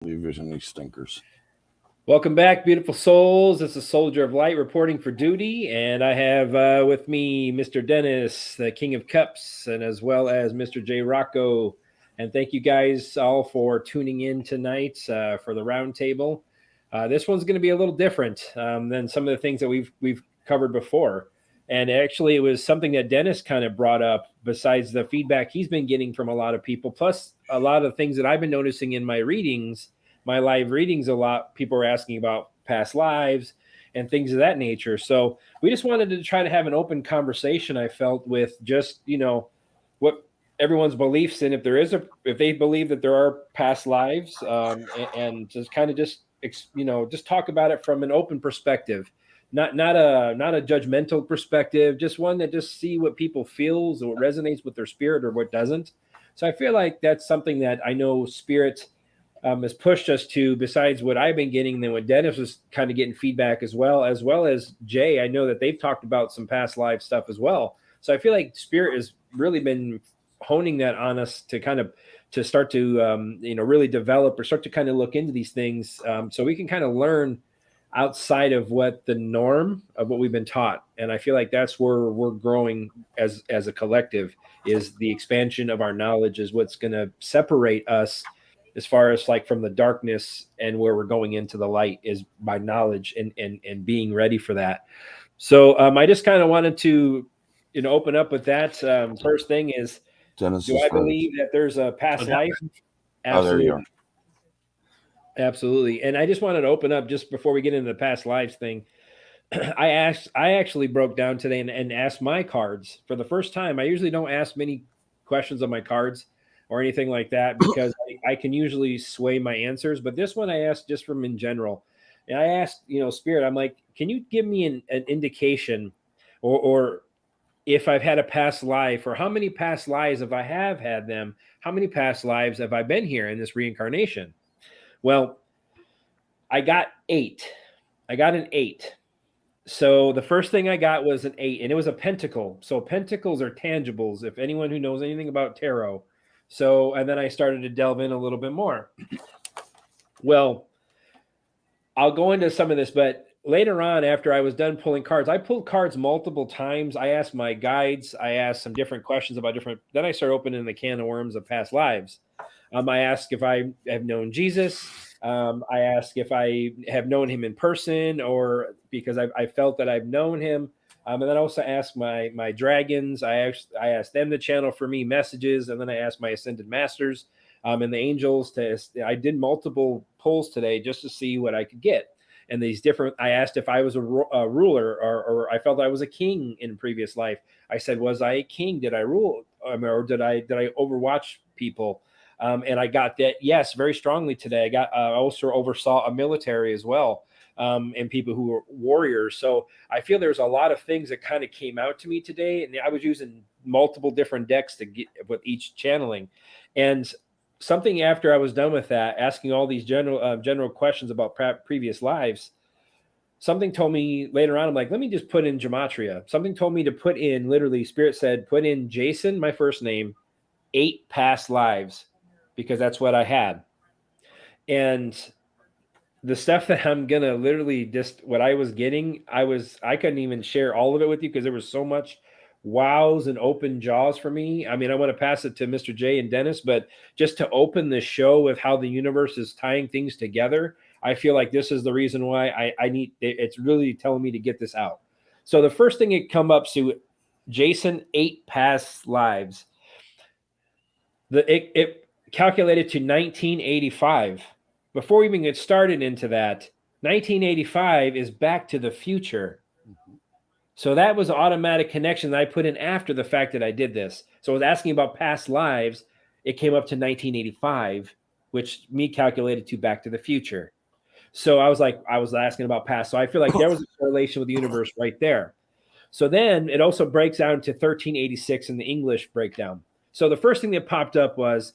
Vision, these stinkers. Welcome back, beautiful souls. This is Soldier of Light reporting for duty, and I have with me Mr. Dennis, the King of Cups, and as well as Mr. J. Rocco. And thank you guys all for tuning in tonight for the roundtable. This one's going to be a little different than some of the things that we've covered before. And actually, it was something that Dennis kind of brought up. Besides the feedback he's been getting from a lot of people, plus a lot of things that I've been noticing in my live readings a lot. People are asking about past lives and things of that nature. So we just wanted to try to have an open conversation. I felt with just what everyone's beliefs in, if they believe that there are past lives, and just kind of just talk about it from an open perspective, not a judgmental perspective, just one that just see what people feels or what resonates with their spirit or what doesn't. So I feel like that's something that I know spirit has pushed us to, besides what I've been getting, then what Dennis was kind of getting feedback as well as Jay. I know that they've talked about some past life stuff as well. So I feel like Spirit has really been honing that on us to kind of to start to really develop or start to kind of look into these things, so we can kind of learn outside of what the norm of what we've been taught. And I feel like that's where we're growing as a collective, is the expansion of our knowledge is what's going to separate us as far as like from the darkness, and where we're going into the light is by knowledge and being ready for that. So I just kind of wanted to open up with that. First thing is, do Genesis I froze. believe that there's a past life? Oh, there you are. Absolutely. Absolutely. And I just wanted to open up just before we get into the past lives thing. I actually broke down today and asked my cards for the first time. I usually don't ask many questions on my cards or anything like that, because I can usually sway my answers. But this one I asked just from in general. And I asked, Spirit, I'm like, can you give me an indication, or if I've had a past life, or how many past lives, if I have had them, how many past lives have I been here in this reincarnation? Well, I got eight. I got an eight. So the first thing I got was an eight, and it was a pentacle. So pentacles are tangibles, if anyone who knows anything about tarot. So, and then I started to delve in a little bit more. Well, I'll go into some of this, but later on, after I was done pulling cards, I pulled cards multiple times. I asked my guides, I asked some different questions about different, then I started opening the can of worms of past lives. I asked if I have known Jesus. I asked if I have known him in person, or because I felt that I've known him. And then I also asked my dragons. I asked them to channel for me messages, and then I asked my ascended masters, and the angels to. I did multiple pulls today just to see what I could get. And these different. I asked if I was a ruler, or I felt I was a king in previous life. I said, was I a king? Did I rule, or did I overwatch people? And I got that, yes, very strongly today. I also oversaw a military as well, and people who were warriors. So I feel there's a lot of things that kind of came out to me today, and I was using multiple different decks to get with each channeling. And something after I was done with that, asking all these general questions about previous lives, something told me later on, I'm like, let me just put in gematria. Something told me to put in, literally, Spirit said, put in Jason, my first name, 8 past lives, because that's what I had. And the stuff that I'm gonna literally just what I was getting, I couldn't even share all of it with you because there was so much wows and open jaws for me. I mean, I want to pass it to Mr. J and Dennis, but just to open the show with how the universe is tying things together, I feel like this is the reason why I need it's really telling me to get this out. So the first thing it come up to, Jason, 8 past lives. It calculated to 1985. Before we even get started into that, 1985 is Back to the Future. So that was an automatic connection that I put in after the fact that I did this. So I was asking about past lives. It came up to 1985, which me calculated to Back to the Future. So I was asking about past. So I feel like there was a correlation with the universe right there. So then it also breaks down to 1386 in the English breakdown. So the first thing that popped up was,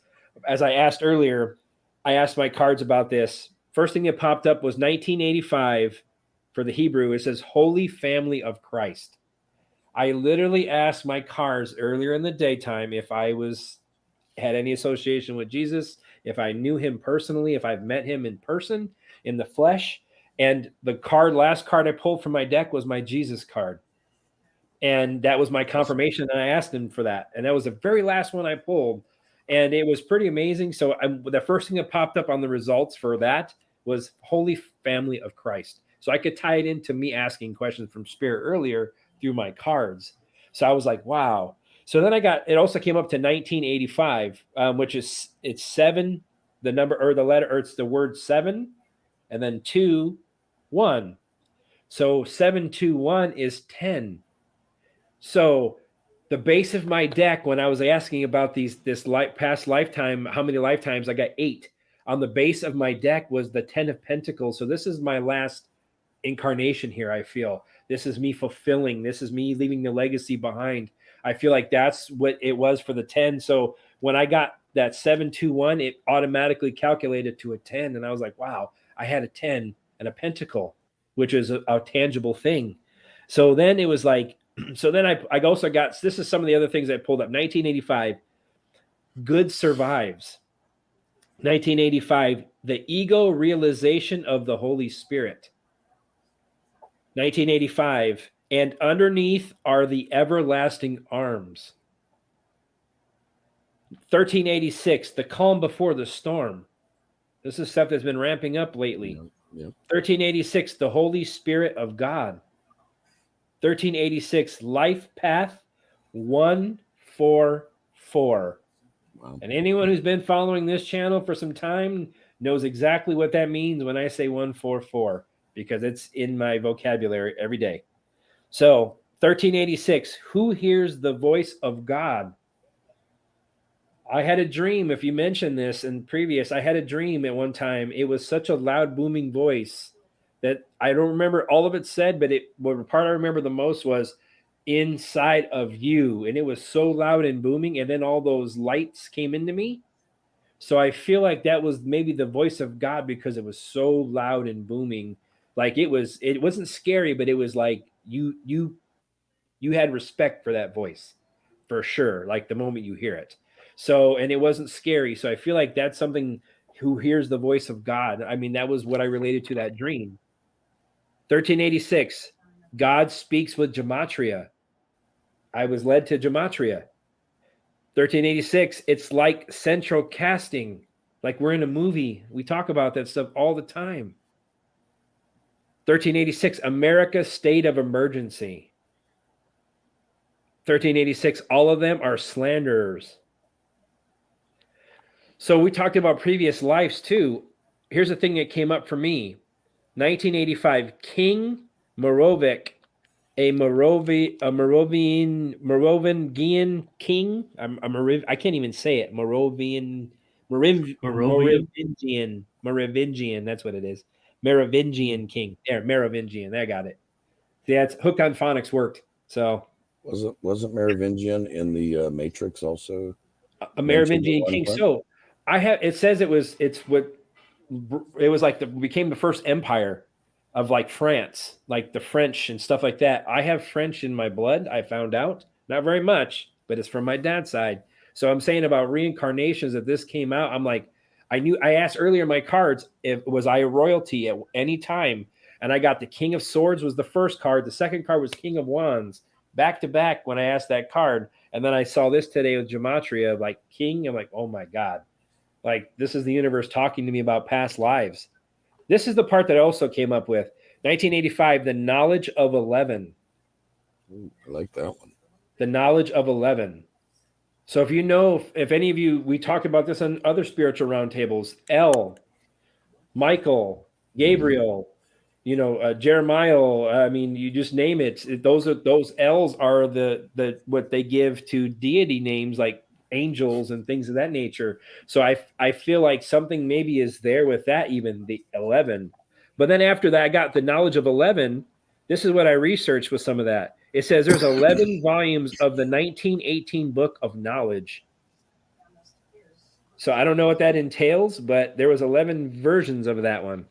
as I asked earlier, I asked my cards about this. First thing that popped up was 1985 for the Hebrew. It says Holy Family of Christ. I literally asked my cards earlier in the daytime if I was had any association with Jesus, if I knew him personally, if I've met him in person, in the flesh. And the last card I pulled from my deck was my Jesus card. And that was my confirmation. And I asked him for that. And that was the very last one I pulled. And it was pretty amazing. So the first thing that popped up on the results for that was Holy Family of Christ. So I could tie it into me asking questions from Spirit earlier through my cards. So I was like, wow. So then it also came up to 1985, which is, it's 7, the number or the letter, or it's the word 7, and then 2, 1. So 721 is 10. So the base of my deck, when I was asking about past lifetime, how many lifetimes, I got 8. On the base of my deck was the 10 of Pentacles. So this is my last incarnation here. I feel this is me fulfilling. This is me leaving the legacy behind. I feel like that's what it was for the 10. So when I got that 721, it automatically calculated to a 10. And I was like, wow, I had a 10 and a pentacle, which is a tangible thing. So then it was like, so then I also got, this is some of the other things I pulled up. 1985, good survives. 1985, the ego realization of the Holy Spirit. 1985, and underneath are the everlasting arms. 1386, the calm before the storm. This is stuff that's been ramping up lately. Yep. 1386, the Holy Spirit of God. 1386, life path 144. Wow. And anyone who's been following this channel for some time knows exactly what that means when I say 144, because it's in my vocabulary every day. So 1386, who hears the voice of God? I had a dream, if you mentioned this in previous, I had a dream at one time. It was such a loud, booming voice that I don't remember all of it said, but what part I remember the most was inside of you. And it was so loud and booming. And then all those lights came into me. So I feel like that was maybe the voice of God, because it was so loud and booming. Like it wasn't scary, but it was like you had respect for that voice for sure. Like the moment you hear it. So, and it wasn't scary. So I feel like that's something, who hears the voice of God. I mean, that was what I related to that dream. 1386, God speaks with gematria. I was led to gematria. 1386, it's like central casting, like we're in a movie. We talk about that stuff all the time. 1386, America's state of emergency. 1386, all of them are slanderers. So we talked about previous lives too. Here's the thing that came up for me. 1985, King Moravik, a Merovingian king. I can't even say it. Merovingian. That's what it is. Merovingian king. There, Merovingian. There, I got it. See, that's Hooked on Phonics worked. So wasn't Merovingian in the Matrix also? A Merovingian king. Point? So it says it was like became the first empire of like France, like the French and stuff like that. I have French in my blood. I found out, not very much, but it's from my dad's side. So I'm saying about reincarnations, that this came out, I'm like, I asked earlier in my cards, was I a royalty at any time? And I got the King of Swords was the first card. The second card was King of Wands, back to back when I asked that card. And then I saw this today with gematria, like king. I'm like, oh my God. Like, this is the universe talking to me about past lives. This is the part that I also came up with. 1985, the knowledge of 11. Ooh, I like that one. The knowledge of 11. So if you know, if any of you, we talked about this on other spiritual roundtables, El, Michael, Gabriel, Jeremiah, I mean, you just name it. Those L's are the what they give to deity names like angels and things of that nature. So I feel like something maybe is there with that, even the 11. But then after that, I got the knowledge of 11. This is what I researched with some of that. It says there's 11 volumes of the 1918 book of knowledge. So I don't know what that entails, but there was 11 versions of that one.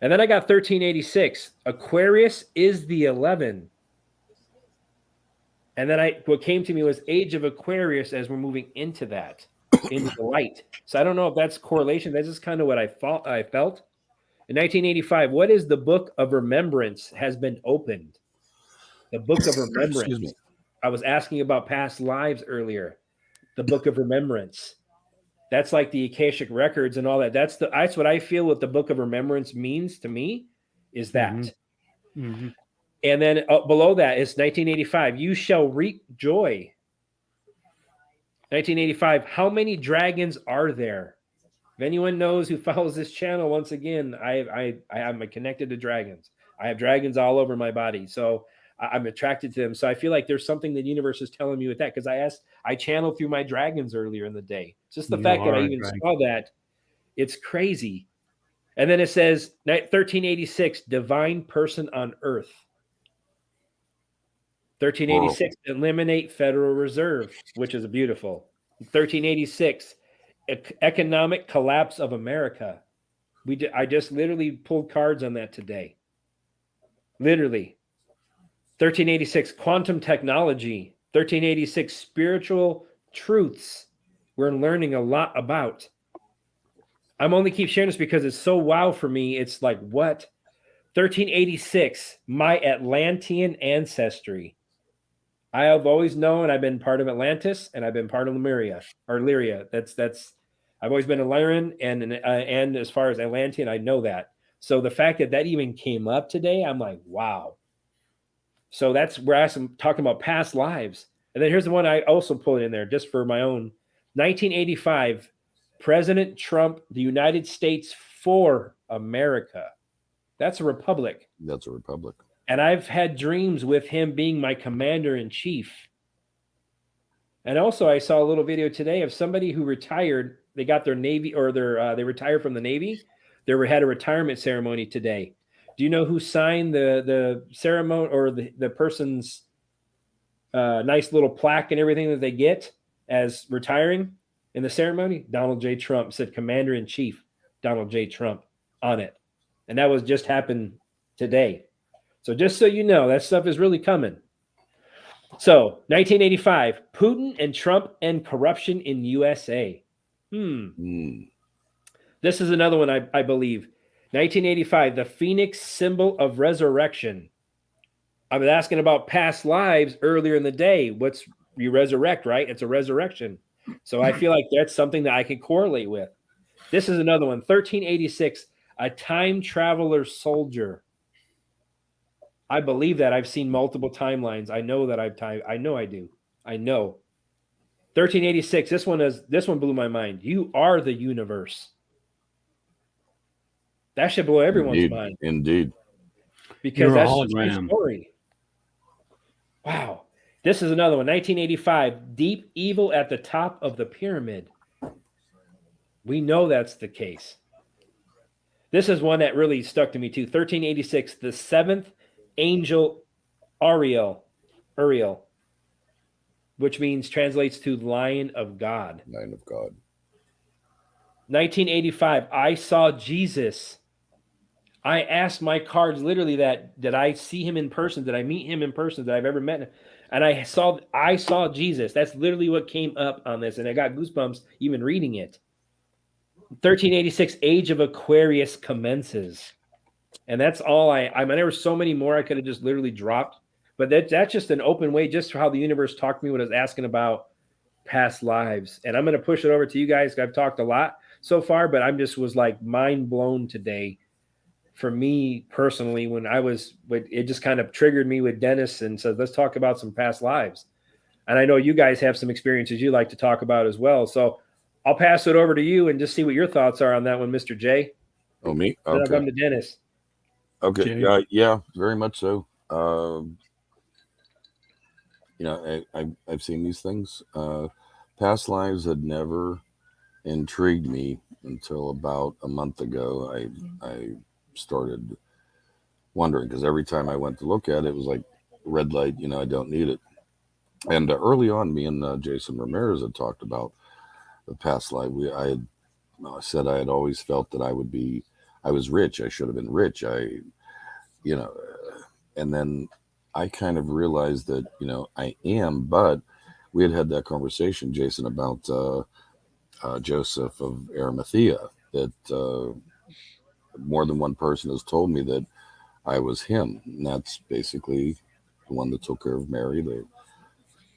And then I got 1386. Aquarius is the 11. And then what came to me was Age of Aquarius as we're moving into that. into the light. So I don't know if that's correlation. That's just kind of what I felt. In 1985, what is the book of remembrance has been opened? The book of Excuse me. remembrance. I was asking about past lives earlier. The book of remembrance. That's like the Akashic records and all that. That's what I feel what the book of remembrance means to me is that. Mm-hmm. And then below that is 1985. You shall reap joy. 1985. How many dragons are there? If anyone knows who follows this channel, once again, I'm connected to dragons. I have dragons all over my body, so I'm attracted to them. So I feel like there's something the universe is telling me with that because I channeled through my dragons earlier in the day. Just the fact that I even saw that, it's crazy. And then it says 1386, divine person on earth. 1386, eliminate Federal Reserve, which is beautiful. 1386, economic collapse of America. I just literally pulled cards on that today. Literally. 1386, quantum technology. 1386, spiritual truths we're learning a lot about. I'm only keep sharing this because it's so wow for me. It's like, what? 1386, my Atlantean ancestry. I have always known I've been part of Atlantis and I've been part of Lemuria or Lyria. That's I've always been a Lyran and as far as Atlantean, I know that. So the fact that even came up today, I'm like, wow. So that's where I'm talking about past lives. And then here's the one I also put in there just for my own. 1985, President Trump, the United States for America. That's a republic. That's a republic. And I've had dreams with him being my commander in chief. And also, I saw a little video today of somebody who retired. They got their Navy or they retired from the Navy. They had a retirement ceremony today. Do you know who signed the ceremony or the person's nice little plaque and everything that they get as retiring in the ceremony? Donald J. Trump said Commander in Chief Donald J. Trump on it. And that was just happened today. So just so you know, that stuff is really coming. So 1985, Putin and Trump and corruption in USA. This is another one I believe. 1985, the Phoenix symbol of resurrection. I was asking about past lives earlier in the day. You resurrect, right? It's a resurrection. So I feel like that's something that I can correlate with. This is another one. 1386, a time traveler soldier. I believe that. I've seen multiple timelines. I know that I know I do. I know. 1386. This one blew my mind. You are the universe. That should blow everyone's mind. Indeed. Because that's a true story. Wow. This is another one. 1985. Deep evil at the top of the pyramid. We know that's the case. This is one that really stuck to me too. 1386. The seventh angel Uriel, which translates to Lion of God. Lion of God. 1985, I saw Jesus. I asked my cards literally that, did I see him in person? Did I meet him in person? Did I've ever met him? And I saw Jesus. That's literally what came up on this. And I got goosebumps even reading it. 1386, Age of Aquarius commences. And that's all I mean, there were so many more I could have just literally dropped. But that's just an open way, just for how the universe talked to me when I was asking about past lives. And I'm going to push it over to you guys. I've talked a lot so far, but was like mind blown today for me personally when it just kind of triggered me with Dennis and said, let's talk about some past lives. And I know you guys have some experiences you like to talk about as well. So I'll pass it over to you and just see what your thoughts are on that one, Mr. J. Oh, me? Okay. Then I'll come to Dennis. Okay. Yeah, very much so. I've seen these things. Past lives had never intrigued me until about a month ago. I started wondering because every time I went to look at it, it was like red light. I don't need it. And early on, me and Jason Ramirez had talked about the past life. I said I had always felt that I was rich. I should have been rich. And then I kind of realized that, I am, but we had that conversation, Jason, about Joseph of Arimathea. That more than one person has told me that I was him. And that's basically the one that took care of Mary, the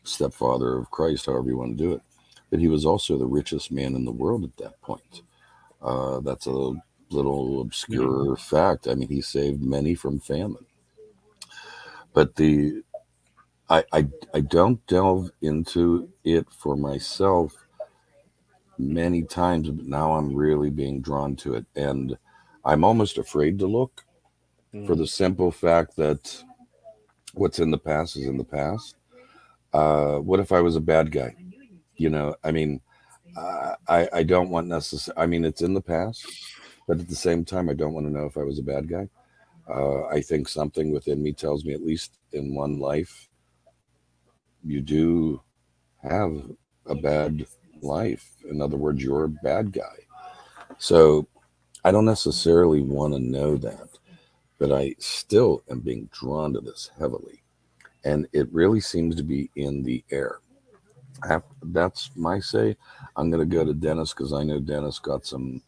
stepfather of Christ, however you want to do it. But he was also the richest man in the world at that point. That's a little obscure fact. I mean, he saved many from famine. But I don't delve into it for myself many times, but now I'm really being drawn to it. And I'm almost afraid to look for the simple fact that what's in the past is in the past. What if I was a bad guy? I mean, I don't want necessarily, I mean, it's in the past, but at the same time, I don't want to know if I was a bad guy. I think something within me tells me, at least in one life, you do have a bad life. In other words, you're a bad guy. So I don't necessarily want to know that, but I still am being drawn to this heavily. And it really seems to be in the air. That's my say. I'm going to go to Dennis because I know Dennis got some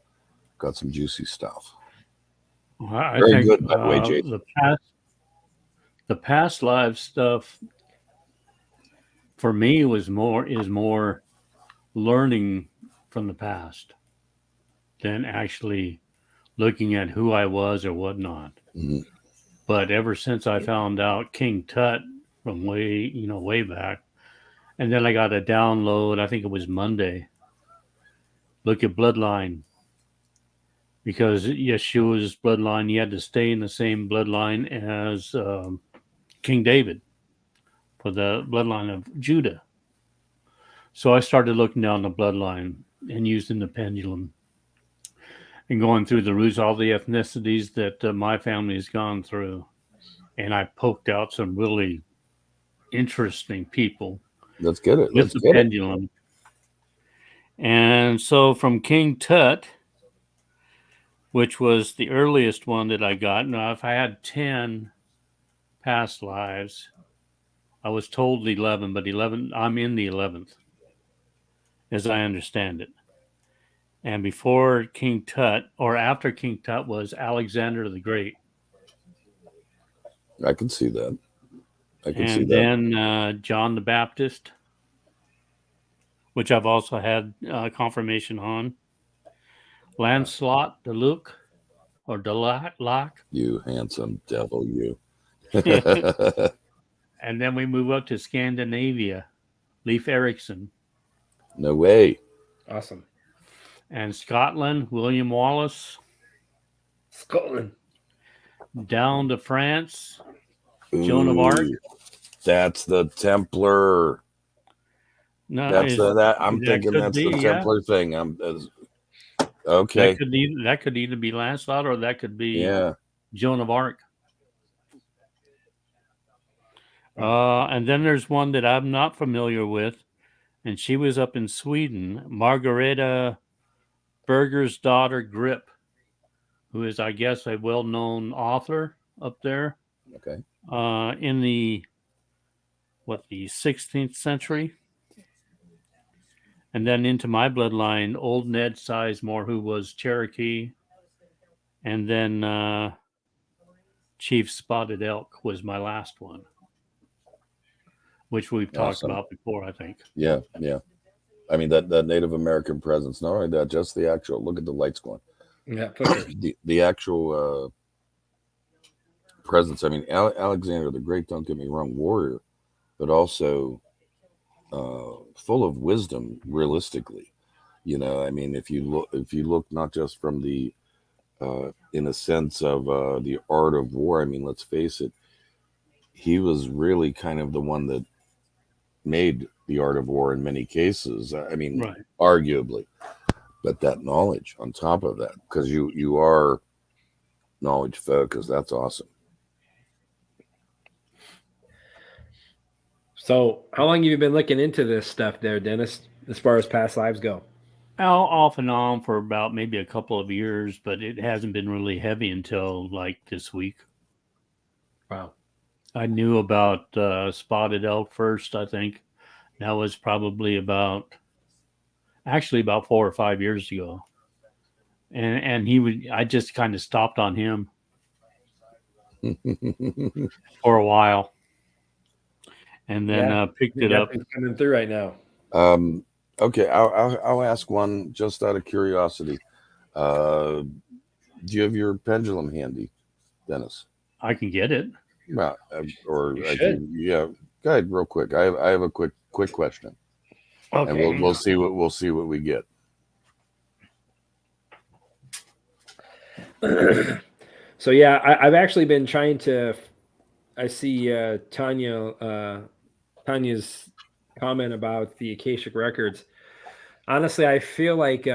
juicy stuff. Well, I Very think good, by the way, Jason. the past life stuff for me is more learning from the past than actually looking at who I was or whatnot. Mhm. But ever since I found out King Tut from way back, and then I got a download. I think it was Monday. Look at Bloodline, because Yeshua's bloodline, you had to stay in the same bloodline as King David for the bloodline of Judah. So I started looking down the bloodline and using the pendulum and going through the roots, all the ethnicities that my family has gone through. And I poked out some really interesting people Let's get it. with Let's the get it. pendulum. And so from King Tut, which was the earliest one that I got. Now, if I had 10 past lives, I was told 11, but 11, I'm in the 11th, as I understand it. And before King Tut, or after King Tut, was Alexander the Great. I can see that. I can see And that. then John the Baptist, which I've also had confirmation on. Lancelot de Luc, or de Lac. You handsome devil, you. And then we move up to Scandinavia, Leif Erikson. No way. Awesome. And Scotland, William Wallace. Scotland. Down to France, Joan of Arc. Ooh, that's the Templar. No, That's that. I'm that thinking could that's be, the yeah. Templar thing. Okay. That could either be Lancelot or that could be Yeah. Joan of Arc. And then there's one that I'm not familiar with, and she was up in Sweden, Margareta Berger's daughter Grip, who is, I guess, a well-known author up there Okay. in the 16th century. And then into my bloodline, old Ned Sizemore, who was Cherokee. And then Chief Spotted Elk was my last one, which we've talked Awesome. about before, I think. Yeah. Yeah. I mean that Native American presence. Not only that, just the actual. Look at the lights going. Yeah, put The actual presence. I mean, Alexander the Great. Don't get me wrong, warrior, but also full of wisdom. Realistically, I mean, if you look not just from the in a sense of the art of war. I mean, let's face it, he was really kind of the one that made the art of war in many cases. I mean, Right. arguably, but that knowledge on top of that, because you are knowledge focused. That's awesome. So, how long have you been looking into this stuff there, Dennis, as far as past lives go? Off and on for about maybe a couple of years, but it hasn't been really heavy until like this week. Wow. I knew about Spotted Elk first, I think. That was probably about actually about 4 or 5 years ago. And I just kind of stopped on him for a while, and then Yeah, picked your it up. nothing's coming through right now. Okay, I'll ask one just out of curiosity. Do you have your pendulum handy, Dennis? I can get it. Well, or You if you, should. yeah, go ahead, real quick. I have a quick question, and Okay. we'll see what we get. So yeah, I've actually been trying to. I see Tanya's comment about the Akashic records. Honestly, I feel like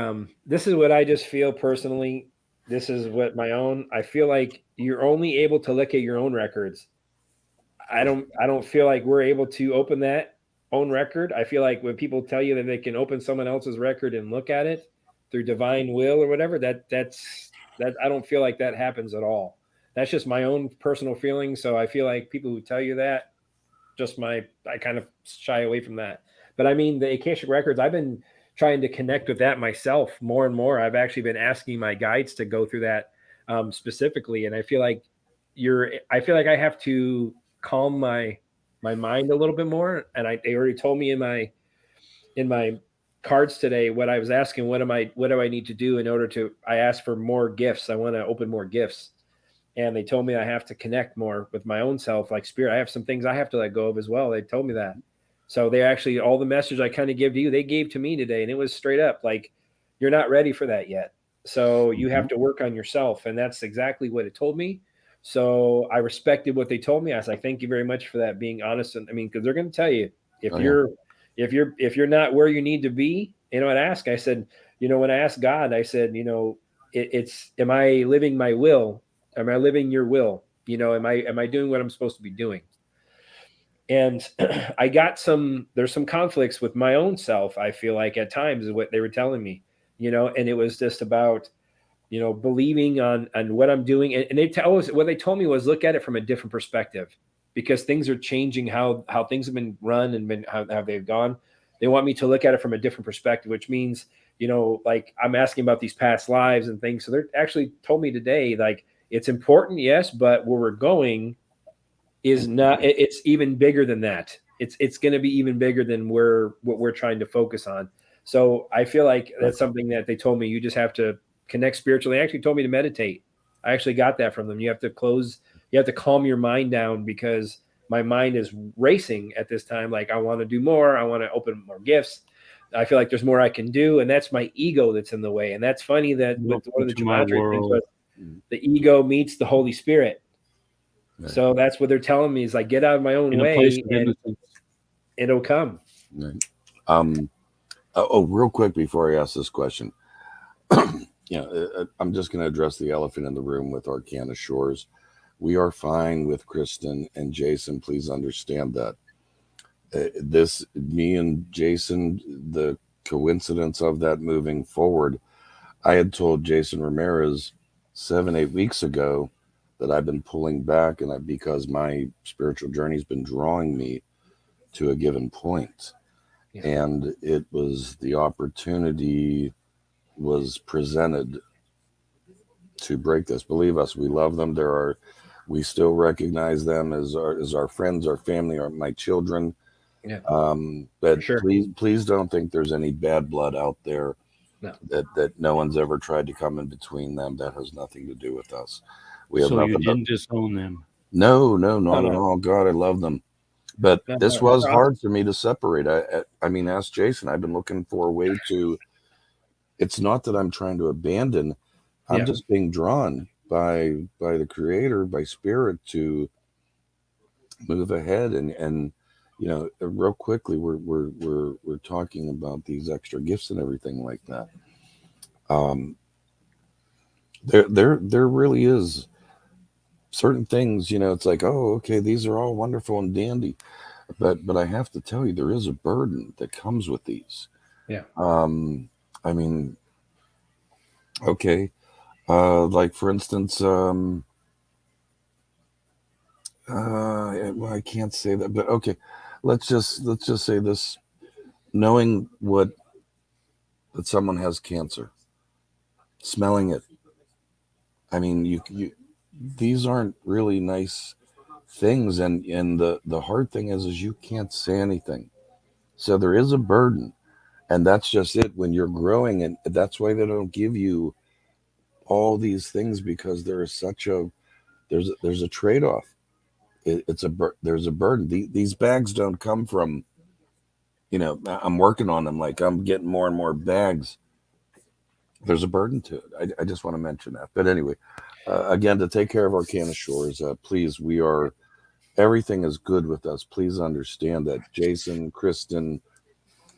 this is what I just feel personally. This is what my own. I feel like you're only able to look at your own records. I don't feel like we're able to open that own record. I feel like when people tell you that they can open someone else's record and look at it through divine will or whatever, that I don't feel like that happens at all. That's just my own personal feeling. So I feel like people who tell you that, I kind of shy away from that. But I mean, the Akashic records, I've been trying to connect with that myself more and more. I've actually been asking my guides to go through that specifically, and I feel like I have to calm my mind a little bit more. And they already told me in my cards today what I was asking. What do I need to do in order to? I asked for more gifts. I want to open more gifts, and they told me I have to connect more with my own self, like spirit. I have some things I have to let go of as well. They told me that. So they actually, all the message I kind of give to you, they gave to me today, and it was straight up like, you're not ready for that yet. So you have Mhm. to work on yourself, and that's exactly what it told me. So I respected what they told me. I was like, thank you very much for that, being honest. And I mean, because they're going to tell you if Oh yeah, you're not where you need to be. I said, when I asked God, I said, it's am I living my will? Am I living your will? Am I doing what I'm supposed to be doing? And there's some conflicts with my own self. I feel like at times is what they were telling me, and it was just about, believing on what I'm doing. And they tell us, what they told me was, look at it from a different perspective, because things are changing, how things have been run and how they've gone. They want me to look at it from a different perspective, which means, like I'm asking about these past lives and things. So they're actually told me today, like, it's important, yes, but where we're going is not, it's even bigger than that. It's going to be even bigger than what we're trying to focus on. So I feel like that's exactly. something that they told me, you just have to connect spiritually. They actually told me to meditate. I actually got that from them. You have to calm your mind down, because my mind is racing at this time. Like, I want to do more. I want to open more gifts. I feel like there's more I can do. And that's my ego that's in the way. And that's funny that with one of the Welcome to my gematria things world. was, the ego meets the Holy Spirit. Right, So that's what they're telling me, is like, get out of my own In a place way of and innocence. it'll come. right. Um, real quick before I ask this question, I'm just going to address the elephant in the room with Arcana Shores. We are fine with Kristen and Jason. Please understand that. Me and Jason, the coincidence of that moving forward, I had told Jason Ramirez 7, 8 weeks ago that I've been pulling back, because my spiritual journey's been drawing me to a given point, Yeah. and it was the opportunity was presented to break this. Believe us, we love them. We still recognize them as our friends, our family, my children. Yeah, for But sure. please don't think there's any bad blood out there, No. that no one's ever tried to come in between them. That has nothing to do with us. We have So you nothing but didn't disown them. no, No, not at no, all. God, I love them. But no, this no, was they're awesome. hard for me to separate. I mean, ask Jason. I've been looking for a way to. It's not that I'm trying to abandon. I'm Yeah. just being drawn by the Creator, by Spirit, to move ahead. And real quickly, we're talking about these extra gifts and everything like that. Um, there really is certain things. It's like, oh, okay, these are all wonderful and dandy, but I have to tell you, there is a burden that comes with these. Yeah. um I mean, okay, like for instance, well, I can't say that, but okay, let's just say this. Knowing what that someone has cancer, smelling it. I mean, these aren't really nice things, and the hard thing is you can't say anything. So there is a burden, and that's just it when you're growing, and that's why they don't give you all these things, because there is such a there's a trade-off. There's a burden. These bags don't come from, I'm working on them, like I'm getting more and more bags. There's a burden to it. I just want to mention that. But anyway, again, to take care of our Canna Shores, please, everything is good with us. Please understand that. Jason, Kristen,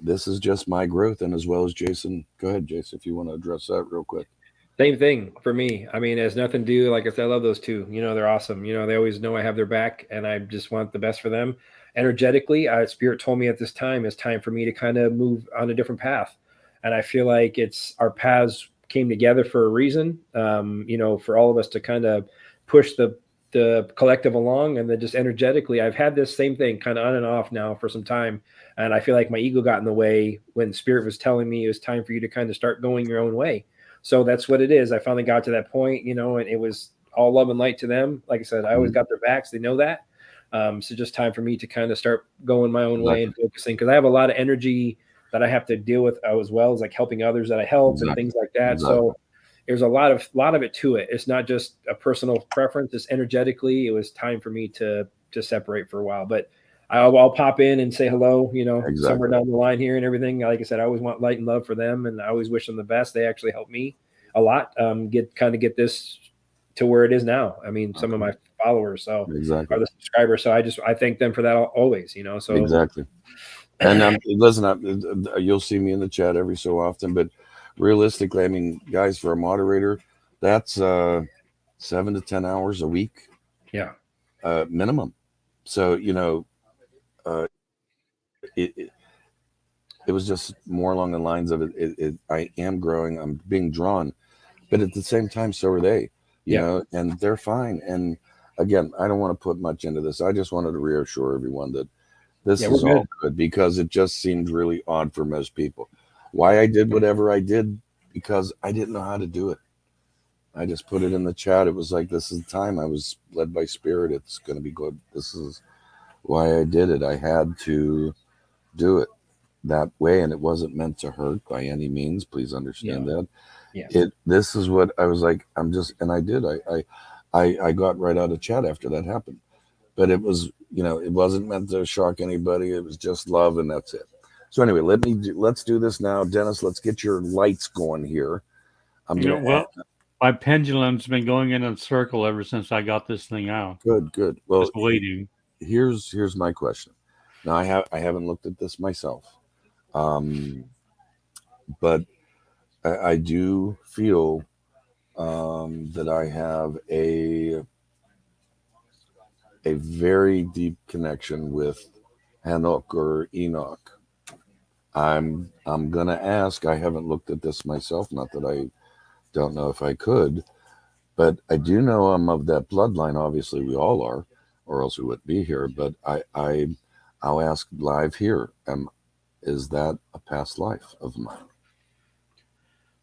this is just my growth, and as well as Jason. Go ahead, Jason, if you want to address that real quick. Same thing for me. I mean, it has nothing to do. Like I said, I love those two. They're awesome. They always know I have their back, and I just want the best for them. Energetically, Spirit told me at this time it's time for me to kind of move on a different path, and I feel like it's our paths came together for a reason. For all of us to kind of push the collective along, and then just energetically, I've had this same thing kind of on and off now for some time, and I feel like my ego got in the way when Spirit was telling me it was time for you to kind of start going your own way. So that's what it is. I finally got to that point, and it was all love and light to them. Like I said, I always got their backs. They know that. So just time for me to kind of start going my own way and focusing, because I have a lot of energy that I have to deal with, as well as like helping others that I help and things like that. So there's a lot of it to it. It's not just a personal preference. It's energetically, it was time for me to separate for a while, but I'll pop in and say hello, somewhere down the line here and everything. Like I said, I always want light and love for them, and I always wish them the best. They actually help me a lot, get this to where it is now. I mean, some of my followers, are the subscribers. So I thank them for that always, So exactly. And listen, you'll see me in the chat every so often, but realistically, I mean, guys, for a moderator, that's 7 to 10 hours a week, minimum. So it was just more along the lines of I am growing, I'm being drawn, but at the same time, so are they, and they're fine. And again, I don't want to put much into this. I just wanted to reassure everyone that this is all good, because it just seemed really odd for most people. Why I did whatever I did, because I didn't know how to do it. I just put it in the chat. It was like, this is the time. I was led by Spirit. It's going to be good. This is why I did it. I had to do it that way, and it wasn't meant to hurt by any means. Please understand that. This is what I was like. And I did. I got right out of chat after that happened. But it was, it wasn't meant to shock anybody. It was just love, and that's it. So anyway, let's do this now, Dennis. Let's get your lights going here. My pendulum's been going in a circle ever since I got this thing out. Good. Well, just waiting. Here's my question. Now I haven't looked at this myself, but I do feel that I have a very deep connection with Hanok or Enoch. I'm gonna ask. I haven't looked at this myself. Not that I don't know if I could, but I do know I'm of that bloodline. Obviously, we all are, or else we wouldn't be here. But I'll ask live here. Is that a past life of mine?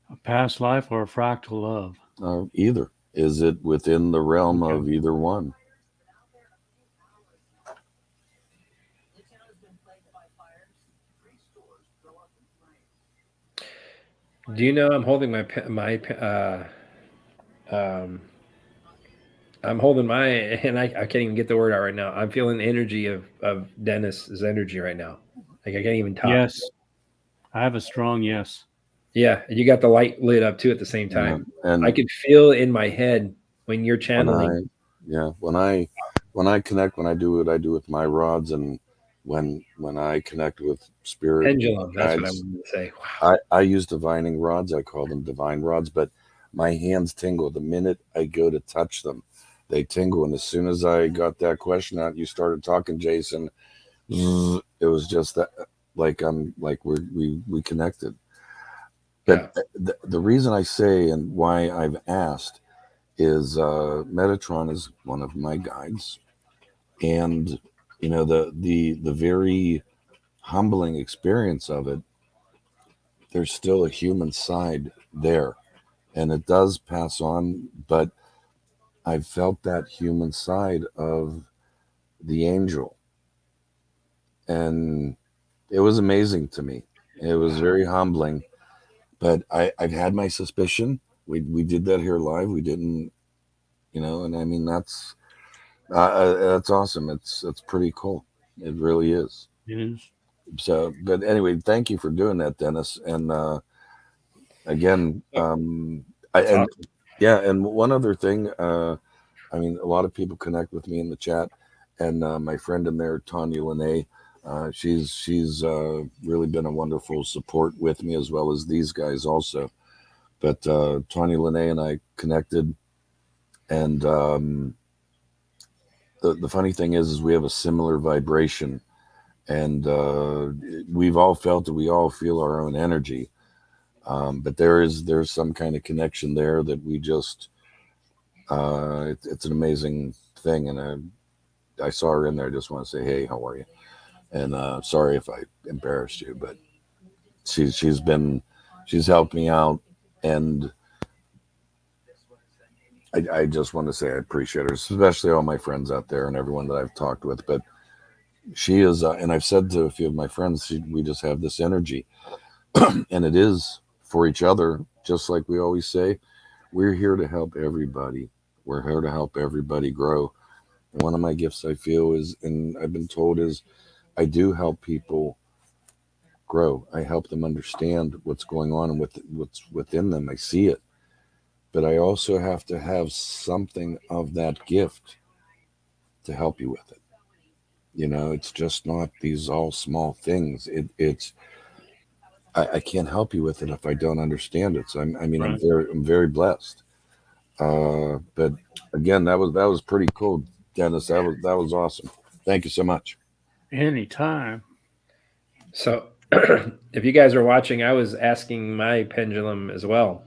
A past life or a fractal love? Either. Is it within the realm of either one? Do you know I'm holding I'm holding my, and I can't even get the word out right now. I'm feeling the energy of Dennis's energy right now. Like I can't even talk. Yes. I have a strong yes. Yeah. You got the light lit up too at the same time. And I could feel in my head when you're channeling. When I connect, when I do what I do with my rods, and when I connect with Spirit, pendulum, that's what I wanted to say. Wow. I use divining rods. I call them divine rods, but my hands tingle the minute I go to touch them. They tingle, and as soon as I got that question out, you started talking, Jason. It was just that, like we connected. But the reason I say, and why I've asked, is Metatron is one of my guides, and the very humbling experience of it. there's still a human side there, and it does pass on. But I felt that human side of the angel, and it was amazing to me. It was very humbling. But I've had my suspicion. We did that here live. We didn't, and I mean that's awesome. It's pretty cool. It really is. It is. So, but anyway, thank you for doing that, Dennis. And again, I That's and awesome. yeah, and one other thing. I mean, a lot of people connect with me in the chat, and my friend in there, Tanya Lene. She's really been a wonderful support with me as well as these guys also. But Tanya Lene and I connected, and the funny thing is we have a similar vibration, and we've all felt it. We all feel our own energy, but there's some kind of connection there that we just it's an amazing thing. And I saw her in there. I just want to say, hey, how are you? And sorry if I embarrassed you, but she's helped me out, and I just want to say I appreciate her, especially all my friends out there and everyone that I've talked with. But she is, and I've said to a few of my friends, we just have this energy, and it is for each other. Just like we always say, we're here to help everybody. We're here to help everybody grow. And one of my gifts I feel is, and I've been told is, I do help people grow. I help them understand what's going on and what's within them. I see it, but I also have to have something of that gift to help you with it. It's just not these all small things. It's I can't help you with it if I don't understand it. So I mean, Right. I'm very blessed. But again, that was pretty cool, Dennis. That was awesome. Thank you so much. Anytime. So, if you guys are watching, I was asking my pendulum as well.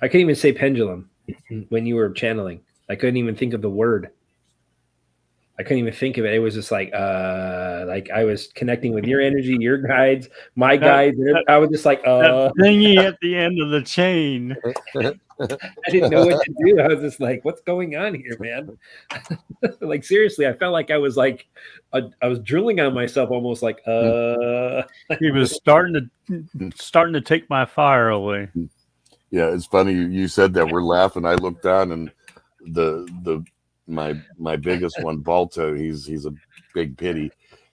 I couldn't even say pendulum when you were channeling. I couldn't even think of the word. I couldn't even think of it. It was just like I was connecting with your energy, your guides, my That, guides. And that, I was just like, that thingy at the end of the chain. I didn't know what to do. I was just like, what's going on here, man? Like seriously, I felt like I was like, I was drilling on myself, almost like, He was starting to take my fire away. Yeah, it's funny you said that. We're laughing. I look down, and the my biggest one, Balto. He's a big pity.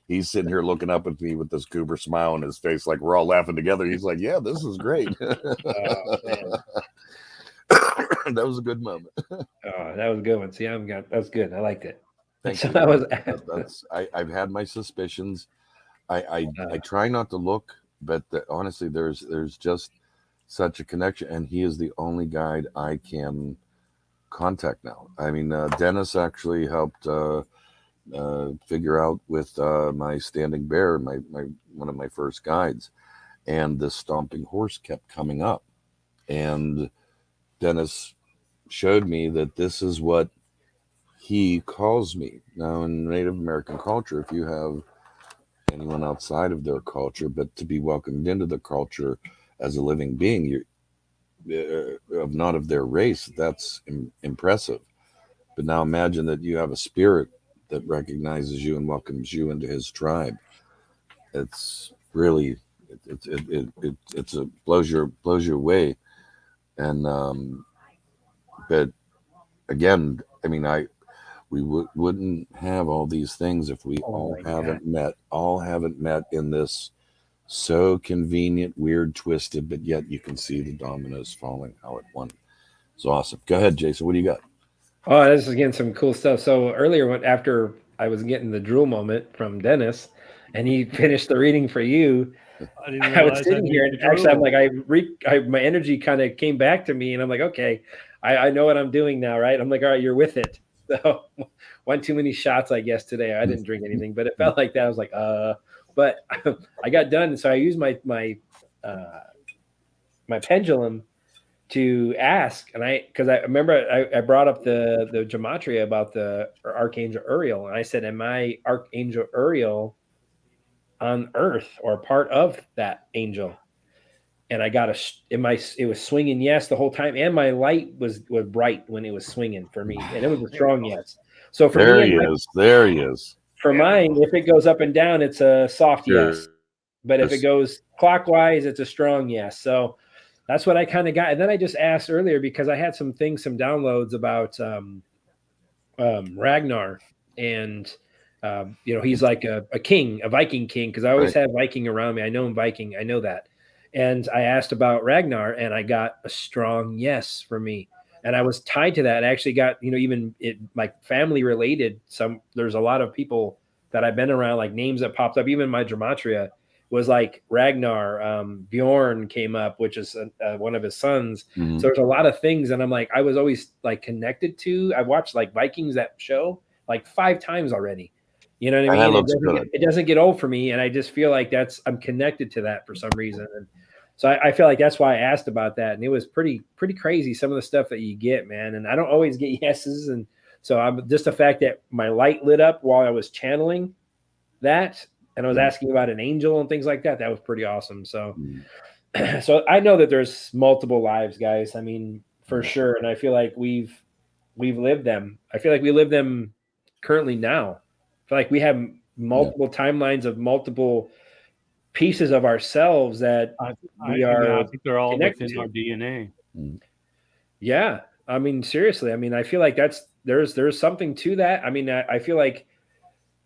He's sitting here looking up at me with this goober smile on his face, like we're all laughing together. He's like, "Yeah, this is great." man. That was a good moment. Oh, that was a good one. See, that's good. I liked it. Thank So you. that was I've had my suspicions. I uh, try not to look, but honestly, there's just such a connection, and he is the only guide I can contact now. I mean, Dennis actually helped figure out with my standing bear, my one of my first guides, and the stomping horse kept coming up, and Dennis showed me that this is what he calls me. Now, in Native American culture, if you have anyone outside of their culture, but to be welcomed into the culture as a living being, of not of their race, that's impressive. But now imagine that you have a spirit that recognizes you and welcomes you into his tribe. It's really it's a blows you away. And but again, I mean, we wouldn't have all these things if we oh my God. all haven't met in this so convenient, weird, twisted, but yet you can see the dominoes falling how it won. It's awesome. Go ahead, Jason. What do you got? Oh, this is again some cool stuff. So earlier, after I was getting the drool moment from Dennis, and he finished the reading for you, I didn't I was realize I sitting here, needed and to actually, I'm drool. like, my energy kind of came back to me, and I'm like, okay, I know what I'm doing now, right? I'm like, all right, you're with it. So one too many shots, I guess today. I didn't drink anything, but it felt like that. I was like, but I got done, so I used uh, my pendulum to ask, and because I remember I brought up the gematria about the Archangel Uriel, and I said, "Am I Archangel Uriel on Earth or part of that angel?" and I got it was swinging yes the whole time, and my light was bright when it was swinging for me, and it was a strong yes. So for me There and he is. There he is. for mine, if it goes up and down, it's a soft yes. But if it goes clockwise, it's a strong yes. So that's what I kind of got. And then I just asked earlier because I had some downloads about Ragnar, and he's like a king, a Viking king, because I always have Viking around me. I know him Viking. I know that. And I asked about Ragnar, and I got a strong yes for me. And I was tied to that. I actually got, even it like family related. There's a lot of people that I've been around, like names that popped up. Even my gematria was like Ragnar. Bjorn came up, which is one of his sons. Mm-hmm. So there's a lot of things, and I'm like, I was always like connected to. I watched like Vikings, that show, like 5 times already. You know what I mean? It doesn't get old for me, and I just feel like I'm connected to that for some reason. And so I feel like that's why I asked about that, and it was pretty crazy, some of the stuff that you get, man. And I don't always get yeses, and so I'm just the fact that my light lit up while I was channeling that, and I was asking about an angel and things like that. That was pretty awesome. So, so I know that there's multiple lives, guys. I mean, for sure, and I feel like we've lived them. I feel like we live them currently now. I feel like we have multiple timelines of multiple pieces of ourselves that I think they're all within our DNA. Yeah, I mean, seriously, I mean, I feel like there's something to that. I mean, I feel like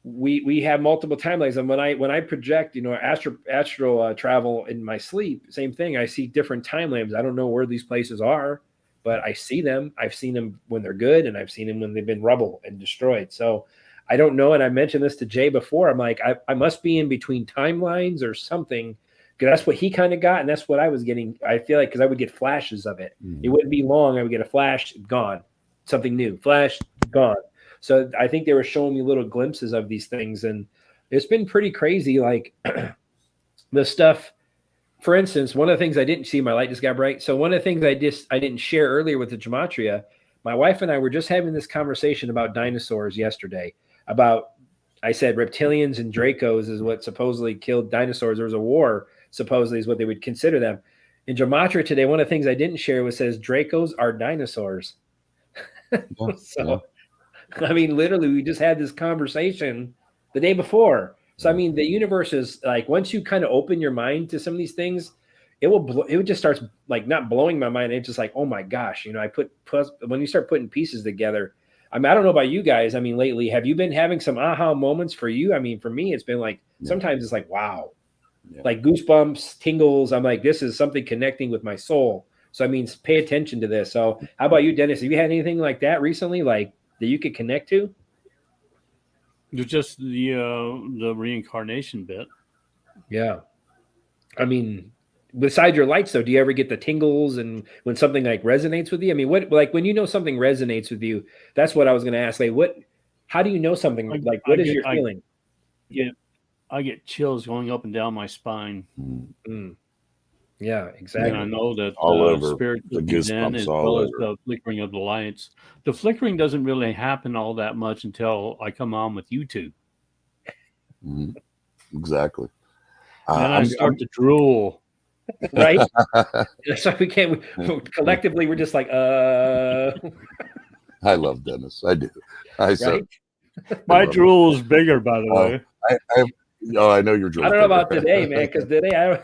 we have multiple timelines, and when I project, astral travel in my sleep, same thing. I see different timelines. I don't know where these places are, but I see them. I've seen them when they're good, and I've seen them when they've been rubble and destroyed. So I don't know. And I mentioned this to Jay before. I'm like, I must be in between timelines or something, because that's what he kind of got, and that's what I was getting. I feel like because I would get flashes of it. It wouldn't be long. I would get a flash, gone, something new, flash, gone. So I think they were showing me little glimpses of these things, and it's been pretty crazy. Like the stuff, for instance, one of the things I didn't see, my light just got bright. So one of the things I didn't share earlier with the gematria, my wife and I were just having this conversation about dinosaurs yesterday. I said reptilians and Dracos is what supposedly killed dinosaurs. There was a war, supposedly, is what they would consider them. In gematria today, one of the things I didn't share was says Dracos are dinosaurs. I mean, literally, we just had this conversation the day before. So, I mean, the universe is like, once you kind of open your mind to some of these things, it just starts like not blowing my mind. It's just like, oh my gosh, when you start putting pieces together. I mean, I don't know about you guys. I mean, lately, have you been having some aha moments for you? I mean, for me, it's been like, sometimes it's like, wow, like goosebumps, tingles. I'm like, this is something connecting with my soul. So, I mean, pay attention to this. So how about you, Dennis? Have you had anything like that recently, like that you could connect to? Just the reincarnation bit. Yeah. I mean, besides your lights, though, do you ever get the tingles and when something like resonates with you? I mean, when you know something resonates with you, that's what I was going to ask. Like, how do you know something? What is your feeling? I get chills going up and down my spine. Yeah, exactly. And I know that all over spirit the goosebumps, as well as the flickering of the lights. The flickering doesn't really happen all that much until I come on with YouTube. Exactly. Then I start to drool. Right? So collectively, we're just like, I love Dennis. I do. My drool is bigger, by the way. I know your drool. I don't know about today, man, because today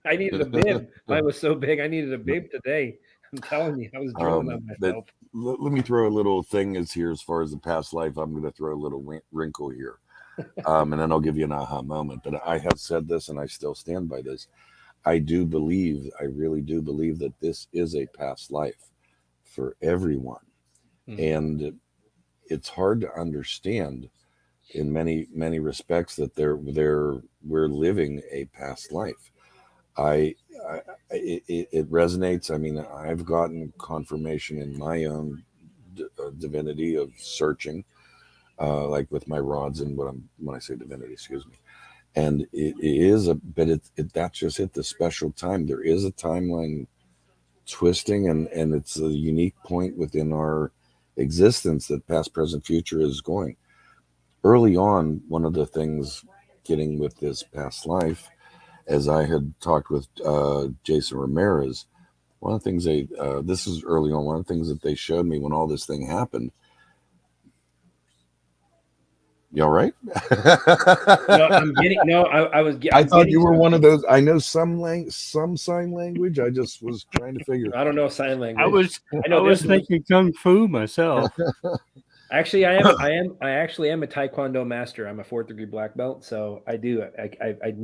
I needed a bib. Mine was so big, I needed a bib today. I'm telling you, I was drooling on myself. Let me throw a little thing here as far as the past life. I'm going to throw a little wrinkle here. And then I'll give you an aha moment. But I have said this, and I still stand by this. I really do believe that this is a past life for everyone. And it's hard to understand in many, many respects that we're living a past life. It resonates. I mean, I've gotten confirmation in my own divinity of searching, like with my rods and when I say divinity, excuse me. And that's just it, the special time. There is a timeline twisting, and it's a unique point within our existence that past, present, future is going. Early on, one of the things getting with this past life, as I had talked with Jason Ramirez, one of the things this is early on, one of the things that they showed me when all this thing happened. You all right? No, I'm getting no. I was. I I'm thought getting you were one of something. those. I know some sign language. I just was trying to figure. I don't know sign I language. I know was this much. thinking kung fu myself. Actually, I actually am a Taekwondo master. I'm a 4th-degree black belt, so I do. I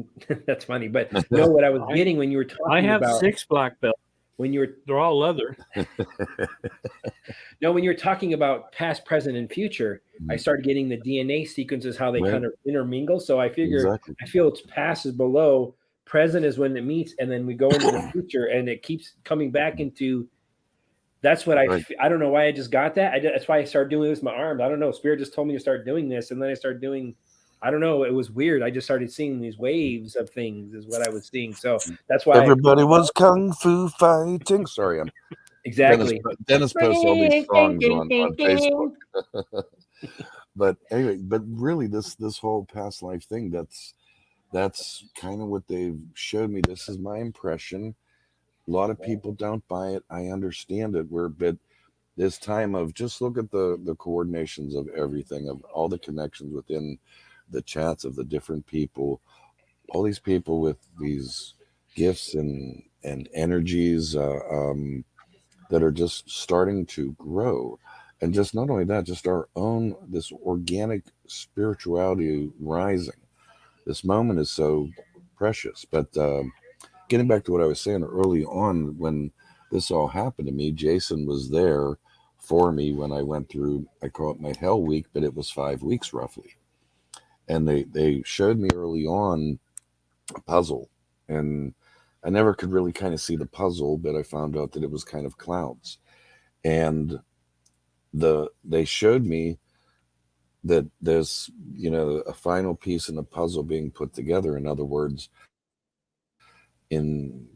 that's funny, but no, what I was getting when you were I talking have about 6 black belts. when you were They're all leather. no, when you're talking about past, present, and future, I started getting the DNA sequences, how they Right. kind of intermingle. So I figure, Exactly. I feel it's past is below, present is when it meets, and then we go into the future, and it keeps coming back into. That's what Right. I don't know why I just got that. That's why I started doing this with my arms. I don't know. Spirit just told me to start doing this, and then I started doing. I don't know. It was weird. I just started seeing these waves of things, is what I was seeing. So that's why Everybody was kung fu fighting. Sorry, exactly. Dennis posts all these songs on Facebook. But anyway, but really, this whole past life thing, that's kind of what they've showed me. This is my impression. A lot of people don't buy it. I understand it. But this time of just look at the coordinations of everything, of all the connections within the chats of the different people, all these people with these gifts and energies that are just starting to grow. And just not only that, just our own, this organic spirituality rising. This moment is so precious. But getting back to what I was saying early on, when this all happened to me, Jason was there for me when I went through, I call it my hell week, but it was 5 weeks roughly. And they showed me early on a puzzle. And I never could really kind of see the puzzle, but I found out that it was kind of clouds. And they showed me that there's a final piece in the puzzle being put together. In other words, in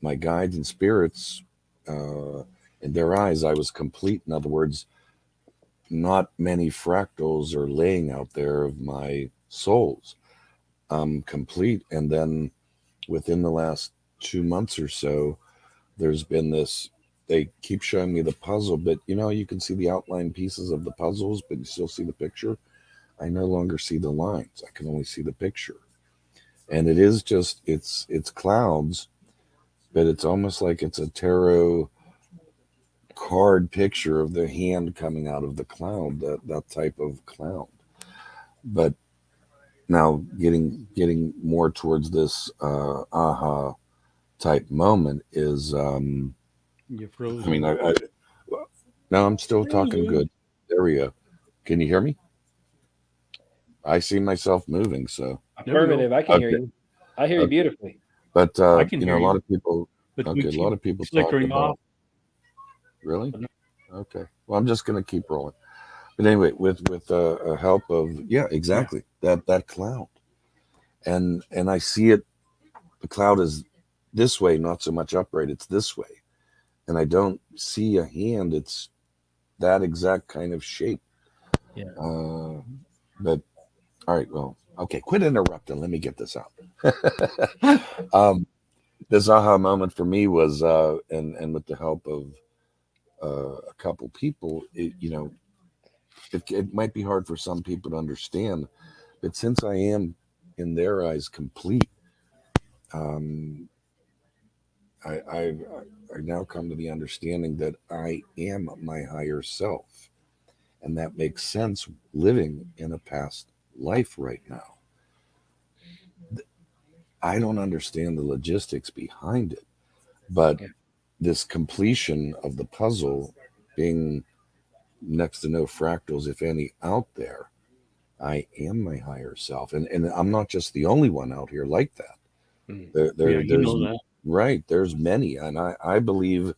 my guides and spirits, in their eyes, I was complete. In other words, not many fractals are laying out there of my souls. I'm complete. And then within the last 2 months or so, there's been this. They keep showing me the puzzle, but you can see the outline pieces of the puzzles, but you still see the picture. I no longer see the lines. I can only see the picture. And it is just it's clouds, but it's almost like it's a tarot card picture of the hand coming out of the cloud, that type of cloud. But now getting more towards this aha type moment is You're frozen. I mean no, I'm still talking good. There we go. Can you hear me? I see myself moving, so Affirmative. I can hear okay. you. I hear you Okay. beautifully. But I can a hear lot you, of people but we okay, a keep lot of people talk flickering off. about really? Okay. Well, I'm just gonna keep rolling. But anyway, with a help of exactly that cloud, and I see it. The cloud is this way, not so much upright. It's this way, and I don't see a hand. It's that exact kind of shape. Yeah. But all right, well, okay. Quit interrupting. Let me get this out. This aha moment for me was, and with the help of a couple people, it might be hard for some people to understand, but since I am in their eyes complete, um, I now come to the understanding that I am my higher self, and that makes sense living in a past life right now. I don't understand the logistics behind it, but Yeah. this completion of the puzzle being next to no fractals, if any, out there, I am my higher self, and I'm not just the only one out here like that. Yeah, you There's know that. right, there's many, and I believe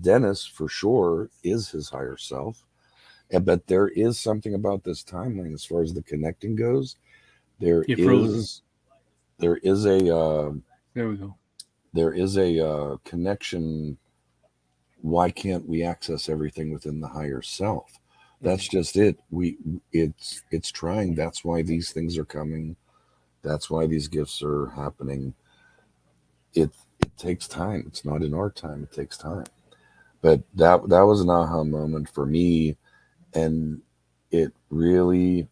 Dennis for sure is his higher self. But there is something about this timeline as far as the connecting goes. There You're frozen. is there is a There we go. connection. Why can't we access everything within the higher self? That's just it. It's trying. That's why these things are coming. That's why these gifts are happening. it takes time. It's not in our time. It takes time. But that was an aha moment for me, and it really,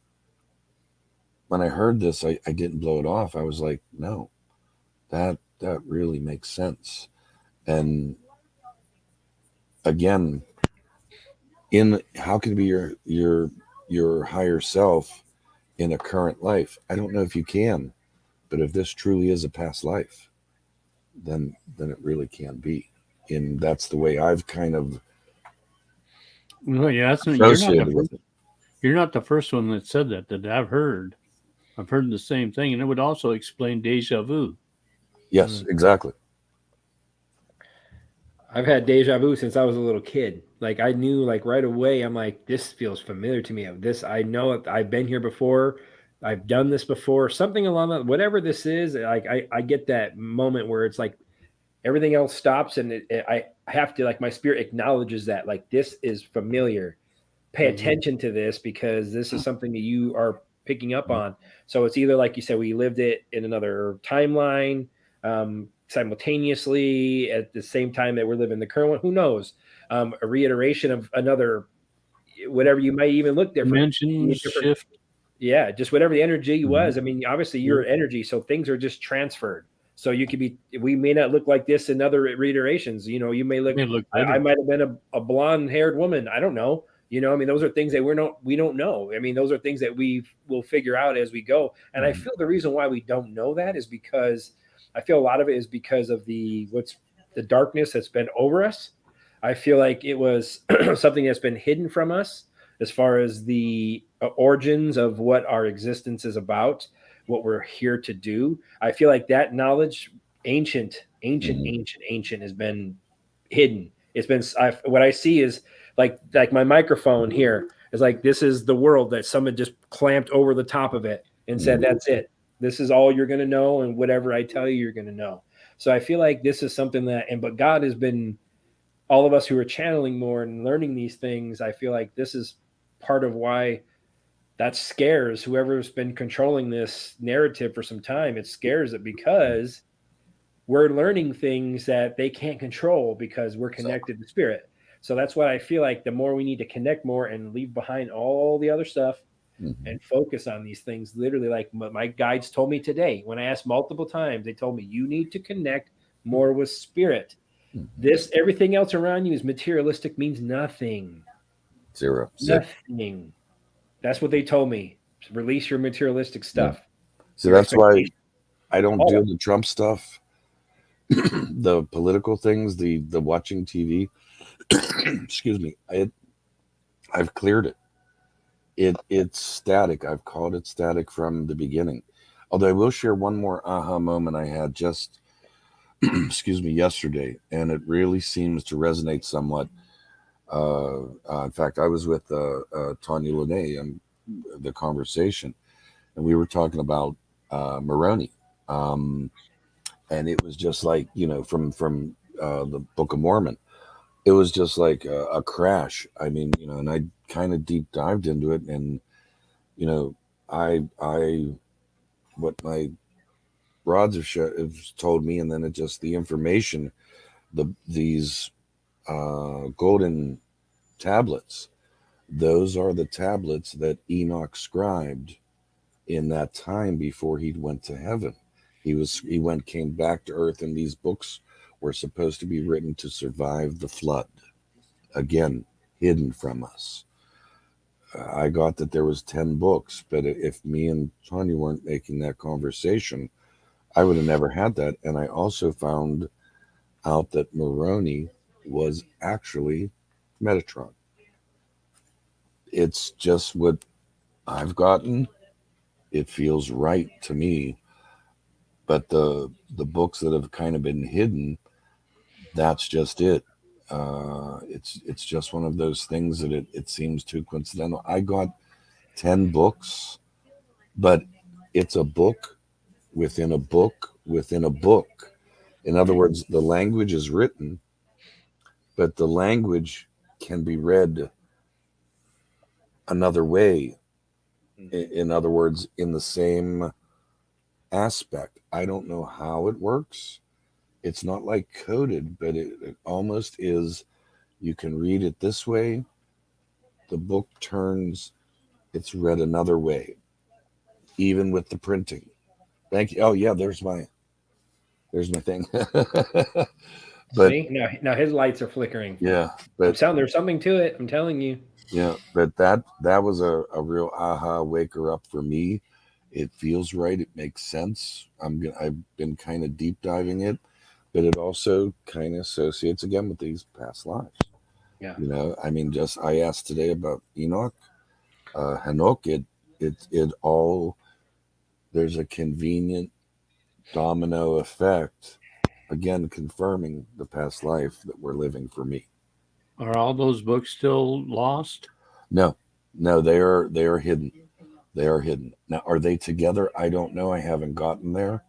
when I heard this, I didn't blow it off. I was like, no, that really makes sense. And again, in how can be your higher self in a current life? I don't know if you can, but if this truly is a past life, then it really can be. And that's the way I've kind of No, yeah, associated with it. you're not the first one that said that I've heard. I've heard the same thing, and it would also explain deja vu. Yes, exactly. I've had deja vu since I was a little kid. Like I knew like right away, I'm like, this feels familiar to me. This I know it. I've been here before. I've done this before. Something along that, whatever this is, like I get that moment where it's like everything else stops and I have to like my spirit acknowledges that like this is familiar. Pay attention to this because this is something that you are picking up on. So it's either like you said, we lived it in another timeline, simultaneously at the same time that we're living the current one. Who knows? A reiteration of another, whatever you might even look different. Dimension Different, shift. yeah, just whatever the energy was. I Mhm. mean, obviously you're energy, so things are just transferred. So you could be, we may not look like this in other reiterations. You know, you may look, May look I better. might have been a blonde haired woman. I don't know. You know, I mean, those are things that we don't know. I mean, those are things that we will figure out as we go. And I feel the reason why we don't know that is because I feel a lot of it is because of the darkness that's been over us. I feel like it was something that's been hidden from us as far as the origins of what our existence is about, what we're here to do. I feel like that knowledge, Hmm. ancient, has been hidden. It's been what I see is like my microphone here is like this is the world that someone just clamped over the top of it and said Hmm. that's it. This is all you're going to know, and whatever I tell you, you're going to know. So I feel like this is something that, and but God has been all of us who are channeling more and learning these things. I feel like this is part of why that scares whoever's been controlling this narrative for some time. It scares it because we're learning things that they can't control because we're Exactly. connected to spirit. So that's why I feel like the more we need to connect more and leave behind all the other stuff Hmm. and focus on these things. Literally, like my guides told me today, when I asked multiple times, they told me you need to connect more with spirit. Hmm. This everything else around you is materialistic, means nothing. Zero. Zip. Nothing. That's what they told me. Release your materialistic Yeah. stuff, So your that's why expectations, I don't all do of the Trump stuff, the political things, the watching TV. Excuse me. I've cleared it. It's static. I've called it static from the beginning. Although I will share one more aha moment I had just excuse me yesterday, and it really seems to resonate somewhat. In fact, I was with Tanya Lene and the conversation, and we were talking about Moroni, um, and it was just like from the Book of Mormon. It was just like a crash. I mean, and I kind of deep dived into it, and you know, I what my rods have told me, and then it just the information, these golden tablets. Those are the tablets that Enoch scribed in that time before he went to heaven. Came back to earth, and these books were supposed to be written to survive the flood. Again, hidden from us. I got that there was 10 books, but if me and Tanya weren't making that conversation, I would have never had that. And I also found out that Moroni was actually Metatron. It's just what I've gotten. It feels right to me. But the books that have kind of been hidden, that's just it. It's just one of those things that it seems too coincidental. I got 10 books, but it's a book within a book within a book. In other words, the language is written, but the language can be read another way. In other words, in the same aspect. I don't know how it works, it's not like coded, but it almost is. You can read it this way. The book turns, it's read another way, even with the printing. Thank you. Oh yeah, there's my thing. But See, now his lights are flickering. yeah, I'm but telling there's something to it. I'm telling you. yeah, but that was a real aha waker up for me. It feels right. It makes sense. I've been kind of deep diving it, but it also kind of associates again with these past lives. Yeah. I mean, just I asked today about Enoch, Hanok. It all there's a convenient domino effect, again confirming the past life that we're living for me. Are all those books still lost? No, no, they are hidden. They are hidden. Now, are they together? I don't know. I haven't gotten there.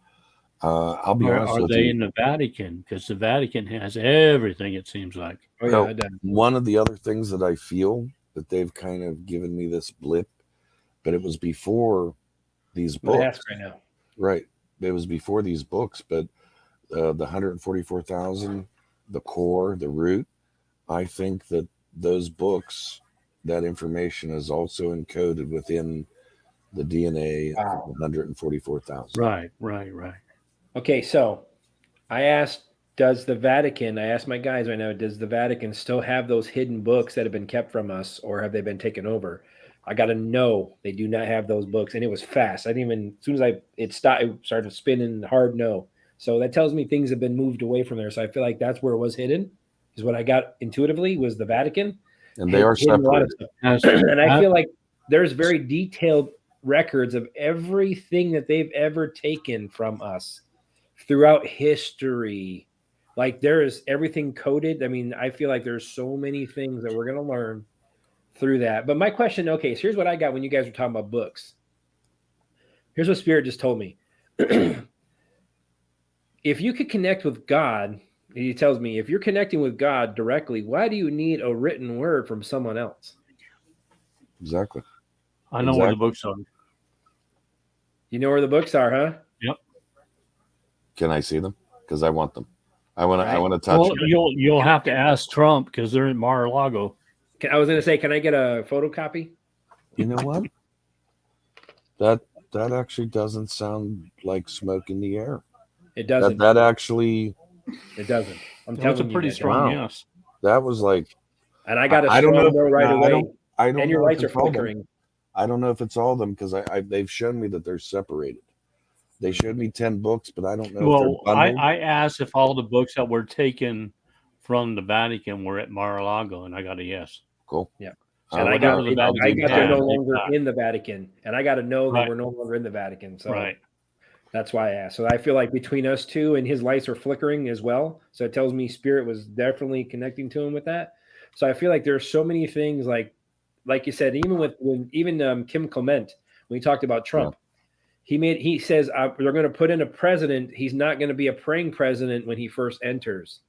I'll be honest Are with they you. in the Vatican? Because the Vatican has everything, it seems like. Oh yeah, Well, it does. one of the other things that I feel that they've kind of given me this blip, but it was before these I'm gonna ask books, right now. right? It was before these books, but the 144,000, the core, the root. I think that those books, that information is also encoded within the DNA of Wow. 144,000. Right, right, right. Okay, so I asked, I asked my guys right now, does the Vatican still have those hidden books that have been kept from us, or have they been taken over? I got to know they do not have those books, and it was fast. I didn't even as soon as it started spinning hard no. So that tells me things have been moved away from there. So I feel like that's where it was hidden. Is what I got intuitively was the Vatican And they are hidden a lot of separated. stuff, Has, and I has, feel like there's very detailed records of everything that they've ever taken from us throughout history. Like there is everything coded. I mean, I feel like there's so many things that we're going to learn through that. But my question, okay, so here's what I got when you guys were talking about books. Here's what Spirit just told me. If you could connect with God, he tells me, if you're connecting with God directly, why do you need a written word from someone else? Exactly. I know where the Exactly. books are. You know where the books are, huh? Yep. Can I see them? Because I want them. I want to. I Right. want to touch Well, them. you'll have to ask Trump because they're in Mar-a-Lago. I was going to say, can I get a photocopy? You know what? That that actually doesn't sound like smoke in the air. It That doesn't. that actually. It doesn't. I'm That was a telling you pretty that. strong Wow. yes. That was like. And I got a I don't know. strong no right Now, I away. don't. I don't And your know if lights are it's all of them. flickering. I don't know if it's all of them because they've shown me that they're separated. They showed me 10 books, but I don't know if they're Well, bundled. I asked if all the books that were taken from the Vatican were at Mar-a-Lago, and I got a yes. Cool. Yeah. So And whatever the I'll I dig Vatican got they're down. no has, they've longer got. in the Vatican. And I got to know they Right, were no longer in the Vatican. So right. that's why I asked. So I feel like between us two and his lights are flickering as well. So it tells me Spirit was definitely connecting to him with that. So I feel like there's so many things like you said, even when Kim Clement, when he talked about Yeah. Trump, he says they're going to put in a president. He's not going to be a praying president when he first enters,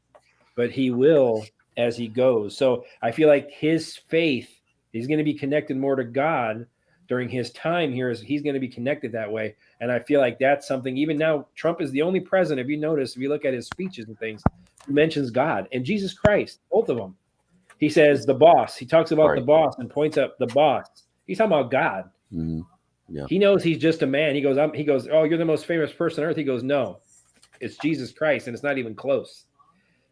but he will as he goes. So I feel like his faith, he's going to be connected more to God during his time here. Is he's going to be connected that way. And I feel like that's something. Even now, Trump is the only president. If you notice, if you look at his speeches and things, he mentions God and Jesus Christ, both of them. He says the boss. He talks about the Right. boss and points up the boss. He's talking about God. Hmm. Yeah. He knows he's just a man. He goes, oh, you're the most famous person on earth. He goes, no, it's Jesus Christ, and it's not even close.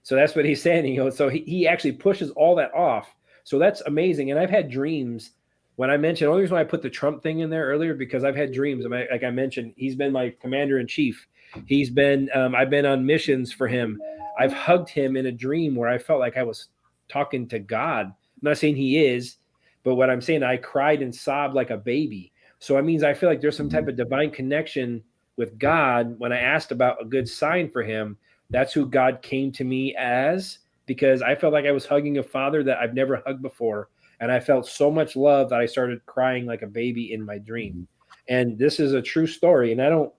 So that's what he's saying. He goes, so he actually pushes all that off. So that's amazing. And I've had dreams when I mentioned, only reason why I put the Trump thing in there earlier, because I've had dreams. Like I mentioned, he's been my commander in chief. He's been, I've been on missions for him. I've hugged him in a dream where I felt like I was talking to God. I'm not saying he is, but what I'm saying, I cried and sobbed like a baby. So it means I feel like there's some type of divine connection with God. When I asked about a good sign for him, that's who God came to me as, because I felt like I was hugging a father that I've never hugged before. And I felt so much love that I started crying like a baby in my dream. And this is a true story. And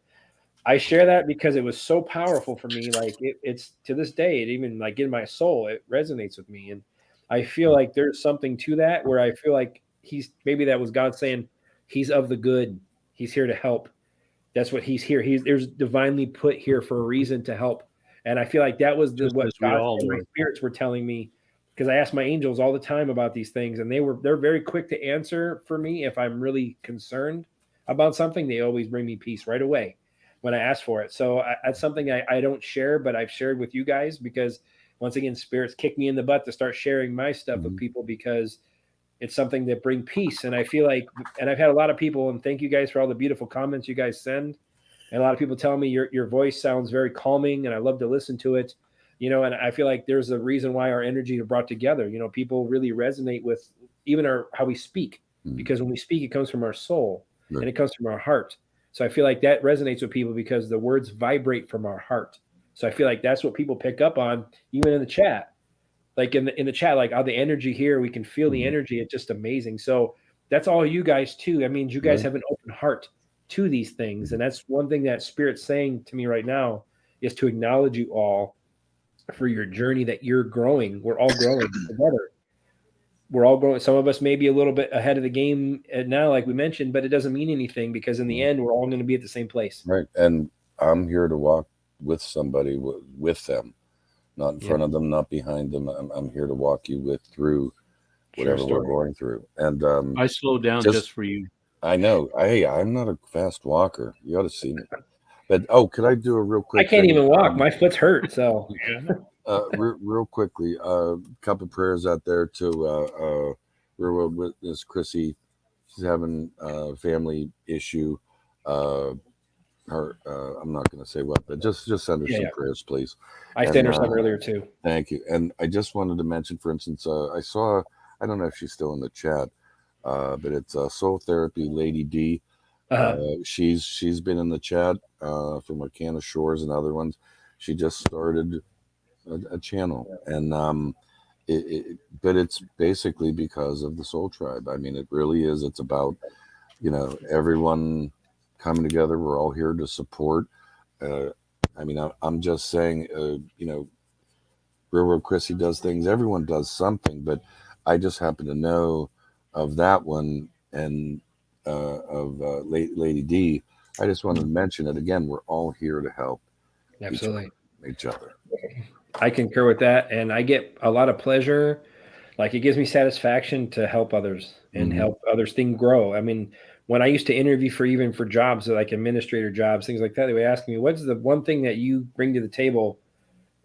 I share that because it was so powerful for me. Like it's to this day, it even like in my soul, it resonates with me. And I feel like there's something to that where I feel like maybe that was God saying he's of the good. He's here to help. That's what he's here. There's divinely put here for a reason to help. And I feel like that was Just what as we God all and my were. spirits were telling me, because I ask my angels all the time about these things, and they're very quick to answer for me if I'm really concerned about something. They always bring me peace right away when I ask for it. So that's something I don't share, but I've shared with you guys because once again, spirits kick me in the butt to start sharing my stuff with people because it's something that bring peace. And I feel like, and I've had a lot of people, and thank you guys for all the beautiful comments you guys send. And a lot of people tell me your voice sounds very calming, and I love to listen to it. And I feel like there's a reason why our energy are brought together. People really resonate with even how we speak, because when we speak, it comes from our soul and it comes from our heart. So I feel like that resonates with people because the words vibrate from our heart. So I feel like that's what people pick up on, even in the chat. Like in the chat, like the energy here, we can feel the energy. It's just amazing. So that's all you guys too. That means you guys have an open heart to these things. And that's one thing that Spirit's saying to me right now is to acknowledge you all for your journey that you're growing. We're all growing together. We're all growing. Some of us may be a little bit ahead of the game now, like we mentioned, but it doesn't mean anything because in the end, we're all going to be at the same place. Right. And I'm here to walk with somebody, with them, not in front of them, not behind them. I'm here to walk you through whatever we're going through. And I slowed down just for you. I know. I'm not a fast walker. You ought to see me. But could I do a real quick? I can't even walk. My foot's hurt. So real quickly, a couple prayers out there to real witness Chrissy. She's having a family issue. I'm not going to say what, but just send her some prayers, please. I sent her some earlier too. Thank you. And I just wanted to mention, for instance, I saw, I don't know if she's still in the chat, but it's Soul Therapy Lady D. She's been in the chat from Arcana Shores and other ones. She just started a channel, and but it's basically because of the Soul Tribe. I mean, it really is. It's about everyone coming together. We're all here to support. I mean, I'm just saying, Railroad Chrissy does things. Everyone does something, but I just happen to know of that one and of Lady D. I just wanted to mention it again. We're all here to help each other. I concur with that, and I get a lot of pleasure. Like it gives me satisfaction to help others and help others grow. I mean, when I used to interview for jobs like administrator jobs, things like that, they would ask me, "What's the one thing that you bring to the table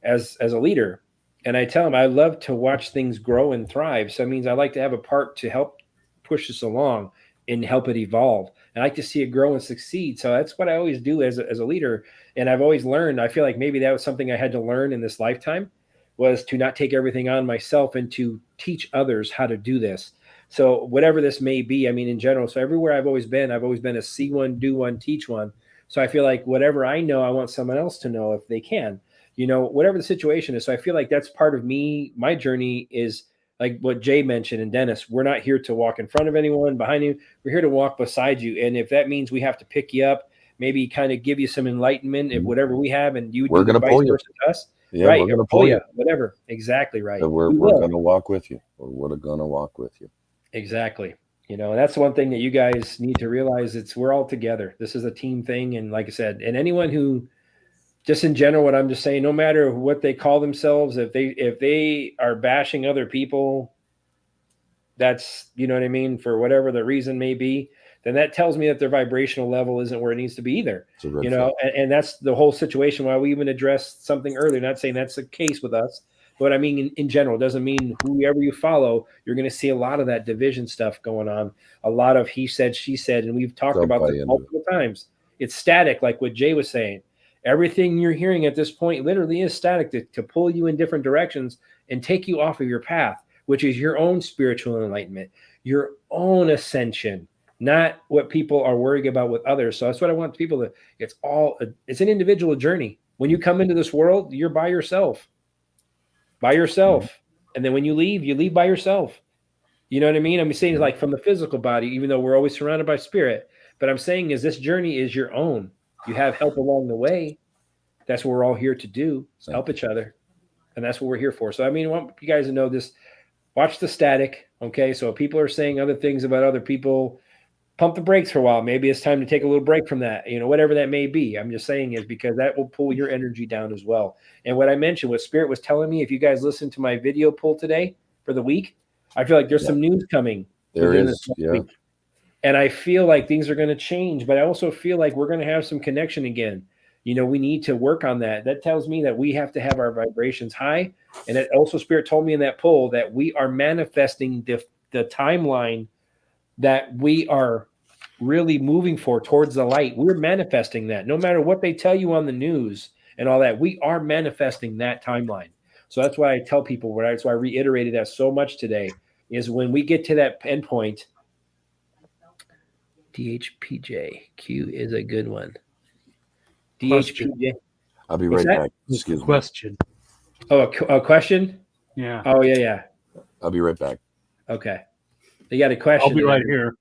as a leader?" And I tell them I love to watch things grow and thrive. So it means I like to have a part to help push this along and help it evolve. I like to see it grow and succeed. So that's what I always do as a leader. And I've always learned, I feel like maybe that was something I had to learn in this lifetime, was to not take everything on myself and to teach others how to do this. So whatever this may be, I mean, in general, so everywhere I've always been a see one, do one, teach one. So I feel like whatever I know, I want someone else to know if they can, whatever the situation is. So I feel like that's part of me. My journey is like what Jay mentioned and Dennis, we're not here to walk in front of anyone, behind you. We're here to walk beside you. And if that means we have to pick you up, maybe kind of give you some enlightenment if whatever we have, and you we're do going to vice versa to us. Yeah, right. We're going to pull you. Whatever. Exactly right. We're going to walk with you. We're going to walk with you. Exactly. And that's one thing that you guys need to realize. We're all together. This is a team thing. And like I said, and anyone who, just in general, what I'm just saying, no matter what they call themselves, if they are bashing other people, that's, you know what I mean, for whatever the reason may be, then that tells me that their vibrational level isn't where it needs to be either. And that's the whole situation why we even addressed something earlier, not saying that's the case with us, but I mean, in general, it doesn't mean whoever you follow, you're going to see a lot of that division stuff going on, a lot of he said, she said, and we've talked about this multiple times. It's static, like what Jay was saying. Everything you're hearing at this point literally is static to pull you in different directions and take you off of your path, which is your own spiritual enlightenment, your own ascension, not what people are worried about with others. So that's what I want people to, it's an individual journey. When you come into this world, you're by yourself. And then when you leave by yourself. You know what I mean? I'm saying like from the physical body, even though we're always surrounded by spirit, but I'm saying is this journey is your own. You have help along the way. That's what we're all here to do, help each other. And that's what we're here for. So, I mean, I want you guys to know this, watch the static. Okay. So if people are saying other things about other people, pump the brakes for a while. Maybe it's time to take a little break from that, whatever that may be. I'm just saying is because that will pull your energy down as well. And what I mentioned, what Spirit was telling me, if you guys listen to my video pull today for the week, I feel like there's some news coming. There is, yeah. Week. And I feel like things are going to change, but I also feel like we're going to have some connection again. We need to work on that. That tells me that we have to have our vibrations high. And it also Spirit told me in that pull that we are manifesting the timeline that we are really moving for towards the light. We're manifesting that. No matter what they tell you on the news and all that, we are manifesting that timeline. So that's why I tell people, that's why I reiterated that so much today, is when we get to that endpoint, DHPJ is a good one. DHPJ. I'll be right back. Excuse me. Question. Oh, a question? Yeah. Oh, yeah. I'll be right back. Okay. You got a question? I'll be right here.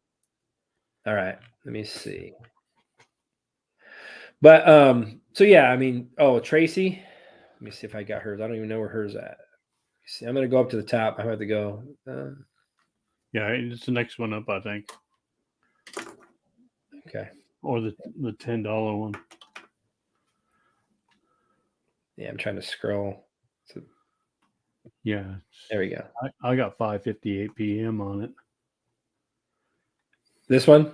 All right. Let me see. But so yeah, I mean, Tracy. Let me see if I got hers. I don't even know where hers at. See, I'm gonna go up to the top. I have to go. Yeah, it's the next one up, I think. Okay. Or the $10 one. Yeah, I'm trying to scroll. Yeah. There we go. I got 5:58 p.m. on it. This one?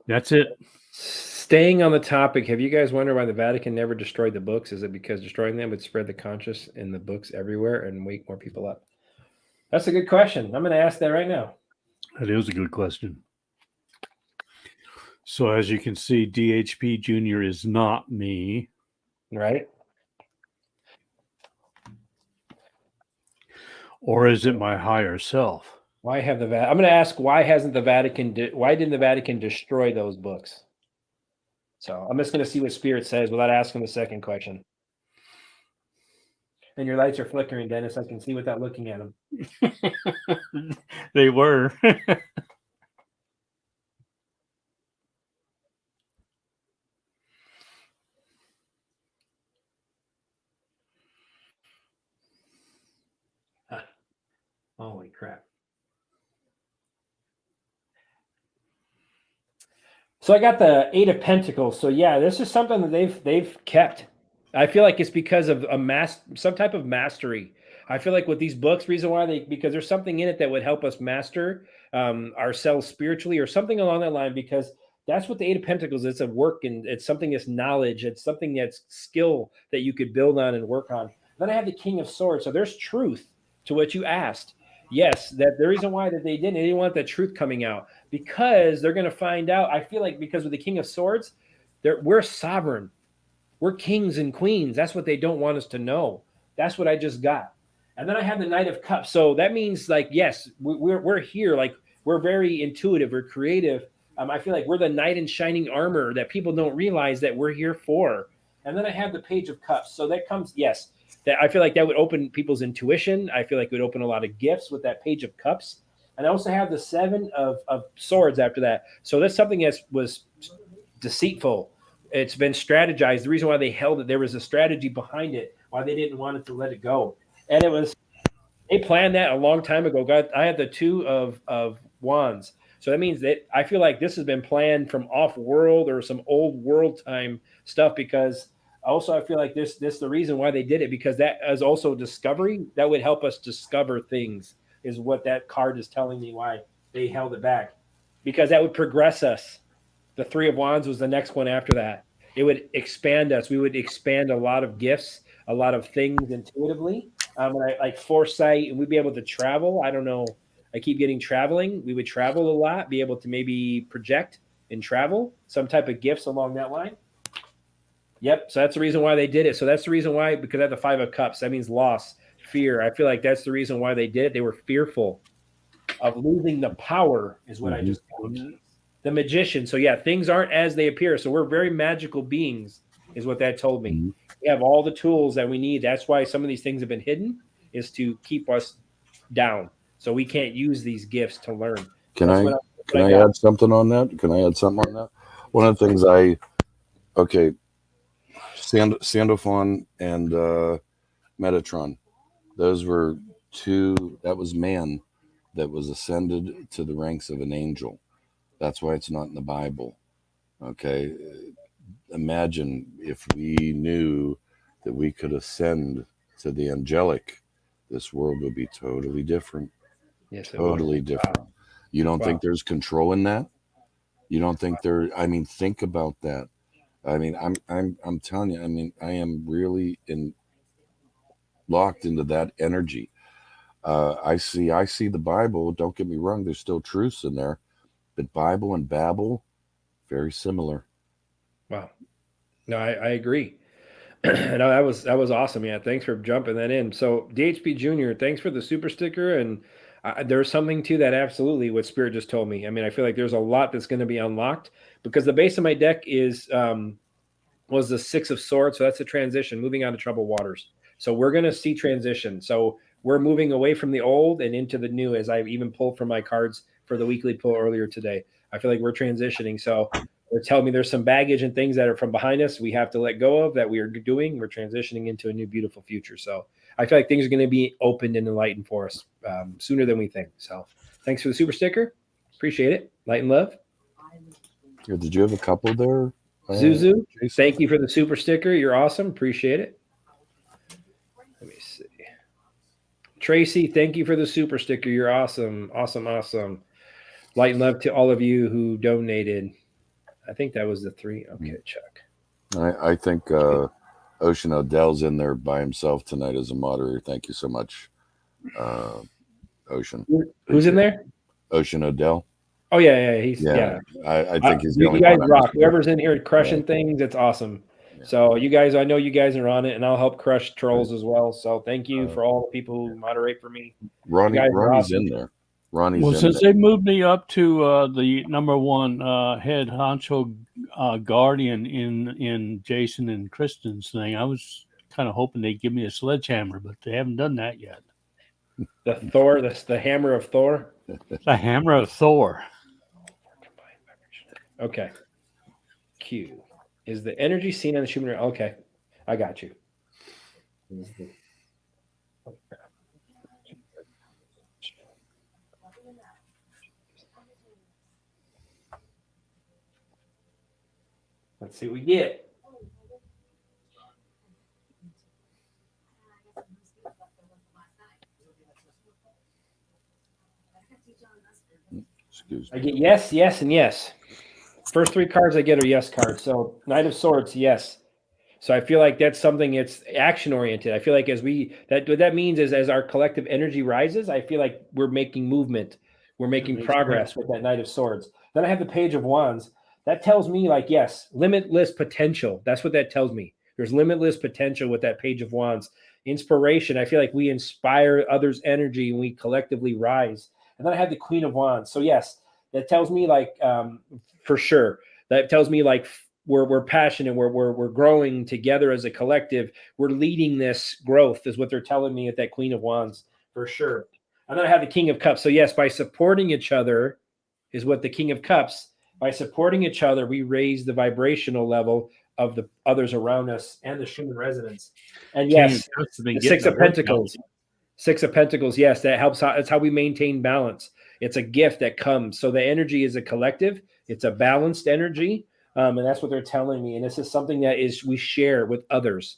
That's it. Staying on the topic, have you guys wondered why the Vatican never destroyed the books? Is it because destroying them would spread the conscious in the books everywhere and wake more people up? That's a good question. I'm going to ask that right now. That is a good question. So as you can see, DHP Jr. is not me. Right? Or is it my higher self? Why have the I'm going to ask why didn't the Vatican destroy those books? So I'm just going to see what Spirit says without asking the second question. And your lights are flickering, Dennis. I can see without looking at them. They were. Holy crap. So I got the 8 of Pentacles. So yeah, this is something that they've kept. I feel like it's because of some type of mastery. I feel like with these books, because there's something in it that would help us master ourselves spiritually or something along that line, because that's what the 8 of Pentacles is. It's a work, and it's something that's knowledge. It's something that's skill that you could build on and work on. Then I have the King of Swords. So there's truth to what you asked. Yes, that the reason why that they didn't want the truth coming out, because they're going to find out. I feel like because with the King of Swords, we're sovereign. We're kings and queens. That's what they don't want us to know. That's what I just got. And then I have the Knight of Cups. So that means, like, yes, we're here. Like, we're very intuitive. We're creative. I feel like we're the knight in shining armor that people don't realize that we're here for. And then I have the Page of Cups. So that comes, yes, that I feel like that would open people's intuition. I feel like it would open a lot of gifts with that Page of Cups. And I also have the 7 of Swords after that. So that's something that was deceitful. It's been strategized. The reason why they held it, there was a strategy behind it, why they didn't want it to let it go. And they planned that a long time ago. God, I had the 2 of Wands. So that means that I feel like this has been planned from off-world or some old world time stuff, because also I feel like this the reason why they did it, because that is also discovery. That would help us discover things, is what that card is telling me why they held it back, because that would progress us. The 3 of Wands was the next one after that. It would expand us. We would expand a lot of gifts, a lot of things intuitively. Like foresight, and we'd be able to travel. I don't know. I keep getting traveling. We would travel a lot, be able to maybe project and travel, some type of gifts along that line. Yep. So that's the reason why they did it. So that's the reason why, because I have the 5 of Cups. That means loss, fear. I feel like that's the reason why they did it. They were fearful of losing the power, is what I just told you. The Magician. So yeah, things aren't as they appear. So we're very magical beings, is what that told me. Mm-hmm. We have all the tools that we need. That's why some of these things have been hidden, is to keep us down. So we can't use these gifts to learn. Can I add something on that? One of the things Sandalphon and Metatron, those were 2, that was man that was ascended to the ranks of an angel. That's why it's not in the Bible. Okay. Imagine if we knew that we could ascend to the angelic, this world would be totally different. Yes, it would. Totally different. You don't Wow. think there's control in that? You don't think there? I mean, think about that. I mean, I'm telling you. I mean, I am really locked into that energy. I see the Bible. Don't get me wrong. There's still truths in there, but Bible and Babel, very similar. Wow. No, I agree. No, that was awesome. Yeah, thanks for jumping that in. So DHP Junior, thanks for the super sticker. And there's something to that. Absolutely, what Spirit just told me. I mean, I feel like there's a lot that's going to be unlocked because the base of my deck is was the Six of Swords. So that's a transition, moving out of troubled waters. So we're going to see transition. So we're moving away from the old and into the new. As I even pulled from my cards for the weekly pull earlier today, I feel like we're transitioning. So they're telling me there's some baggage and things that are from behind us we have to let go of that we are doing. We're transitioning into a new, beautiful future. So I feel like things are going to be opened and enlightened for us sooner than we think. So thanks for the super sticker. Appreciate it. Light and love. Yeah, did you have a couple there, Zuzu, Jason? thank you for the super sticker. You're awesome. Appreciate it. Let me see. Tracy, thank you for the super sticker. You're awesome. Awesome. Awesome. Light and love to all of you who donated. I think that was the 3. Okay, Chuck. I think Ocean Odell's in there by himself tonight as a moderator. Thank you so much, Ocean. Who's in there? Ocean Odell. Oh yeah. He's yeah. I think he's the You only guys one. rock. Whoever's in here crushing things, it's awesome. Yeah. So you guys, I know you guys are on it, and I'll help crush trolls as well. So thank you for all the people who moderate for me. Ronnie's awesome. in there. Ronnie's Well, in since there. they moved me up to the number one head honcho guardian in Jason and Kristen's thing, I was kind of hoping they'd give me a sledgehammer, but they haven't done that yet. The Thor, the hammer of Thor. The hammer of Thor. Okay. Q. Is the energy seen on the human? Okay. I got you. Let's see what we get. Excuse I me. get yes, yes, and yes. First 3 cards I get are yes cards. So Knight of Swords, yes. So I feel like that's something it's action oriented. I feel like as what that means is as our collective energy rises, I feel like we're making movement. We're making progress with that Knight of Swords. Then I have the Page of Wands. That tells me like, yes, limitless potential. That's what that tells me. There's limitless potential with that Page of Wands. Inspiration. I feel like we inspire others' energy and we collectively rise. And then I have the Queen of Wands. So yes, that tells me like for sure. That tells me like we're passionate. We're growing together as a collective. We're leading this growth, is what they're telling me at that Queen of Wands for sure. And then I have the King of Cups. So yes, by supporting each other, is what the King of Cups. By supporting each other, we raise the vibrational level of the others around us and the Schumann resonance. And yes, the Six of Pentacles. 6 of Pentacles, yes, that helps. That's how we maintain balance. It's a gift that comes. So the energy is a collective. It's a balanced energy, and that's what they're telling me. And this is something that we share with others.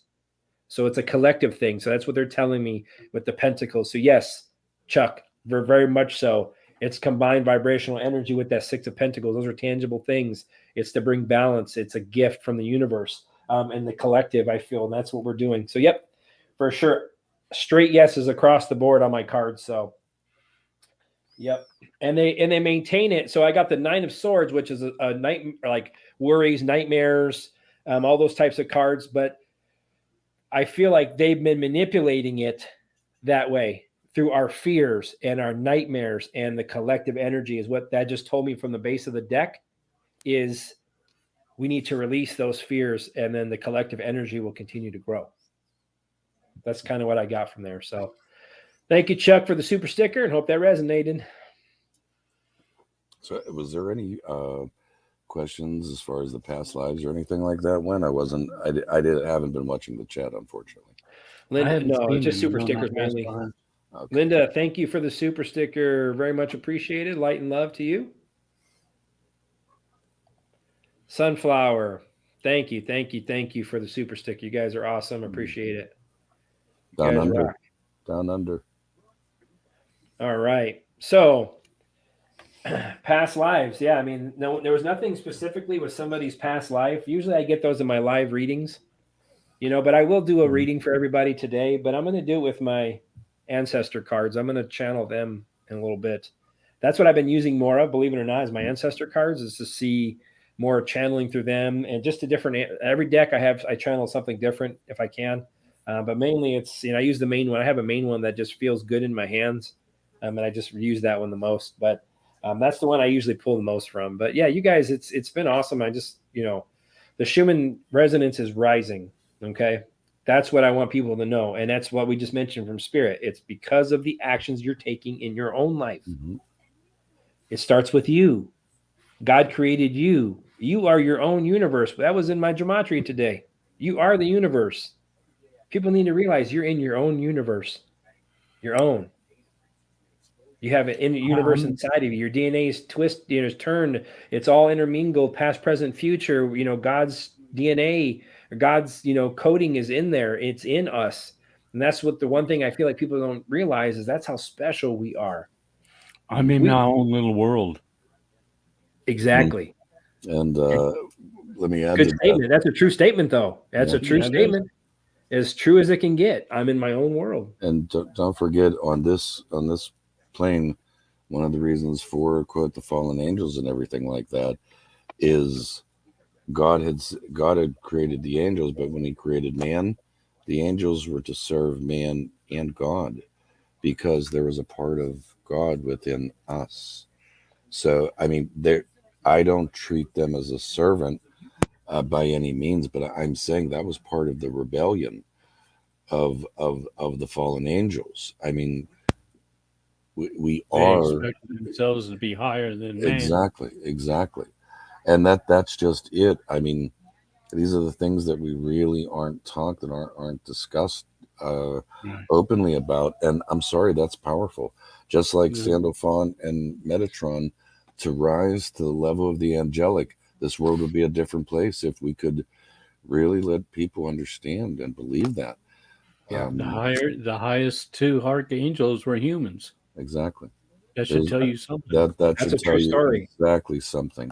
So it's a collective thing. So that's what they're telling me with the Pentacles. So yes, Chuck, very much so. It's combined vibrational energy with that 6 of Pentacles. Those are tangible things. It's to bring balance. It's a gift from the universe and the collective, I feel, and that's what we're doing. So yep, for sure. Straight yeses across the board on my cards. So, yep, and they maintain it. So I got the 9 of Swords, which is a night like worries, nightmares, all those types of cards. But I feel like they've been manipulating it that way through our fears and our nightmares, and the collective energy is what that just told me from the base of the deck. Is we need to release those fears, and then the collective energy will continue to grow. That's kind of what I got from there. So thank you, Chuck, for the super sticker, and hope that resonated. So, was there any questions as far as the past lives or anything like that? When I haven't been watching the chat, unfortunately. Linda, no, it's just super stickers mainly. Okay. Linda, thank you for the super sticker. Very much appreciated. Light and love to you. Sunflower. Thank you for the super stick. You guys are awesome. Appreciate it. You Down guys under. rock. Down under. All right. So past lives. Yeah, I mean, no, there was nothing specifically with somebody's past life. Usually I get those in my live readings, but I will do a reading for everybody today, but I'm going to do it with my ancestor cards. I'm going to channel them in a little bit. That's what I've been using more of, believe it or not, is my ancestor cards, is to see more channeling through them, and just a different, every deck I channel something different if I can. But mainly it's, I use the main one. I have a main one that just feels good in my hands. And I just use that one the most, but that's the one I usually pull the most from. But yeah, you guys, it's been awesome. I just, the Schumann resonance is rising. Okay. That's what I want people to know. And that's what we just mentioned from Spirit. It's because of the actions you're taking in your own life. Mm-hmm. It starts with you. God created you. You are your own universe. That was in my gematria today. You are the universe. People need to realize you're in your own universe. Your own. You have an universe inside of you. Your DNA is is turned. It's all intermingled, past, present, future. God's DNA or God's, coding is in there. It's in us. And that's what the one thing I feel like people don't realize is that's how special we are. I'm in my own little world. Exactly. And let me add Good to statement. That's a true statement, though. That's a true statement. As true as it can get. I'm in my own world. And don't forget, on this plane, one of the reasons for, quote, the fallen angels and everything like that is God had created the angels, but when he created man, the angels were to serve man and God, because there was a part of God within us. So I mean, I don't treat them as a servant by any means, but I'm saying that was part of the rebellion of the fallen angels. I mean, we They are expect themselves to be higher than man. exactly, and that's just it. I mean, these are the things that we really aren't talked and aren't discussed Right. openly about. And I'm sorry, that's powerful. Just like Yeah. Sandalphon and Metatron, to rise to the level of the angelic, this world would be a different place if we could really let people understand and believe that. Yeah. The highest two archangels were humans. Exactly. That should tell you something. That That's should a tell true you story. exactly something.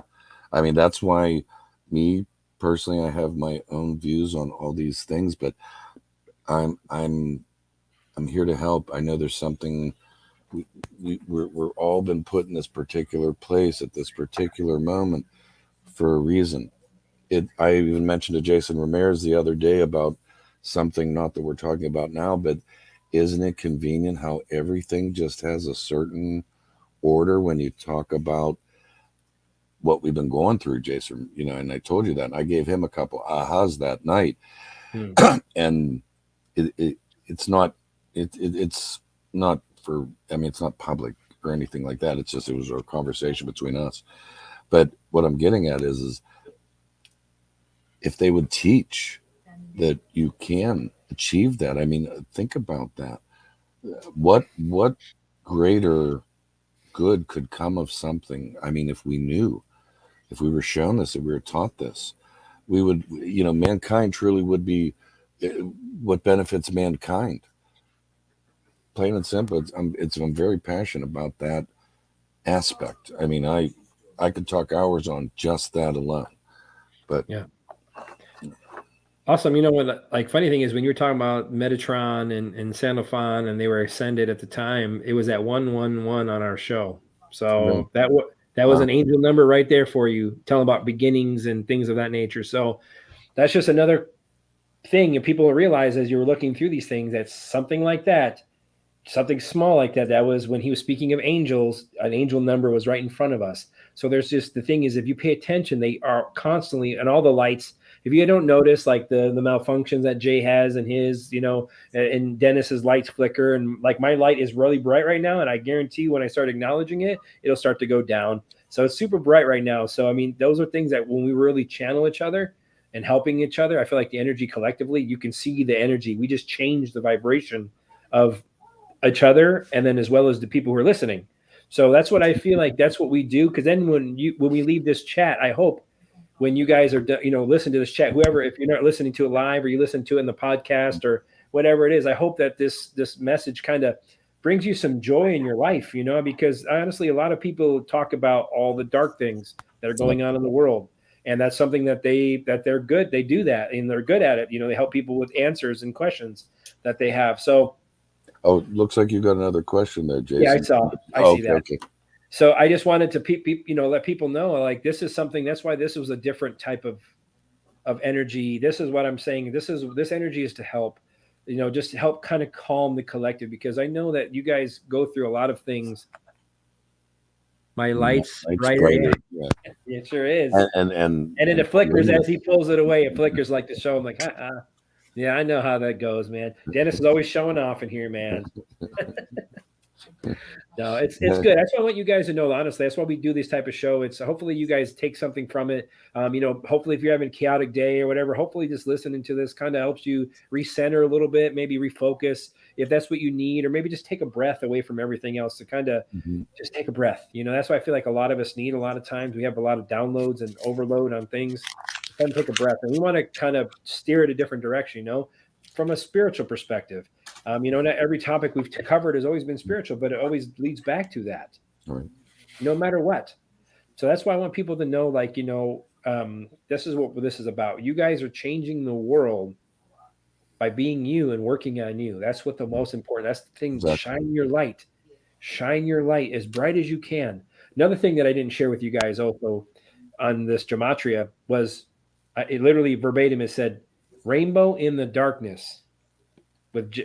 I mean, that's why me personally, I have my own views on all these things, but I'm here to help. I know there's something. We're all been put in this particular place at this particular moment for a reason. I even mentioned to Jason Ramirez the other day about something, not that we're talking about now, but isn't it convenient how everything just has a certain order when you talk about what we've been going through, Jason? And I told you that, and I gave him a couple ahas that night. And it's not it's not for, I mean, it's not public or anything like that. It was a conversation between us. But what I'm getting at is if they would teach that you can achieve that, I mean, think about that. What greater good could come of something? I mean, if we knew, if we were shown this, if we were taught this, we would, mankind truly would be what benefits mankind. Plain and simple. I'm very passionate about that aspect. I mean, I could talk hours on just that alone. But yeah. Awesome. What, like, funny thing is when you were talking about Metatron and Sandalphon and they were ascended at the time, it was at 111 on our show. So that was an angel number right there for you, telling about beginnings and things of that nature. So that's just another thing, and people realize as you were looking through these things that something like that, something small like that, that was when he was speaking of angels, an angel number was right in front of us. So there's just, the thing is, if you pay attention, they are constantly, and all the lights, if you don't notice, like the malfunctions that Jay has and his, and Dennis's lights flicker, and like my light is really bright right now, and I guarantee when I start acknowledging it, it'll start to go down. So it's super bright right now. So I mean, those are things that when we really channel each other and helping each other, I feel like the energy collectively, you can see the energy. We just change the vibration of each other, and then as well as the people who are listening. So that's what I feel like, that's what we do. Because then when we leave this chat, I hope when you guys are, listen to this chat, whoever, if you're not listening to it live or you listen to it in the podcast or whatever it is, I hope that this message kind of brings you some joy in your life, because honestly, a lot of people talk about all the dark things that are going on in the world. And that's something that they're good. They do that and they're good at it. They help people with answers and questions that they have. So, looks like you got another question there, Jason. yeah, I see that. Okay. So I just wanted to let people know, like, this is something, that's why this was a different type of energy. This is what I'm saying. This energy is to help, just to help kind of calm the collective, because I know that you guys go through a lot of things. My light's brighter. Yeah. It sure is. And then it flickers as he pulls it away. It flickers like the show. I'm like, yeah, I know how that goes, man. Dennis is always showing off in here, man. No, it's good. That's why I want you guys to know, honestly. That's why we do this type of show. It's hopefully you guys take something from it. Hopefully if you're having a chaotic day or whatever, hopefully just listening to this kind of helps you recenter a little bit, maybe refocus if that's what you need, or maybe just take a breath away from everything else to kind of just take a breath. That's why I feel like a lot of us need, a lot of times we have a lot of downloads and overload on things. Kind of take a breath, and we want to kind of steer it a different direction, from a spiritual perspective. Not every topic we've covered has always been spiritual, but it always leads back to that, right, no matter what. So that's why I want people to know, like, this is what this is about. You guys are changing the world by being you and working on you. That's what the most important. That's the thing. Exactly. Shine your light as bright as you can. Another thing that I didn't share with you guys also on this gematria was, it literally verbatim, it said, "Rainbow in the darkness,"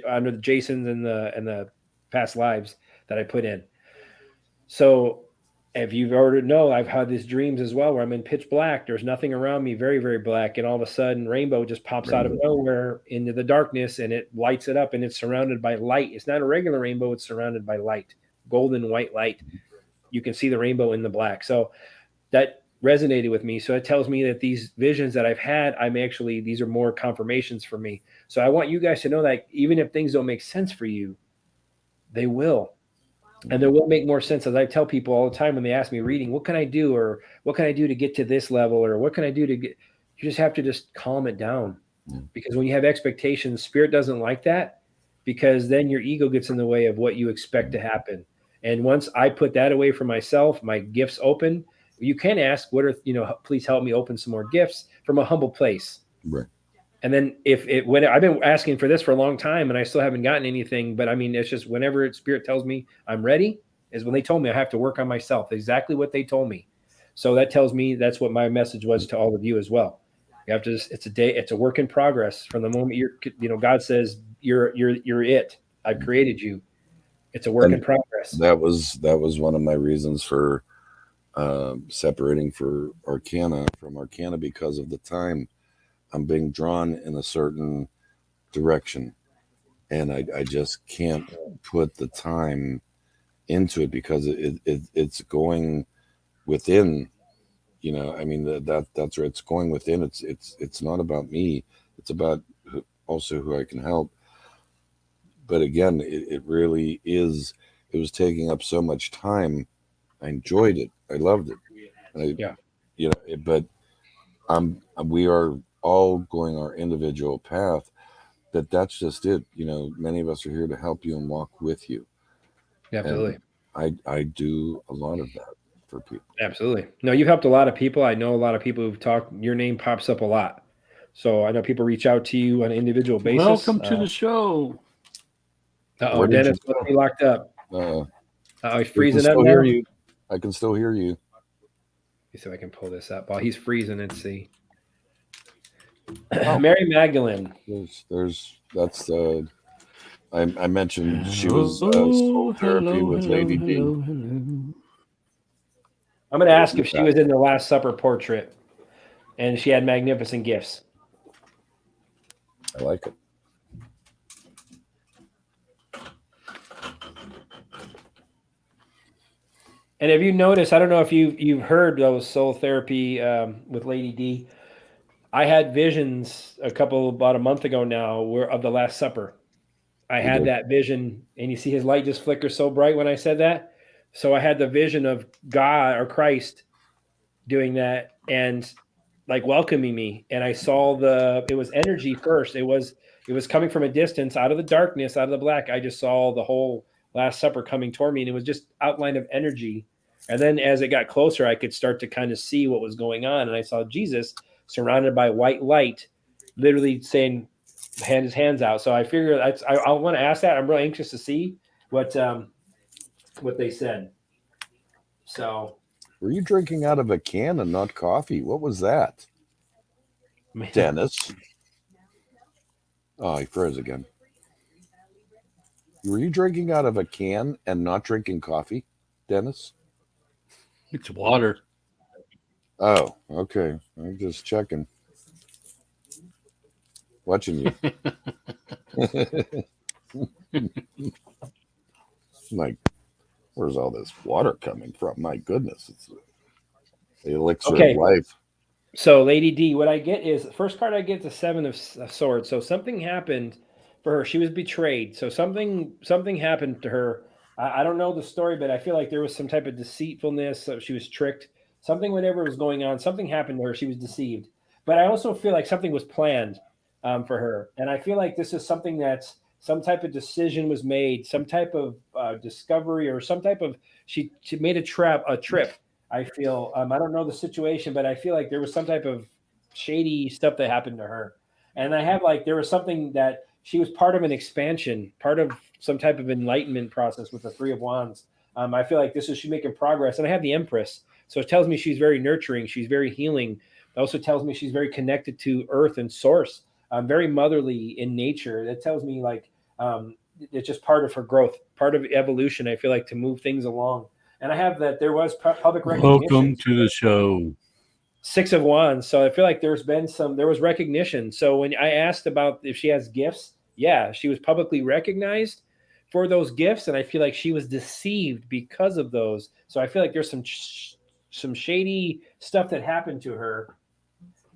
under the Jasons and the past lives that I put in. So if you've already know, I've had these dreams as well where I'm in pitch black. There's nothing around me, very, very black. And all of a sudden rainbow just pops out of nowhere into the darkness, and it lights it up, and it's surrounded by light. It's not a regular rainbow. It's surrounded by light, golden white light. You can see the rainbow in the black. So that resonated with me. So it tells me that these visions that I've had, these are more confirmations for me. So I want you guys to know that even if things don't make sense for you, they will. And they will make more sense. As I tell people all the time when they ask me reading, what can I do? Or what can I do to get to this level? Or what can I do to get, you just have to just calm it down. Because when you have expectations, spirit doesn't like that, because then your ego gets in the way of what you expect to happen. And once I put that away for myself, my gifts open. You can ask, please help me open some more gifts from a humble place. Right. And then when I've been asking for this for a long time and I still haven't gotten anything, but I mean, it's just whenever spirit tells me I'm ready is when they told me I have to work on myself. Exactly what they told me. So that tells me that's what my message was to all of you as well. You have to it's a work in progress from the moment God says you're it. I've created you. It's a work in progress. That was one of my reasons for separating from Arcana, because of the time I'm being drawn in a certain direction, and I just can't put the time into it because it's going within. That's where it's going within. It's not about me. It's about also who I can help. But again, it really is. It was taking up so much time. I enjoyed it. I loved it. But we are all going our individual path, but that's just it. Many of us are here to help you and walk with you. Absolutely. And I do a lot of that for people. Absolutely. No, you've helped a lot of people. I know a lot of people who've talked, your name pops up a lot. So I know people reach out to you on an individual basis. Welcome to the show. Dennis must be locked up. He's freezing up now. I can still hear you. Let me see if I can pull this up. While he's freezing, let's see. Mary Magdalene. I mentioned she was soul therapy with Lady D. I'm going to ask if she was in the Last Supper portrait and she had magnificent gifts. I like it. And if you notice, I don't know if you've heard those soul therapy with Lady D. I had visions about a month ago now of the Last Supper. I had that vision, and you see his light just flicker so bright when I said that. So I had the vision of God or Christ doing that, and like welcoming me, and I saw it was energy first. It was coming from a distance, out of the darkness, out of the black. I just saw the whole Last Supper coming toward me, and it was just outline of energy. And then as it got closer, I could start to kind of see what was going on, and I saw Jesus surrounded by white light, literally saying, "Hand his hands out." So I figured I want to ask that. I'm really anxious to see what they said. So, Were you drinking out of a can and not coffee? What was that, Dennis? Oh, he froze again. Were you drinking out of a can and not drinking coffee, Dennis? It's water. Oh, okay. I'm just checking. Watching you. Like, where's all this water coming from? My goodness. It's the elixir Okay. of life. So Lady D, what I get is, the first card I get is the Seven of Swords. So something happened for her. She was betrayed. So something happened to her. I don't know the story, but I feel like there was some type of deceitfulness. So she was tricked. Something, whatever was going on, something happened to her. She was deceived. But I also feel like something was planned for her. And I feel like this is something that's some type of decision was made, some type of discovery, or some type of, she made a trip. I feel, I don't know the situation, but I feel like there was some type of shady stuff that happened to her. And I have like, there was something that she was part of an expansion, part of some type of enlightenment process with the Three of Wands. I feel like this is, she's making progress. And I have the Empress. So it tells me she's very nurturing. She's very healing. It also tells me she's very connected to earth and source, very motherly in nature. That tells me like, it's just part of her growth, part of evolution. I feel like, to move things along. And I have that there was public recognition. Welcome to the show. Six of Wands. So I feel like there was recognition. So when I asked about if she has gifts, yeah, she was publicly recognized for those gifts. And I feel like she was deceived because of those. So I feel like there's some shady stuff that happened to her.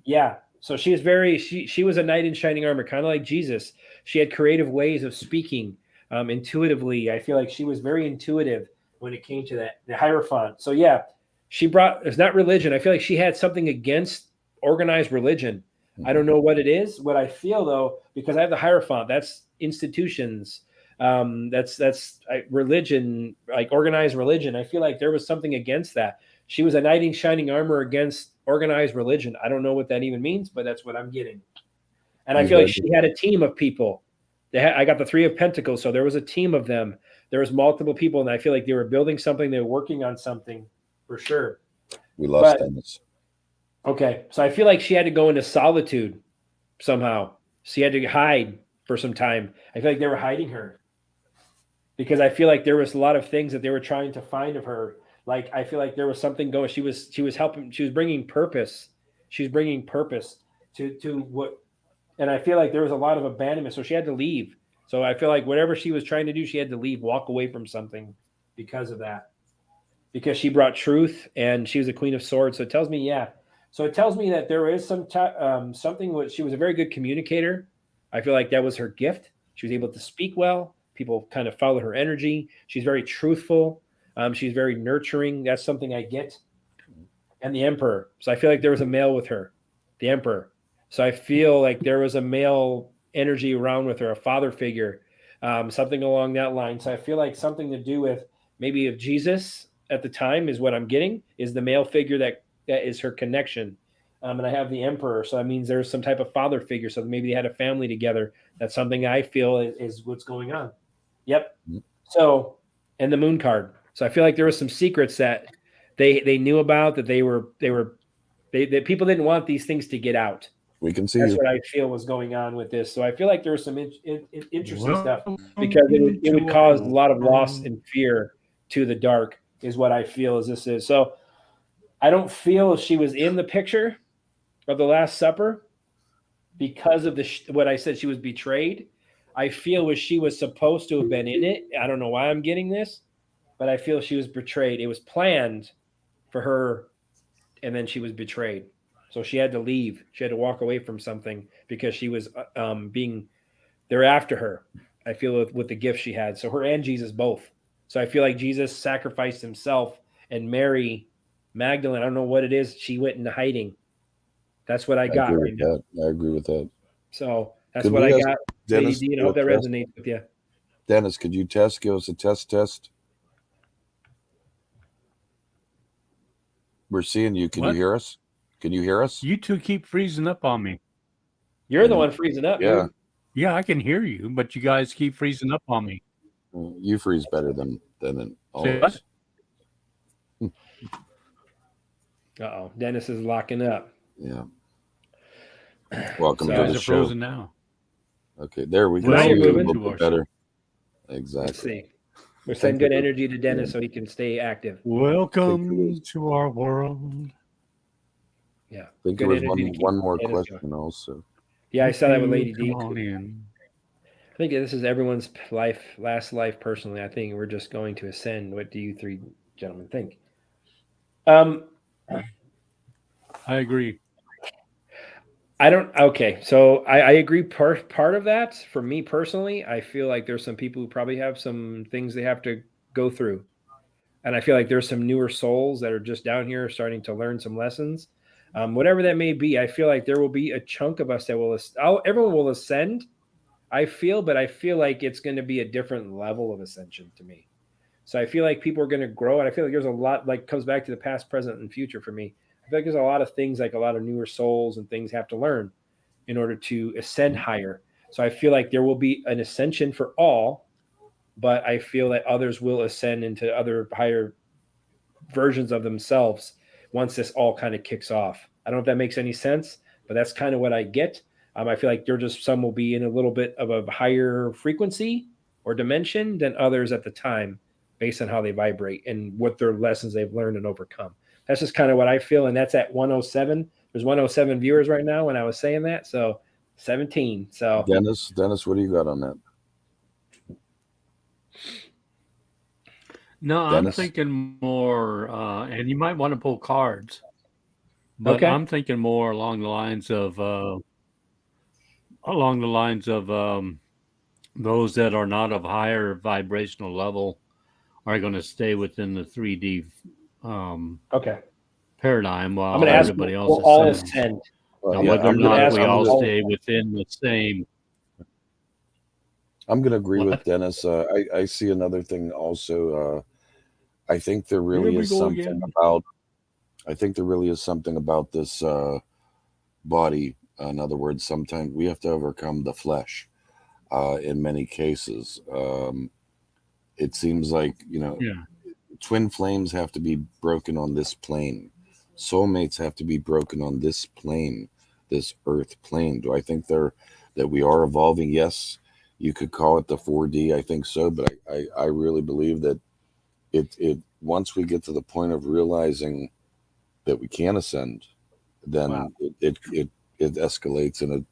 Yeah. So she was a knight in shining armor, kind of like Jesus. She had creative ways of speaking intuitively. I feel like she was very intuitive when it came to that, the Hierophant. So yeah, it's not religion. I feel like she had something against organized religion. I don't know what it is. What I feel though, because I have the Hierophant, that's institutions. That's religion, like organized religion. I feel like there was something against that. She was a knight in shining armor against organized religion. I don't know what that even means, but that's what I'm getting. And I feel like she had a team of people. I got the Three of Pentacles, so there was a team of them. There was multiple people, and I feel like they were building something. They were working on something for sure. We lost Dennis. Okay, so I feel like she had to go into solitude somehow. She had to hide for some time. I feel like they were hiding her because I feel like there was a lot of things that they were trying to find of her. Like, I feel like there was something going. She was helping. She was bringing purpose. She's bringing purpose to what. And I feel like there was a lot of abandonment. So she had to leave. So I feel like whatever she was trying to do, she had to leave, walk away from something because of that. Because she brought truth and she was a Queen of Swords. So it tells me, yeah. So it tells me that there is something what she was a very good communicator. I feel like that was her gift. She was able to speak well. People kind of follow her energy. She's very truthful. She's very nurturing. That's something I get. And the Emperor. So I feel like there was a male with her, the Emperor. So I feel like there was a male energy around with her, a father figure, something along that line. So I feel like something to do with maybe of Jesus at the time is what I'm getting, is the male figure that is her connection. And I have the Emperor. So that means there's some type of father figure. So maybe they had a family together. That's something I feel is what's going on. Yep. So, and the Moon card. So I feel like there were some secrets that they knew about, that that people didn't want these things to get out. We can see That's you. what I feel was going on with this. So I feel like there was some interesting stuff because it would cause a lot of loss and fear to the dark is what I feel as this is. So I don't feel she was in the picture of the Last Supper because of what I said. She was betrayed. I feel she was supposed to have been in it. I don't know why I'm getting this, but I feel she was betrayed. It was planned for her, and then she was betrayed. So she had to leave. She had to walk away from something because she was they're after her. I feel with the gift she had. So her and Jesus both. So I feel like Jesus sacrificed himself, and Mary Magdalene, I don't know what it is, she went into hiding. That's what I I got agree right with now. that. I agree with that. So that's Could what we I ask got, Lady Dennis D, to and I do hope that a test? resonates with you. Dennis, could you test? Give us a test. We're seeing you. Can you What? hear us? Can you hear us? You two keep freezing up on me. You're the one freezing up, Yeah, dude. Yeah, I can hear you, but you guys keep freezing up on me. you freeze better than all Say of what? us. Uh-oh. Dennis is locking up. Yeah. Welcome So- to You guys the are show. frozen now. Okay, there we can Well, see you a moving. little bit better. Exactly. Let's see. We're I think sending good that- energy to Dennis so he can stay active. Welcome to our world. Yeah. I think Good there was energy to keep one more Dennis question also. Yeah, I saw that with Lady Come D. on in. I think this is everyone's last life personally. I think we're just going to ascend. What do you three gentlemen think? I agree. Okay, so I agree part of that. For me personally, I feel like there's some people who probably have some things they have to go through. And I feel like there's some newer souls that are just down here starting to learn some lessons. Whatever that may be, I feel like there will be a chunk of us that will, everyone will ascend, I feel, but I feel like it's going to be a different level of ascension to me. So I feel like people are going to grow. And I feel like there's a lot, like comes back to the past, present, and future for me. I feel like there's a lot of things, like a lot of newer souls and things have to learn in order to ascend higher. So I feel like there will be an ascension for all, but I feel that others will ascend into other higher versions of themselves once this all kind of kicks off. I don't know if that makes any sense, but that's kind of what I get. I feel like some will be in a little bit of a higher frequency or dimension than others at the time, based on how they vibrate and what their lessons they've learned and overcome. That's just kind of what I feel, and that's at 107. There's 107 viewers right now when I was saying that, so 17. So Dennis, what do you got on that? No, Dennis? I'm thinking more, and you might want to pull cards, but Okay. I'm thinking more along the lines of those that are not of higher vibrational level are going to stay within the 3D okay, paradigm I'm while going to ask everybody else will all ascends. ascend. Now, Yeah, whether or I'm gonna, not we I'm all gonna, stay within the same. I'm gonna agree What? with Dennis. I see another thing also. I think there Here really we is go something again. about. I think there really is something about this body. In other words, sometimes we have to overcome the flesh. In many cases, it seems like Yeah. twin flames have to be broken on this plane. Soulmates have to be broken on this plane, this earth plane. Do I think that we are evolving? Yes, you could call it the 4D. I think so, but I really believe that it once we get to the point of realizing that we can ascend, then Wow. it escalates and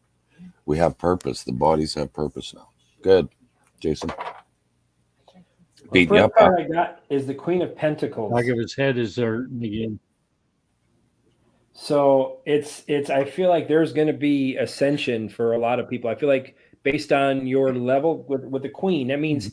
we have purpose. The bodies have purpose now. Good, Jason. The Beat me first up. card I got is the Queen of Pentacles. Back of his head is there again. So it's I feel like there's going to be ascension for a lot of people. I feel like based on your level with the Queen, that means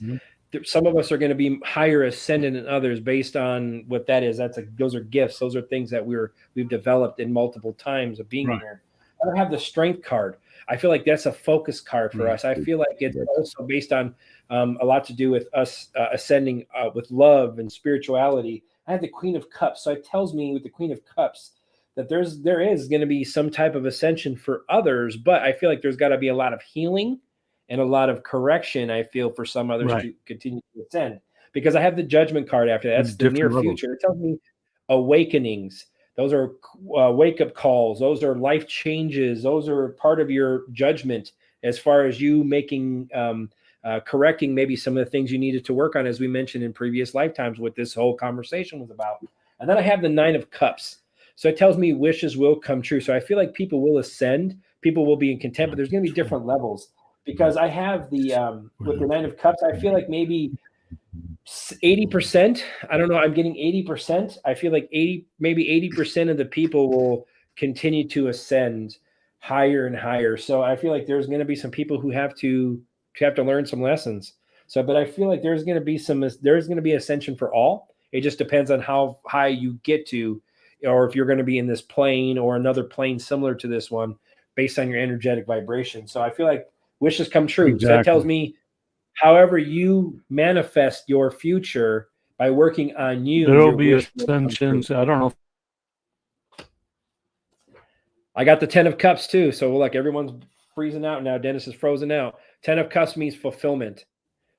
some of us are going to be higher ascendant than others based on what that is. Those are gifts. Those are things that we've developed in multiple times of being Right. here. I don't have the Strength card. I feel like that's a focus card for Right. us. I feel like it's also based on a lot to do with us ascending with love and spirituality. I have the Queen of Cups, so it tells me with the Queen of Cups that there is going to be some type of ascension for others, but I feel like there's got to be a lot of healing and a lot of correction, I feel, for some others Right. to continue to ascend. Because I have the Judgment card after that. That's the Different near levels. future. It tells me awakenings. Those are wake-up calls. Those are life changes. Those are part of your judgment as far as you making correcting maybe some of the things you needed to work on, as we mentioned in previous lifetimes, what this whole conversation was about. And then I have the Nine of Cups. So it tells me wishes will come true. So I feel like people will ascend. People will be in content, but there's going to be different levels. Because I have the with the Nine of Cups, I feel like maybe 80%. I don't know. I'm getting 80%. I feel like maybe 80% of the people will continue to ascend higher and higher. So I feel like there's going to be some people who have to learn some lessons. So, but I feel like there's going to be ascension for all. It just depends on how high you get to or if you're going to be in this plane or another plane similar to this one based on your energetic vibration. So I feel like wishes come true. Exactly. So that tells me however you manifest your future by working on you, There will your be wish will come ascensions. true. I don't know. I got the 10 of cups too. So like everyone's freezing out now. Dennis is frozen out. 10 of cups means fulfillment.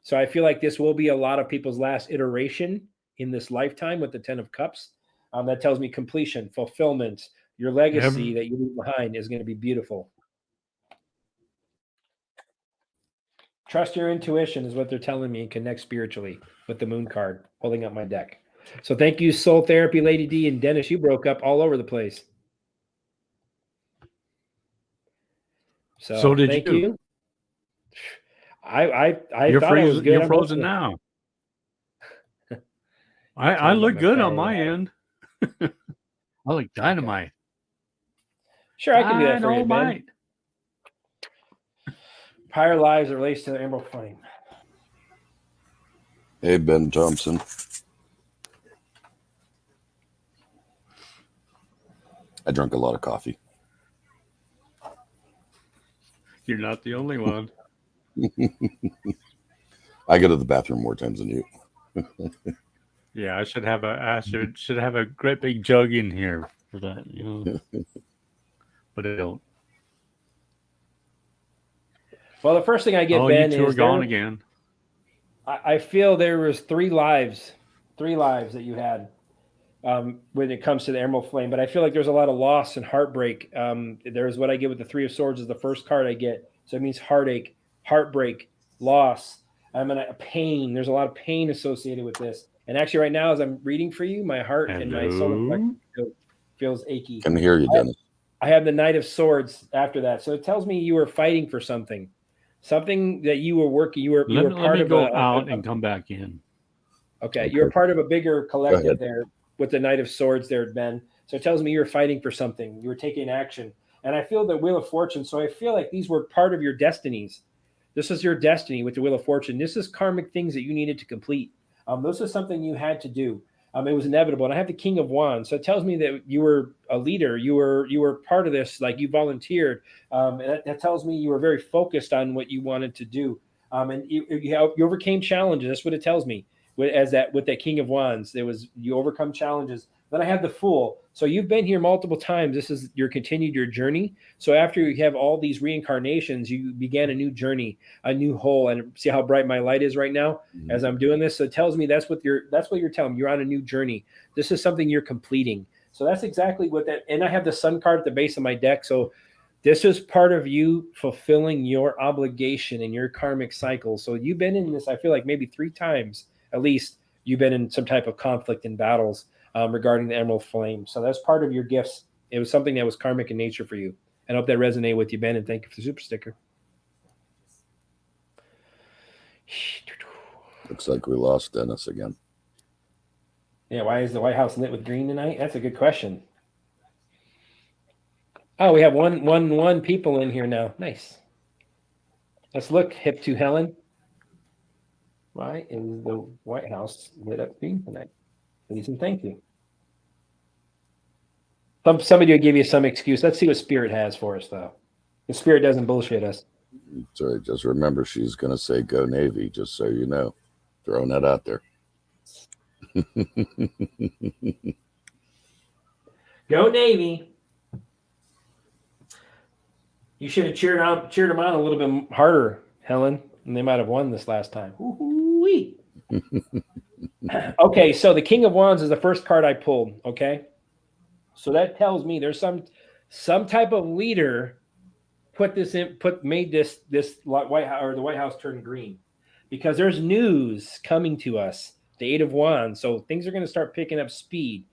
So I feel like this will be a lot of people's last iteration in this lifetime with the 10 of cups. That tells me completion, fulfillment, your legacy that you leave behind is going to be beautiful. Trust your intuition is what they're telling me, and connect spiritually with the moon card holding up my deck. So thank you, Soul Therapy, Lady D, and Dennis. You broke up all over the place. So did thank you. you. I You're thought I was good. You're frozen now. I look good on my end. I look dynamite. Okay. Sure, I can do that for you, Ben. Prior lives are related to the Emerald Flame. Hey, Ben Thompson. I drank a lot of coffee. You're not the only one. I go to the bathroom more times than you. Yeah, I should have a great big jug in here for that, but I don't. Well, the first thing I get, Ben, you two is are gone again. I feel there was three lives that you had when it comes to the Emerald Flame. But I feel like there's a lot of loss and heartbreak. There's what I get with the Three of Swords is the first card I get. So it means heartache, heartbreak, loss. Pain. There's a lot of pain associated with this. And actually, right now, as I'm reading for you, my heart and my soul feels achy. Can hear you, Dennis. I have the Knight of Swords after that. So it tells me you were fighting for something that you were working. You were part of go out and come back in. Okay. You're part of a bigger collective there with the Knight of Swords there, Ben. So it tells me you're fighting for something. You were taking action. And I feel the Wheel of Fortune. So I feel like these were part of your destinies. This is your destiny with the Wheel of Fortune. This is karmic things that you needed to complete. This is something you had to do. It was inevitable. And I have the King of Wands. So it tells me that you were a leader. You were part of this, like you volunteered. That tells me you were very focused on what you wanted to do. And you overcame challenges. That's what it tells me. With that King of Wands, you overcome challenges. Then I have the Fool. So you've been here multiple times. This is your journey. So after you have all these reincarnations, you began a new journey, a new whole. And see how bright my light is right now as I'm doing this. So it tells me that's what you're telling me. You're on a new journey. This is something you're completing. So that's exactly what that. And I have the Sun card at the base of my deck. So this is part of you fulfilling your obligation in your karmic cycle. So you've been in this, I feel like maybe 3 times at least. You've been in some type of conflict and battles regarding the Emerald Flame. So that's part of your gifts. It was something that was karmic in nature for you. I hope that resonated with you, Ben, and thank you for the super sticker. Looks like we lost Dennis again. Yeah, why is the White House lit with green tonight? That's a good question. Oh, we have one people in here now. Nice. Let's look, hip to Helen. Why is the White House lit up green tonight? Please and thank you. Somebody will give you some excuse. Let's see what Spirit has for us, though. The Spirit doesn't bullshit us. Sorry, just remember she's going to say go Navy, just so you know. Throwing that out there. Go Navy. You should have cheered them on a little bit harder, Helen, and they might have won this last time. Ooh-wee. Okay, so the King of Wands is the first card I pulled, okay? So that tells me there's some type of leader made this White House, or the White House turn green, because there's news coming to us. The 8 of Wands, so things are going to start picking up speed.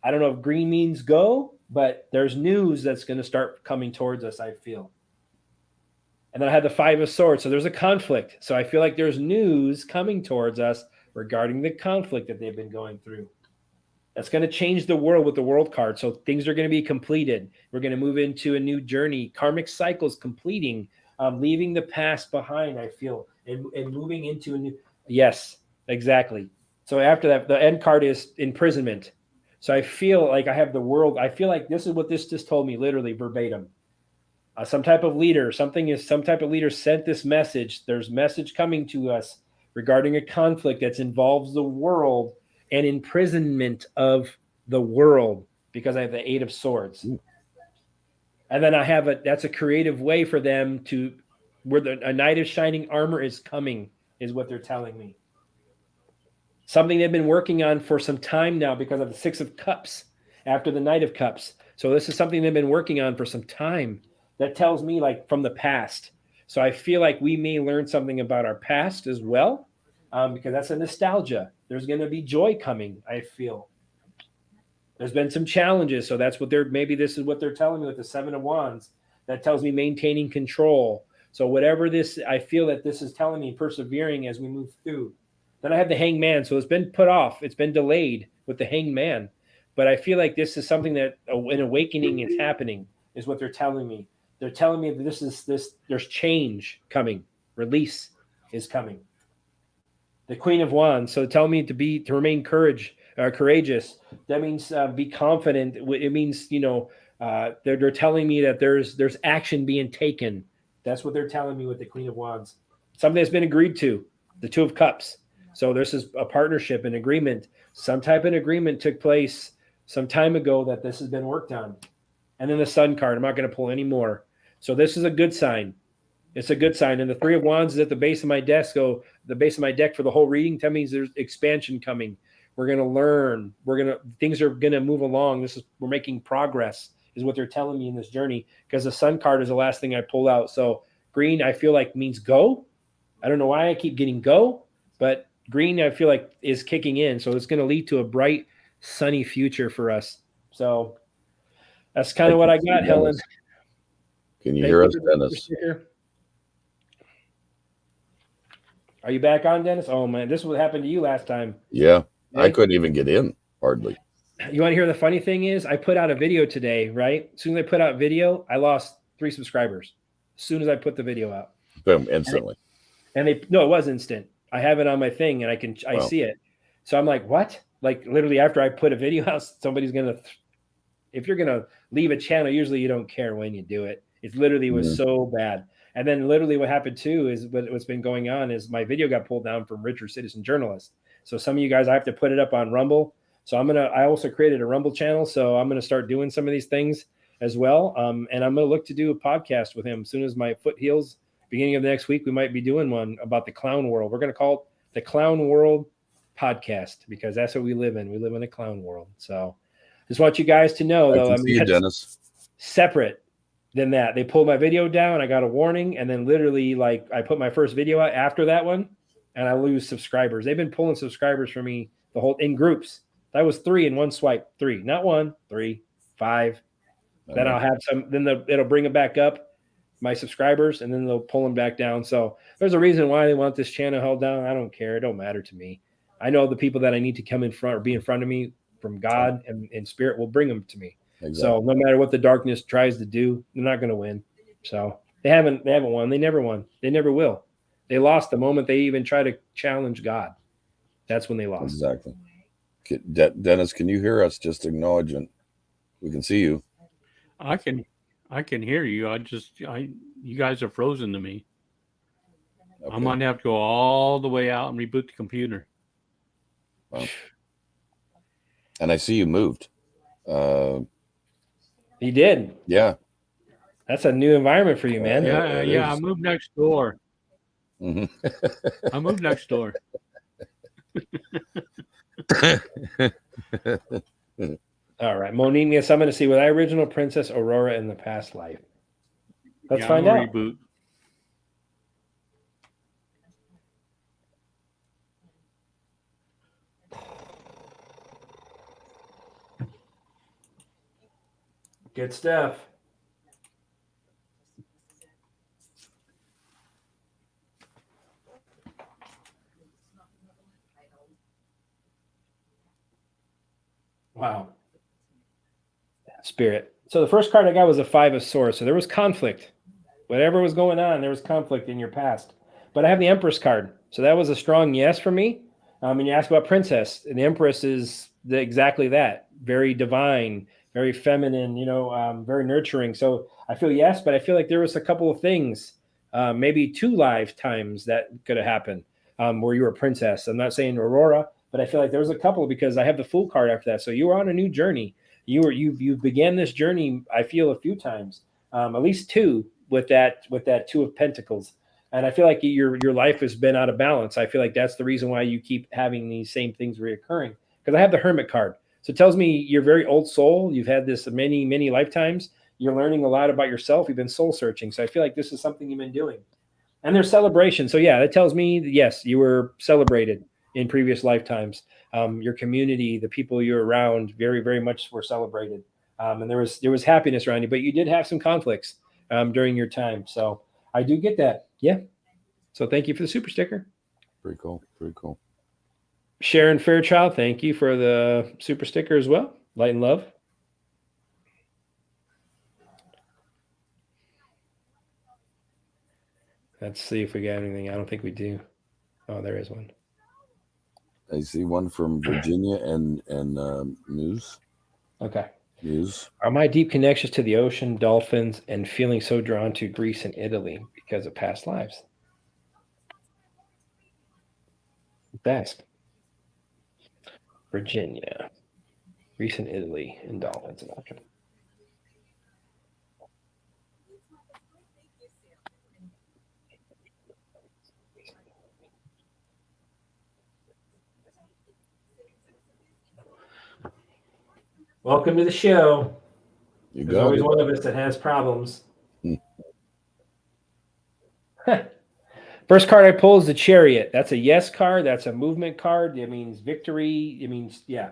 I don't know if green means go, but there's news that's going to start coming towards us, I feel. And then I had the 5 of Swords, so there's a conflict. So I feel like there's news coming towards us regarding the conflict that they've been going through. That's going to change the world with the World card. So things are going to be completed. We're going to move into a new journey. Karmic cycles completing, leaving the past behind, I feel, and moving into a new. Yes, exactly. So after that, the end card is imprisonment. So I feel like I have the world. I feel like this is what this just told me, literally verbatim. Some type of leader, some type of leader sent this message. There's message coming to us regarding a conflict that involves the world and imprisonment of the world, because I have the Eight of Swords. And then I have that's a creative way for them to, where a knight of shining armor is coming, is what they're telling me. Something they've been working on for some time now because of the Six of Cups after the Knight of Cups. So this is something they've been working on for some time. That tells me like from the past. So I feel like we may learn something about our past as well, because that's a nostalgia. There's going to be joy coming, I feel. There's been some challenges. So that's what maybe this is what they're telling me with the Seven of Wands. That tells me maintaining control. So whatever this, I feel that this is telling me persevering as we move through. Then I have the Hangman. So it's been put off. It's been delayed with the Hangman. But I feel like this is something that an awakening is happening, is what they're telling me. They're telling me that there's change coming. Release is coming. The Queen of Wands. So tell me to remain courageous. That means be confident. It means, they're telling me that there's action being taken. That's what they're telling me with the Queen of Wands. Something that's been agreed to. The Two of Cups. So this is a partnership, an agreement. Some type of agreement took place some time ago that this has been worked on. And then the Sun card. I'm not going to pull any more. So this is a good sign. It's a good sign. And the Three of Wands is at the base of my desk. So the base of my deck for the whole reading. That means there's expansion coming. We're going to learn. Things are going to move along. We're making progress, is what they're telling me in this journey. Because the Sun card is the last thing I pulled out. So green, I feel like means go. I don't know why I keep getting go, but green, I feel like is kicking in. So it's going to lead to a bright, sunny future for us. So that's kind of what I got, Helen. Can you hear us, Dennis? Are you back on, Dennis? Oh, man, this is what happened to you last time. Yeah, right? I couldn't even get in, hardly. You want to hear the funny thing is, I put out a video today, right? As soon as I put out video, I lost 3 subscribers. As soon as I put the video out. Boom, instantly. No, it was instant. I have it on my thing, and I see it. So I'm like, what? Like, literally after I put a video out, somebody's going to, if you're going to leave a channel, usually you don't care when you do it. It literally was so bad. And then literally what happened too is what's been going on is my video got pulled down from Richard Citizen Journalist. So some of you guys, I have to put it up on Rumble. So I also created a Rumble channel. So I'm going to start doing some of these things as well. And I'm going to look to do a podcast with him as soon as my foot heals. Beginning of the next week, we might be doing one about the clown world. We're going to call it the Clown World Podcast, because that's what we live in. We live in a clown world. So just want you guys to know, though, Dennis. Separate than that. They pulled my video down. I got a warning. And then literally, like, I put my first video out after that one, and I lose subscribers. They've been pulling subscribers for me in groups. That was 3 in one swipe. 3, not 1, 3, 5. Then I'll have some, then it'll bring it back up, my subscribers, and then they'll pull them back down. So there's a reason why they want this channel held down. I don't care. It don't matter to me. I know the people that I need to come in front or be in front of me from God and spirit will bring them to me. Exactly. So no matter what the darkness tries to do, they're not going to win. So they haven't won. They never won. They never will. They lost the moment they even try to challenge God. That's when they lost. Exactly. Dennis, can you hear us? Just acknowledging. We can see you. I can hear you. You guys are frozen to me. Okay. I'm going to have to go all the way out and reboot the computer. Wow. And I see you moved. He did. Yeah. That's a new environment for you, man. Yeah. I moved next door. Mm-hmm. I moved next door. All right. Monique is summoned to see with original Princess Aurora in the past life. Let's find out. Reboot. Good stuff. Wow. Spirit. So the first card I got was a 5 of Swords. So there was conflict. Whatever was going on, there was conflict in your past. But I have the Empress card. So that was a strong yes for me. And you asked about Princess. And the Empress is exactly that. Very divine, very feminine, very nurturing. So I feel yes, but I feel like there was a couple of things, maybe 2 lifetimes that could have happened, where you were a princess. I'm not saying Aurora, but I feel like there was a couple because I have the Fool card after that. So you were on a new journey. You began this journey. I feel a few times, at least 2 with that 2 of Pentacles. And I feel like your life has been out of balance. I feel like that's the reason why you keep having these same things reoccurring. Because I have the Hermit card, so it tells me you're very old soul. You've had this many lifetimes. You're learning a lot about yourself. You've been soul searching. So I feel like this is something you've been doing. And there's celebration. So yeah, that tells me yes, you were celebrated in previous lifetimes. Your community, the people you're around, very much were celebrated. And there was happiness around you, but you did have some conflicts during your time. So I do get that. Yeah. So thank you for the super sticker. Pretty cool. Pretty cool. Sharon Fairchild, thank you for the super sticker as well. Light and love. Let's see if we got anything. I don't think we do. Oh, there is one. I see one from Virginia and Muse. Okay. Muse. Are my deep connections to the ocean, dolphins, and feeling so drawn to Greece and Italy because of past lives? Best. Virginia, Greece and Italy, and dolphins and ocean. Welcome to the show. There's always one of us that has problems. First card I pull is the Chariot. That's a yes card. That's a movement card. It means victory. It means, yeah.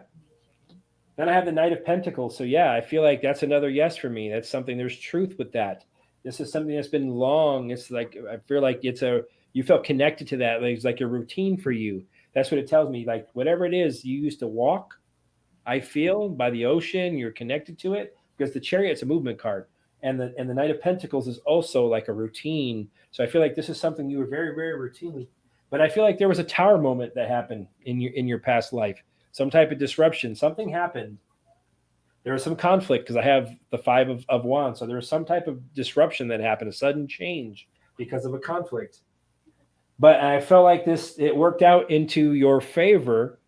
Then I have the Knight of Pentacles. So yeah, I feel like that's another yes for me. That's something, there's truth with that. This is something that's been long. It's like, I feel like you felt connected to that. It's like a routine for you. That's what it tells me. Like whatever it is you used to walk, I feel by the ocean, you're connected to it, because the Chariot's a movement card. And the Knight of Pentacles is also like a routine. So I feel like this is something you were very routinely. But I feel like there was a tower moment that happened in your past life. Some type of disruption. Something happened. There was some conflict because I have the 5 of Wands. So there was some type of disruption that happened, a sudden change because of a conflict. But I felt like it worked out into your favor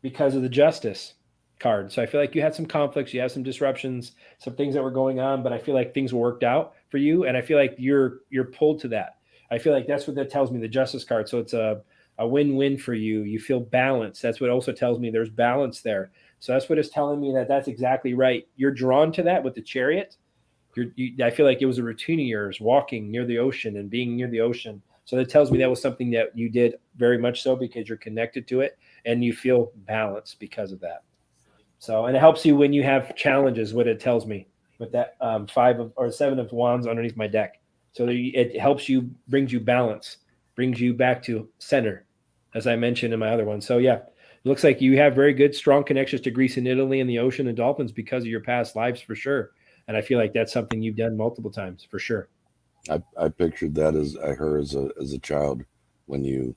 because of the Justice card. So I feel like you had some conflicts, you had some disruptions, some things that were going on, but I feel like things worked out for you, and I feel like you're pulled to that. I feel like that's what that tells me, the Justice card. So it's a win-win for you. You feel balanced. That's what it also tells me, there's balance there. So that's what it's telling me, that's exactly right. You're drawn to that with the Chariot. I feel like it was a routine of yours, walking near the ocean and being near the ocean. So that tells me that was something that you did very much so because you're connected to it and you feel balanced because of that. So, and it helps you when you have challenges, what it tells me with that 5 or 7 of Wands underneath my deck. So it helps you, brings you balance, brings you back to center, as I mentioned in my other one. So yeah, it looks like you have very good, strong connections to Greece and Italy and the ocean and dolphins because of your past lives for sure. And I feel like that's something you've done multiple times for sure. I pictured that as a child when you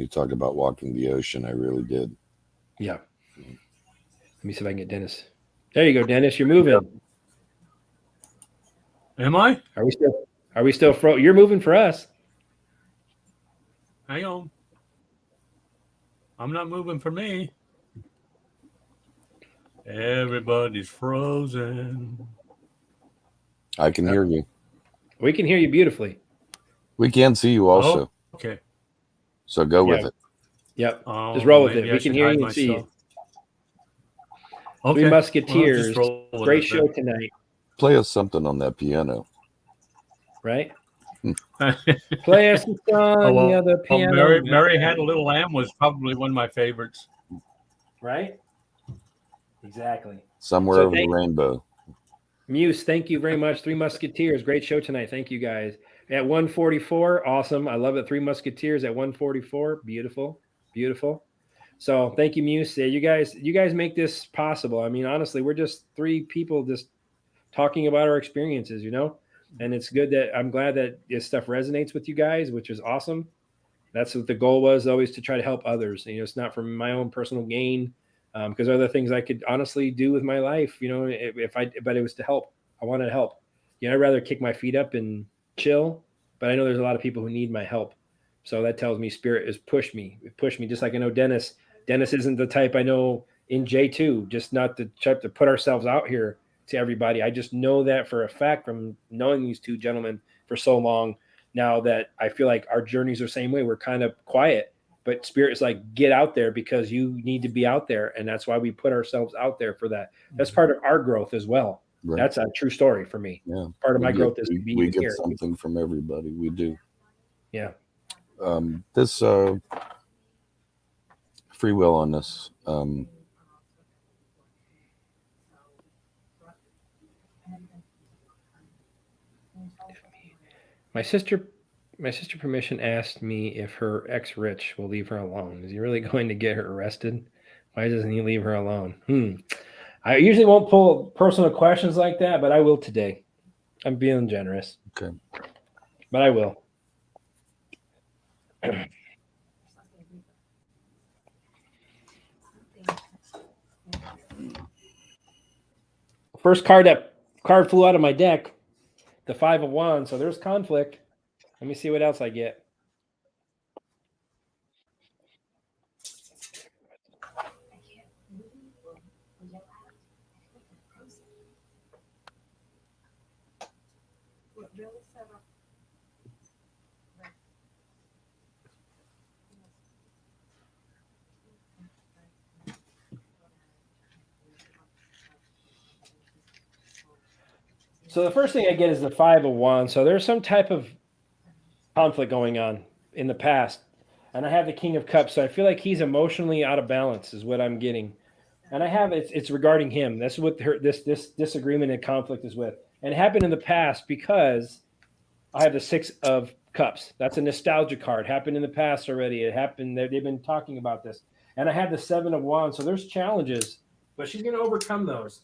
talked about walking the ocean. I really did. Yeah. Let me see if I can get Dennis. There you go, Dennis. You're moving. Am I? Are we still you're moving for us. Hang on. I'm not moving for me. Everybody's frozen. I can hear you. We can hear you beautifully. We can see you also. Oh, okay. So go with it. Yep. Just roll with it. We can hear you and see you. Okay. 3 Musketeers. Well, great show tonight. Play us something on that piano. Right? Play us a song on the other piano. Mary Had a Little Lamb was probably one of my favorites. Right? Exactly. Somewhere over the rainbow. Muse, thank you very much. 3 Musketeers. Great show tonight. Thank you, guys. At 144, awesome. I love it. 3 Musketeers at 144. Beautiful. Beautiful. So thank you, Muse. You guys make this possible. I mean, honestly, we're just 3 people just talking about our experiences, and it's good that I'm glad that this stuff resonates with you guys, which is awesome. That's what the goal was, always to try to help others. It's not for my own personal gain. because there are other things I could honestly do with my life, but it was to help. I wanted to help. I'd rather kick my feet up and chill, but I know there's a lot of people who need my help. So that tells me spirit has pushed me. It pushed me, just like I know Dennis. Dennis isn't the type I know in J2, just not to try to put ourselves out here to everybody. I just know that for a fact from knowing these two gentlemen for so long now, that I feel like our journeys are the same way. We're kind of quiet, but spirit is like, get out there because you need to be out there. And that's why we put ourselves out there for that. That's part of our growth as well. Right. That's a true story for me. Yeah. Part of my growth is to be we get here. Something from everybody. We do. Yeah. This free will on this. My sister permission asked me if her ex Rich will leave her alone. Is he really going to get her arrested? Why doesn't he leave her alone? I usually won't pull personal questions like that, but I will today. I'm being generous. Okay. But I will. First card flew out of my deck, the 5 of Wands. So there's conflict. Let me see what else I get. So the first thing I get is the 5 of Wands. So there's some type of conflict going on in the past. And I have the King of Cups. So I feel like he's emotionally out of balance is what I'm getting. And I have it's regarding him. That's what this disagreement and conflict is with. And it happened in the past because I have the 6 of Cups. That's a nostalgia card. Happened in the past already. It happened. They've been talking about this. And I have the 7 of Wands. So there's challenges, but she's going to overcome those.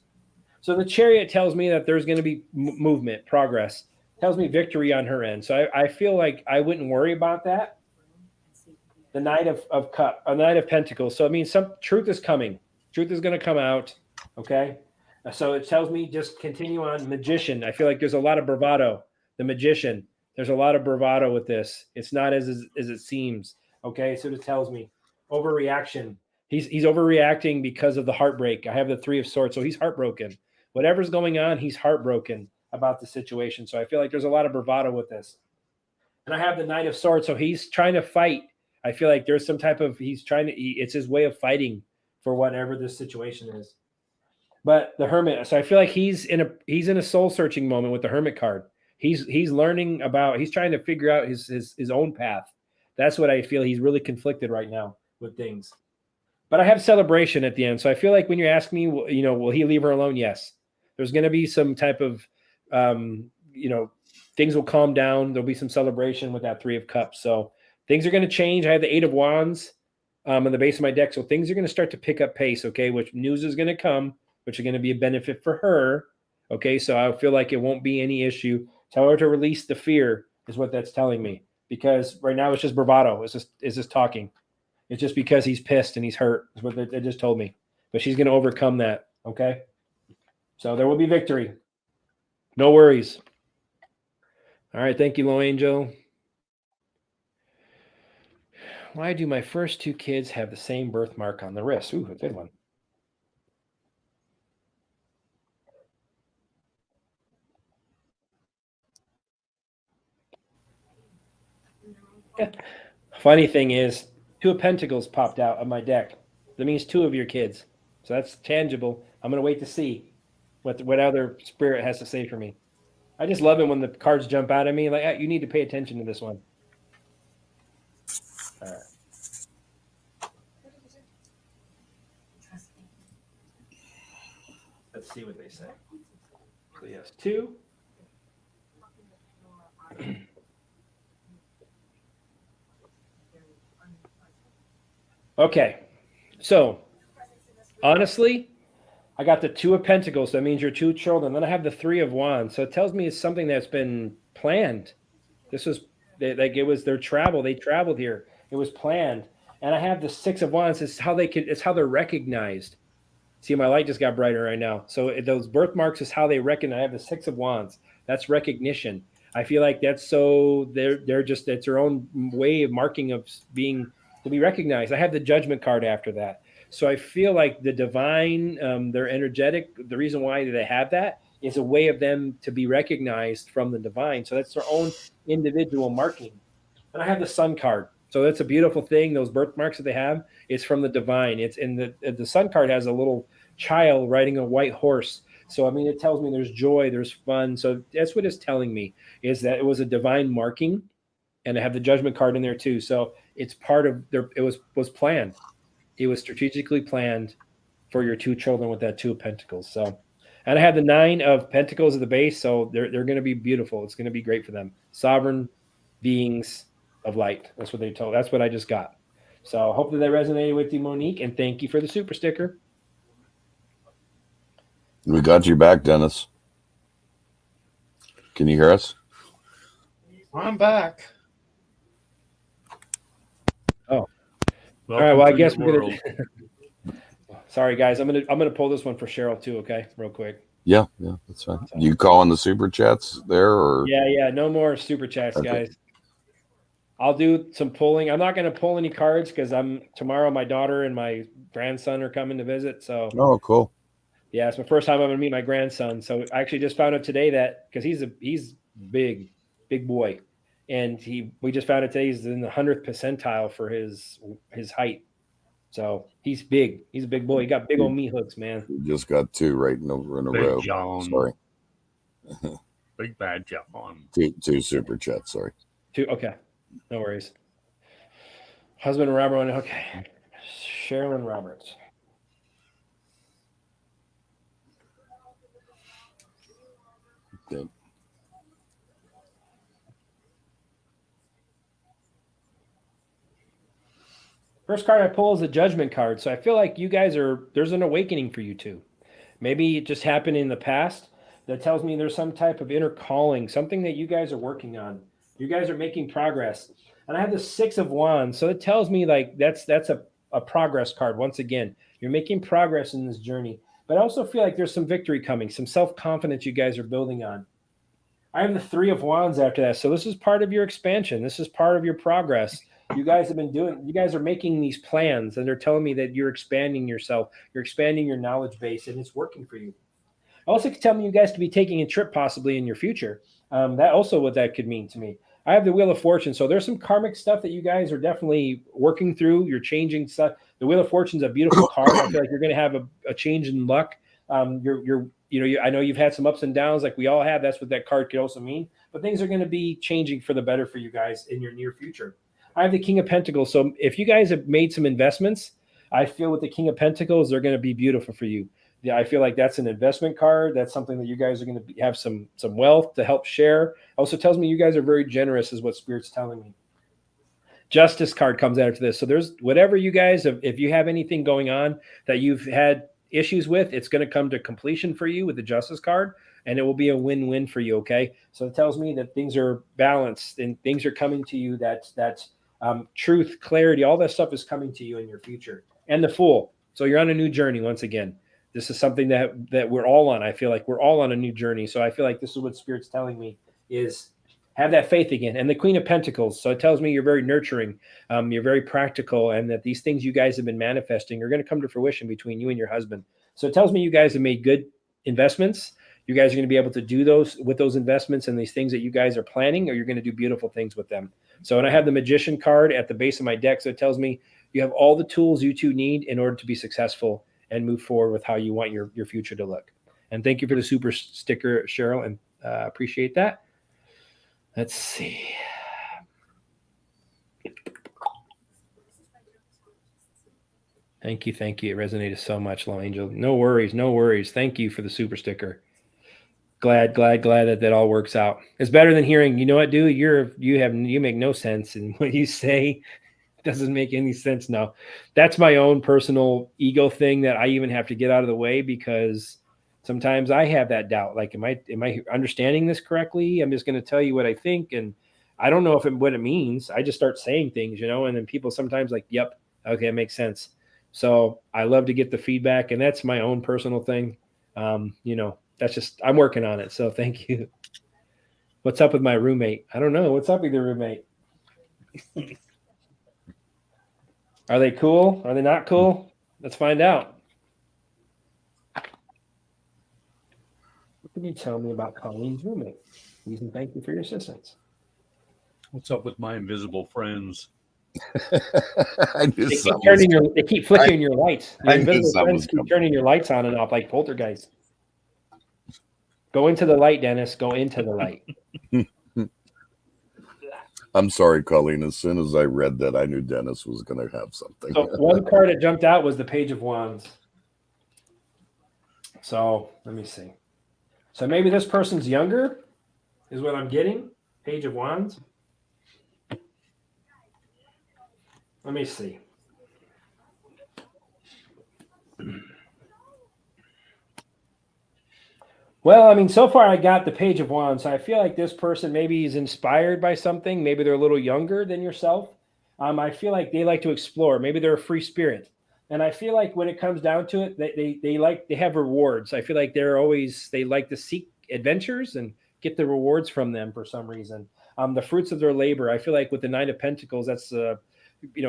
So the Chariot tells me that there's going to be movement, progress. Tells me victory on her end. So I feel like I wouldn't worry about that. The Knight of Cup, a Knight of Pentacles. So I mean, some truth is coming. Truth is going to come out. Okay. So it tells me just continue on. Magician. I feel like there's a lot of bravado. The Magician. There's a lot of bravado with this. It's not as it seems. Okay. So it tells me overreaction. He's overreacting because of the heartbreak. I have the 3 of Swords. So he's heartbroken. Whatever's going on, he's heartbroken about the situation. So I feel like there's a lot of bravado with this. And I have the Knight of Swords. So he's trying to fight. I feel like there's some type of, it's his way of fighting for whatever this situation is. But the Hermit, so I feel like he's in a soul searching moment with the Hermit card. He's learning about, he's trying to figure out his own path. That's what I feel. He's really conflicted right now with things. But I have celebration at the end. So I feel like when you're asking me, will he leave her alone? Yes. There's going to be some type of, things will calm down. There'll be some celebration with that 3 of Cups. So things are going to change. I have the 8 of Wands on the base of my deck. So things are going to start to pick up pace. Okay. Which news is going to come, which are going to be a benefit for her. Okay. So I feel like it won't be any issue. Tell her to release the fear is what that's telling me, because right now it's just bravado. It's just talking. It's just because he's pissed and he's hurt is what they just told me, but she's going to overcome that. Okay. So there will be victory. No worries. All right. Thank you, Low Angel. Why do my first 2 kids have the same birthmark on the wrist? Ooh, a good one. Funny thing is, 2 of Pentacles popped out of my deck. That means 2 of your kids. So that's tangible. I'm going to wait to see what other spirit has to say for me. I just love it when the cards jump out at me. Like, you need to pay attention to this one. All right. Let's see what they say. So yes, 2. Okay. So honestly, I got the 2 of Pentacles. That means your 2 children. Then I have the 3 of Wands. So it tells me it's something that's been planned. This was like it was their travel. They traveled here. It was planned. And I have the Six of Wands. It's how they're recognized. See, my light just got brighter right now. So those birthmarks is how they recognize. I have the Six of Wands. That's recognition. I feel like that's so they're just, it's their own way of marking of being to be recognized. I have the Judgment card after that. So I feel like the divine, they're energetic. The reason why they have that is a way of them to be recognized from the divine. So that's their own individual marking. And I have the Sun card. So that's a beautiful thing. Those birthmarks that they have, it's from the divine. It's in the Sun card has a little child riding a white horse. So, I mean, it tells me there's joy, there's fun. So that's what it's telling me, is that it was a divine marking, and I have the Judgment card in there too. So it's part of it was planned. It was strategically planned for your two children with that Two of Pentacles. So, and I have the Nine of Pentacles at the base. So they're going to be beautiful. It's going to be great for them. Sovereign beings of light. That's what they told. That's what I just got. So hopefully that resonated with you, Monique, and thank you for the super sticker. We got your back, Dennis. Can you hear us? I'm back. Oh, Welcome all right. Well, I to guess your we're world. gonna. Sorry, guys. I'm gonna pull this one for Cheryl too. Okay, real quick. Yeah, that's fine. You calling the super chats there, or Yeah. No more super chats, Okay. guys. I'll do some pulling. I'm not gonna pull any cards because tomorrow. My daughter and my grandson are coming to visit. So Oh, cool. yeah, it's my first time I'm gonna meet my grandson. So I actually just found out today that because he's big boy, and we just found out today he's in the 100th percentile for his height. So he's big. He's a big boy. He got big old meat hooks, man. We just got two right in a Big row. John. Sorry, Big bad John. two super chats. Sorry. Two. Okay, no worries. Husband and Robert. Okay, Sherilyn Roberts. Okay. First card I pull is a Judgment card. So I feel like you guys there's an awakening for you two. Maybe it just happened in the past. That tells me there's some type of inner calling, something that you guys are working on. You guys are making progress. And I have the Six of Wands. So it tells me like that's a progress card. Once again, you're making progress in this journey. But I also feel like there's some victory coming, some self-confidence you guys are building on. I have the Three of Wands after that. So this is part of your expansion. This is part of your progress. You guys are making these plans, and they're telling me that you're expanding yourself. You're expanding your knowledge base, and it's working for you. Also, could tell me you guys could be taking a trip possibly in your future. That also what that could mean to me. I have the Wheel of Fortune. So there's some karmic stuff that you guys are definitely working through. You're changing stuff. The Wheel of Fortune is a beautiful card. I feel like you're going to have a change in luck. I know you've had some ups and downs like we all have. That's what that card could also mean. But things are going to be changing for the better for you guys in your near future. I have the King of Pentacles. So if you guys have made some investments, I feel with the King of Pentacles, they're going to be beautiful for you. Yeah, I feel like that's an investment card. That's something that you guys are going to have some wealth to help share. Also tells me you guys are very generous is what Spirit's telling me. Justice card comes after this. So there's whatever you guys have, if you have anything going on that you've had issues with, it's going to come to completion for you with the Justice card, and it will be a win-win for you. Okay. So it tells me that things are balanced and things are coming to you. That's truth, clarity, all that stuff is coming to you in your future. And the Fool. So you're on a new journey once again. This is something that we're all on. I feel like we're all on a new journey. So I feel like this is what Spirit's telling me is have that faith again. And the Queen of Pentacles. So it tells me you're very nurturing. You're very practical, and that these things you guys have been manifesting are going to come to fruition between you and your husband. So it tells me you guys have made good investments. You guys are going to be able to do those with those investments and these things that you guys are planning, or you're going to do beautiful things with them. So, and I have the Magician card at the base of my deck. So it tells me you have all the tools you two need in order to be successful and move forward with how you want your future to look. And thank you for the super sticker, Cheryl, and appreciate that. Let's see. Thank you. It resonated so much, Low Angel. No worries. Thank you for the super sticker. Glad that all works out. It's better than hearing, you know what, dude, you make no sense, and what you say doesn't make any sense. No, that's my own personal ego thing that I even have to get out of the way, because sometimes I have that doubt. Like, am I understanding this correctly? I'm just going to tell you what I think, and I don't know what it means. I just start saying things, and then people sometimes like, yep, Okay, it makes sense. So I love to get the feedback, and that's my own personal thing. That's just I'm working on it. So thank you. What's up with my roommate? I don't know. What's up with your roommate? Are they cool? Are they not cool? Let's find out. What can you tell me about Colleen's roommate? Please and thank you for your assistance. What's up with my invisible friends? I knew They keep something was they keep flickering your lights. Your I knew invisible something friends was keep coming. turning your lights on and off like poltergeist. Go into the light, Dennis. Go into the light. I'm sorry, Colleen. As soon as I read that, I knew Dennis was going to have something. So one card that jumped out was the Page of Wands. So let me see. So maybe this person's younger, is what I'm getting. Page of Wands. Let me see. Well, I mean, so far I got the Page of Wands. So I feel like this person maybe is inspired by something. Maybe they're a little younger than yourself. I feel like they like to explore. Maybe they're a free spirit. And I feel like when it comes down to it, they have rewards. I feel like they like to seek adventures and get the rewards from them for some reason. The fruits of their labor. I feel like with the Nine of Pentacles, that's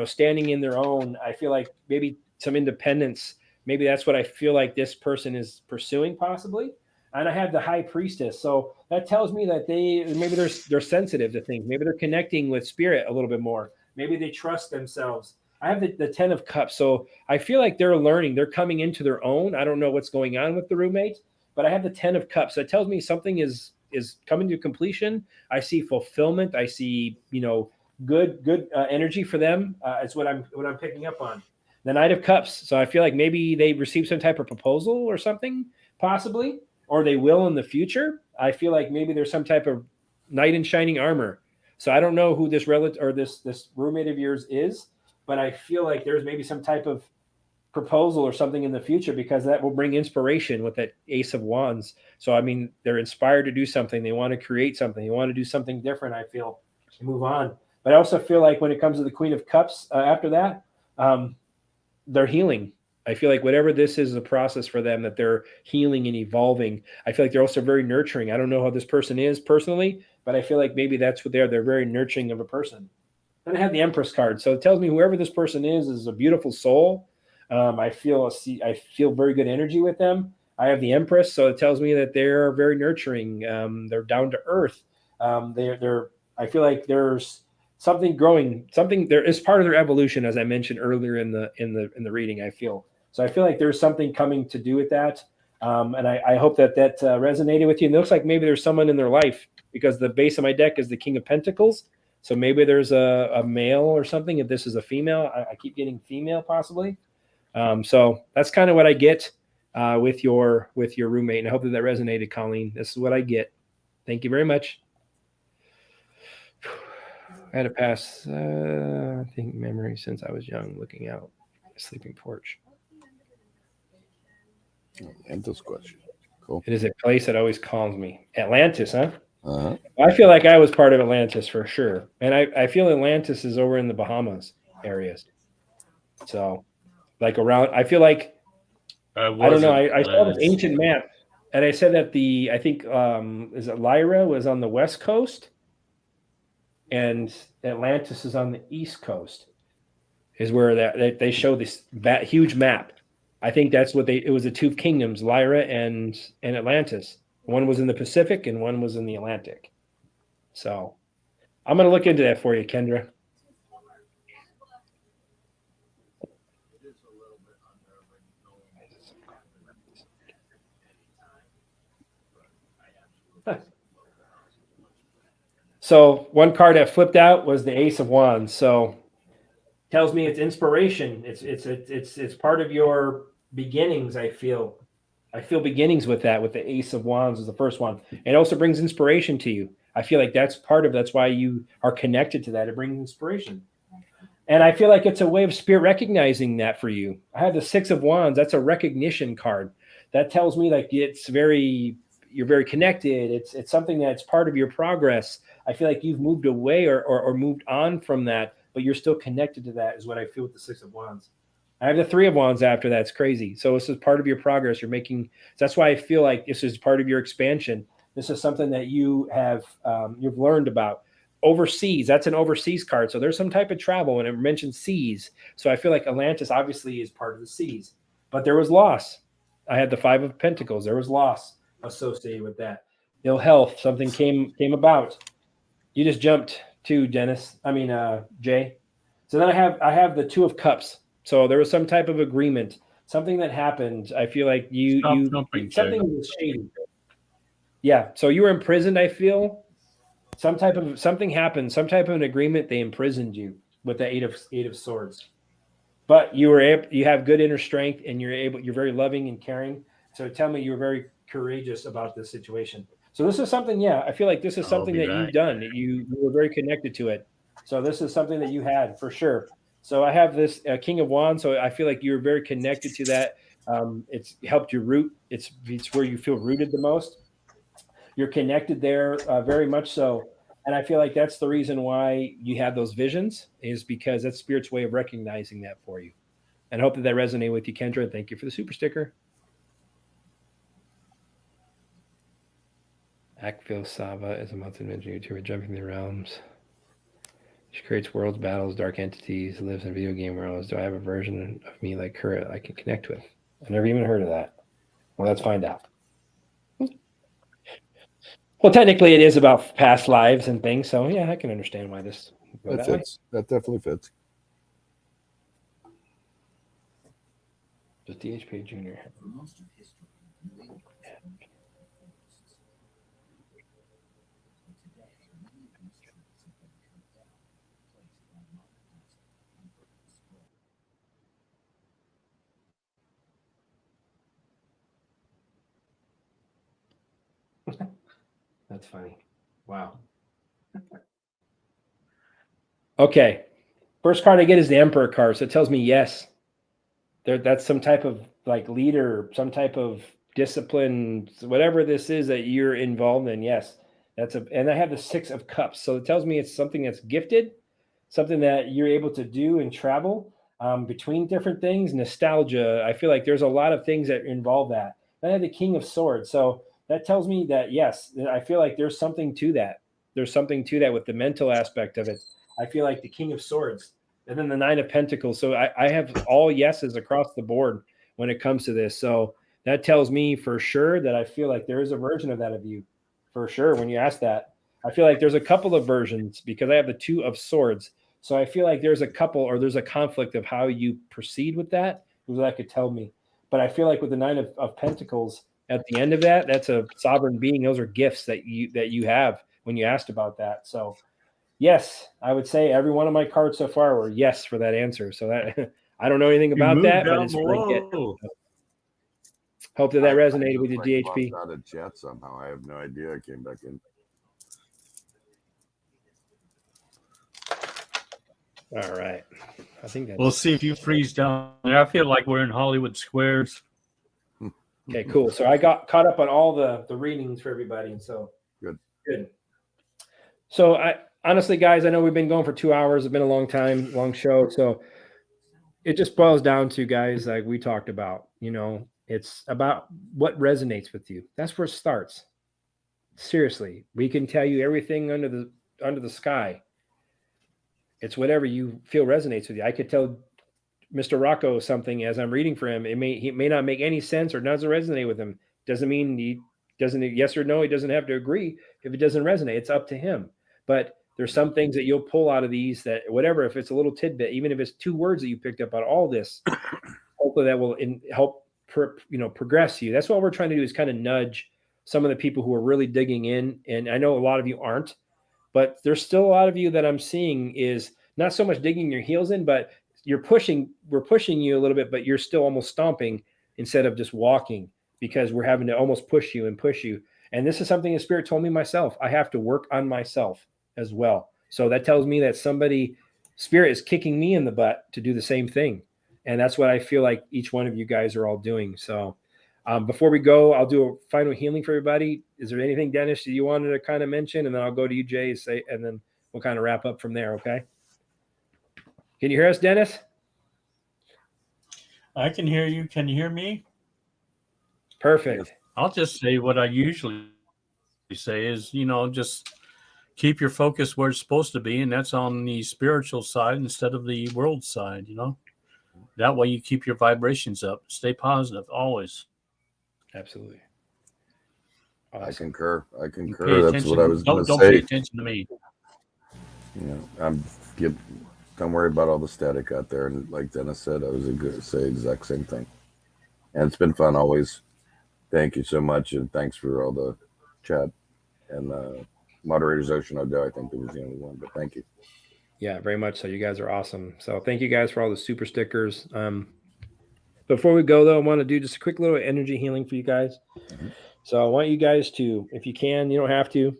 standing in their own. I feel like maybe some independence. Maybe that's what I feel like this person is pursuing, possibly. And I have the High Priestess, so that tells me that they're sensitive to things. Maybe they're connecting with spirit a little bit more. Maybe they trust themselves. I have the Ten of Cups, so I feel like they're learning. They're coming into their own. I don't know what's going on with the roommate, but I have the Ten of Cups. That tells me something is coming to completion. I see fulfillment. I see good energy for them. It's what I'm picking up on. The Knight of Cups. So I feel like maybe they received some type of proposal or something, possibly, or they will in the future. I feel like maybe there's some type of knight in shining armor. So I don't know who this relative or this roommate of yours is, but I feel like there's maybe some type of proposal or something in the future, because that will bring inspiration with that Ace of Wands. So I mean, they're inspired to do something. They want to create something. They want to do something different. I feel to move on. But I also feel like when it comes to the Queen of Cups, after that, they're healing. I feel like whatever this is a process for them, that they're healing and evolving. I feel like they're also very nurturing. I don't know how this person is personally, but I feel like maybe that's what they're very nurturing of a person. Then I have the Empress card. So it tells me whoever this person is a beautiful soul. I feel very good energy with them. I have the Empress. So it tells me that they're very nurturing. They're down to earth. I feel like there's something growing, something there is part of their evolution, as I mentioned earlier in the reading. I feel like there's something coming to do with that, and I hope that resonated with you. And it looks like maybe there's someone in their life, because the base of my deck is the King of Pentacles. So maybe there's a male or something. If this is a female, I keep getting female possibly. So that's kind of what I get with your roommate, and I hope that resonated, Colleen. This is what I get. Thank you very much. I had a past, I think, memory since I was young, looking out a sleeping porch. Atlantis question. Cool. It is a place that always calms me. Atlantis, huh? Uh-huh. I feel like I was part of Atlantis for sure. And I feel Atlantis is over in the Bahamas areas. So, like around, I feel like, I don't know. I saw this ancient map, and I said that I think, is it Lyra was on the West Coast, and Atlantis is on the East Coast, is where they show this huge map. I think that's what it was, the two kingdoms, Lyra and Atlantis. One was in the Pacific and one was in the Atlantic. So I'm going to look into that for you, Kendra. So one card that flipped out was the Ace of Wands. So tells me it's inspiration. It's part of your beginnings. I feel beginnings with that, with the Ace of Wands is the first one. It also brings inspiration to you. I feel like that's why you are connected to that. It brings inspiration. And I feel like it's a way of spirit recognizing that for you. I have the Six of Wands. That's a recognition card. That tells me like you're very connected. It's something that's part of your progress. I feel like you've moved away or moved on from that, but you're still connected to that, is what I feel with the Six of Wands. I have the Three of Wands after that. It's crazy. So this is part of your progress. You're making. That's why I feel like this is part of your expansion. This is something that you have you've learned about. Overseas, that's an overseas card. So there's some type of travel, and it mentions seas. So I feel like Atlantis obviously is part of the seas, but there was loss. I had the Five of Pentacles. There was loss associated with that. Ill health, something came about. You just jumped to Dennis. I mean, Jay. So then I have the Two of Cups. So there was some type of agreement, something that happened. I feel like Stop jumping, something Jay. was shady. Yeah. So you were imprisoned. I feel something happened, some type of an agreement. They imprisoned you with the Eight of Swords, but you have good inner strength, and you're very loving and caring. So tell me, you were very courageous about this situation. So this is something, yeah, I feel like this is I'll something be that back. you've done. You were very connected to it. So this is something that you had for sure. So I have this King of Wands. So I feel like you're very connected to that. It's helped you root. It's where you feel rooted the most. You're connected there, very much so. And I feel like that's the reason why you have those visions, is because that's Spirit's way of recognizing that for you. And I hope that resonated with you, Kendra. Thank you for the super sticker. Akvil Sava is a multi-dimensional YouTuber jumping the realms. She creates worlds, battles, dark entities, lives in video game worlds. Do I have a version of me like her I can connect with? I never even heard of that. Well, let's find out. Well, technically, it is about past lives and things. So, yeah, I can understand why this go That that way. fits. That definitely fits. Just DHP Junior. That's funny. Wow. Okay. First card I get is the Emperor card. So it tells me yes. That's some type of like leader, some type of discipline, whatever this is that you're involved in. Yes. And I have the Six of Cups. So it tells me it's something that's gifted, something that you're able to do and travel between different things. Nostalgia. I feel like there's a lot of things that involve that. Then I have the King of Swords. So that tells me that, yes, I feel like there's something to that. There's something to that with the mental aspect of it. I feel like the King of Swords, and then the Nine of Pentacles. So I have all yeses across the board when it comes to this. So that tells me for sure that I feel like there is a version of that of you, for sure. When you ask that, I feel like there's a couple of versions because I have the Two of Swords. So I feel like there's a couple, or there's a conflict of how you proceed with that. That could tell me. But I feel like with the Nine of Pentacles at the end of that, that's a sovereign being. Those are gifts that you have when you asked about that. So yes, I would say every one of my cards so far were yes for that answer. So that I don't know anything You about moved that, but down it's what I get. below. Hope that I resonated with just, you, like, DHP. lost out of chat somehow. I have no idea. I came back in. All right. I think that's We'll see if you freeze down. I feel like we're in Hollywood Squares. okay. Cool. So I got caught up on all the readings for everybody, and so good. So I honestly, guys, I know we've been going for 2 hours. It's been a long time, long show. So it just boils down to, guys, like we talked about. It's about what resonates with you. That's where it starts. Seriously, we can tell you everything under the sky. It's whatever you feel resonates with you. I could tell Mr. Rocco something as I'm reading for him. He may not make any sense or doesn't resonate with him. Doesn't mean he doesn't, yes or no. He doesn't have to agree. If it doesn't resonate, it's up to him. But there's some things that you'll pull out of these, that whatever, if it's a little tidbit, even if it's 2 words that you picked up on all this, hopefully that will help progress you. That's what we're trying to do, is kind of nudge some of the people who are really digging in. And I know a lot of you aren't, but there's still a lot of you that I'm seeing is not so much digging your heels in, but we're pushing you a little bit, but you're still almost stomping instead of just walking, because we're having to almost push you. And this is something the Spirit told me myself. I have to work on myself as well. So that tells me that Spirit is kicking me in the butt to do the same thing. And that's what I feel like each one of you guys are all doing. So before we go, I'll do a final healing for everybody. Is there anything, Dennis, that you wanted to kind of mention? And then I'll go to you, Jay, and then we'll kind of wrap up from there. Okay. Can you hear us, Dennis? I can hear you. Can you hear me? Perfect. I'll just say what I usually say is, just keep your focus where it's supposed to be, and that's on the spiritual side instead of the world side, That way you keep your vibrations up. Stay positive always. Absolutely. I Awesome. concur. I And pay concur. That's attention. what I was going to Don't pay say. attention to me. Don't worry about all the static out there. And like Dennis said, I was going to say the exact same thing. And it's been fun always. Thank you so much, and thanks for all the chat and moderators. Ocean O'Day, I think there was the only one, but thank you. Yeah, very much so. You guys are awesome. So thank you guys for all the super stickers. Before we go, though, I want to do just a quick little energy healing for you guys. Mhm. So I want you guys to, if you can, you don't have to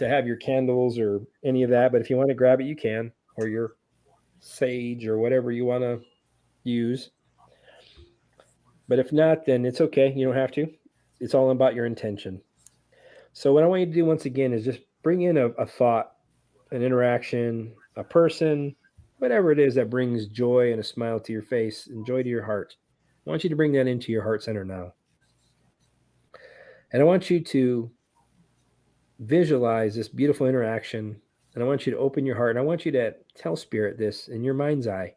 have your candles or any of that, but if you want to grab it, you can, or your sage or whatever you want to use. But if not, then it's okay. You don't have to. It's all about your intention. So what I want you to do once again is just bring in a thought, an interaction, a person, whatever it is that brings joy and a smile to your face and joy to your heart. I want you to bring that into your heart center now. And I want you to visualize this beautiful interaction. And I want you to open your heart. And I want you to tell Spirit this in your mind's eye.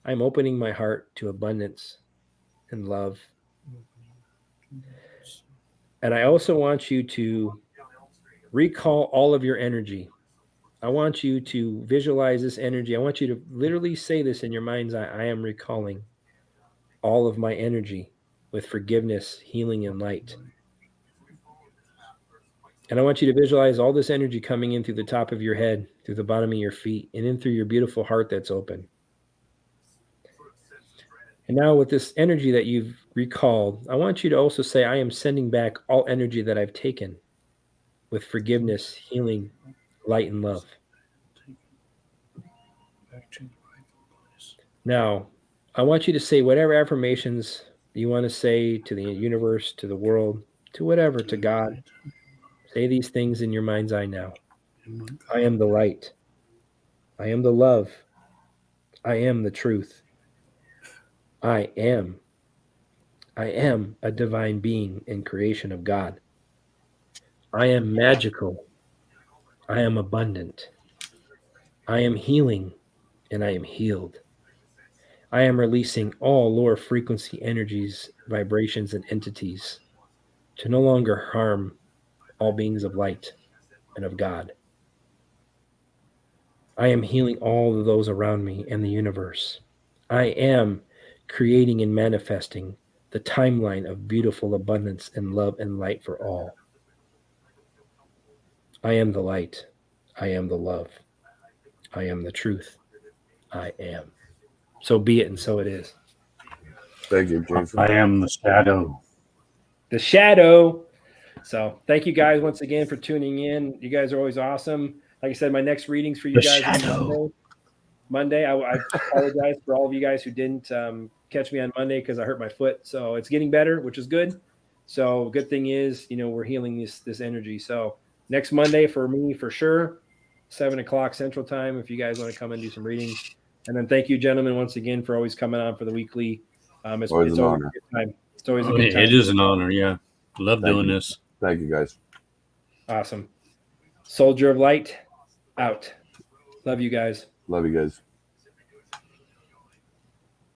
I'm opening my heart to abundance and love. And I also want you to recall all of your energy. I want you to visualize this energy. I want you to literally say this in your mind's eye. I am recalling all of my energy with forgiveness, healing, and light. And I want you to visualize all this energy coming in through the top of your head, through the bottom of your feet, and in through your beautiful heart that's open. And now with this energy that you've recalled, I want you to also say, I am sending back all energy that I've taken with forgiveness, healing, light, and love. Now, I want you to say whatever affirmations you want to say to the universe, to the world, to whatever, to God. Say these things in your mind's eye now. I am the light. I am the love. I am the truth. I am a divine being in creation of God. I am magical. I am abundant. I am healing, and I am healed. I am releasing all lower frequency energies, vibrations, and entities to no longer harm all beings of light and of God. I am healing all of those around me and the universe. I am creating and manifesting the timeline of beautiful abundance and love and light for all. I am the light. I am the love. I am the truth. I am. So be it, and so it is. Thank you, Jason. I am the shadow. The shadow. So thank you guys once again for tuning in. You guys are always awesome. Like I said, my next readings for you The guys shadow. are Monday. I apologize for all of you guys who didn't catch me on Monday because I hurt my foot. So it's getting better, which is good. So good thing is, we're healing this energy. So next Monday for me, for sure, 7:00 Central Time, if you guys want to come and do some readings. And then thank you, gentlemen, once again for always coming on for the weekly. It's Always always an a honor. good time. It's always a good time. It is an honor. Yeah. Love Thank doing you. this. Thank you, guys. Awesome. Soldier of Light, out. Love you guys. Love you guys.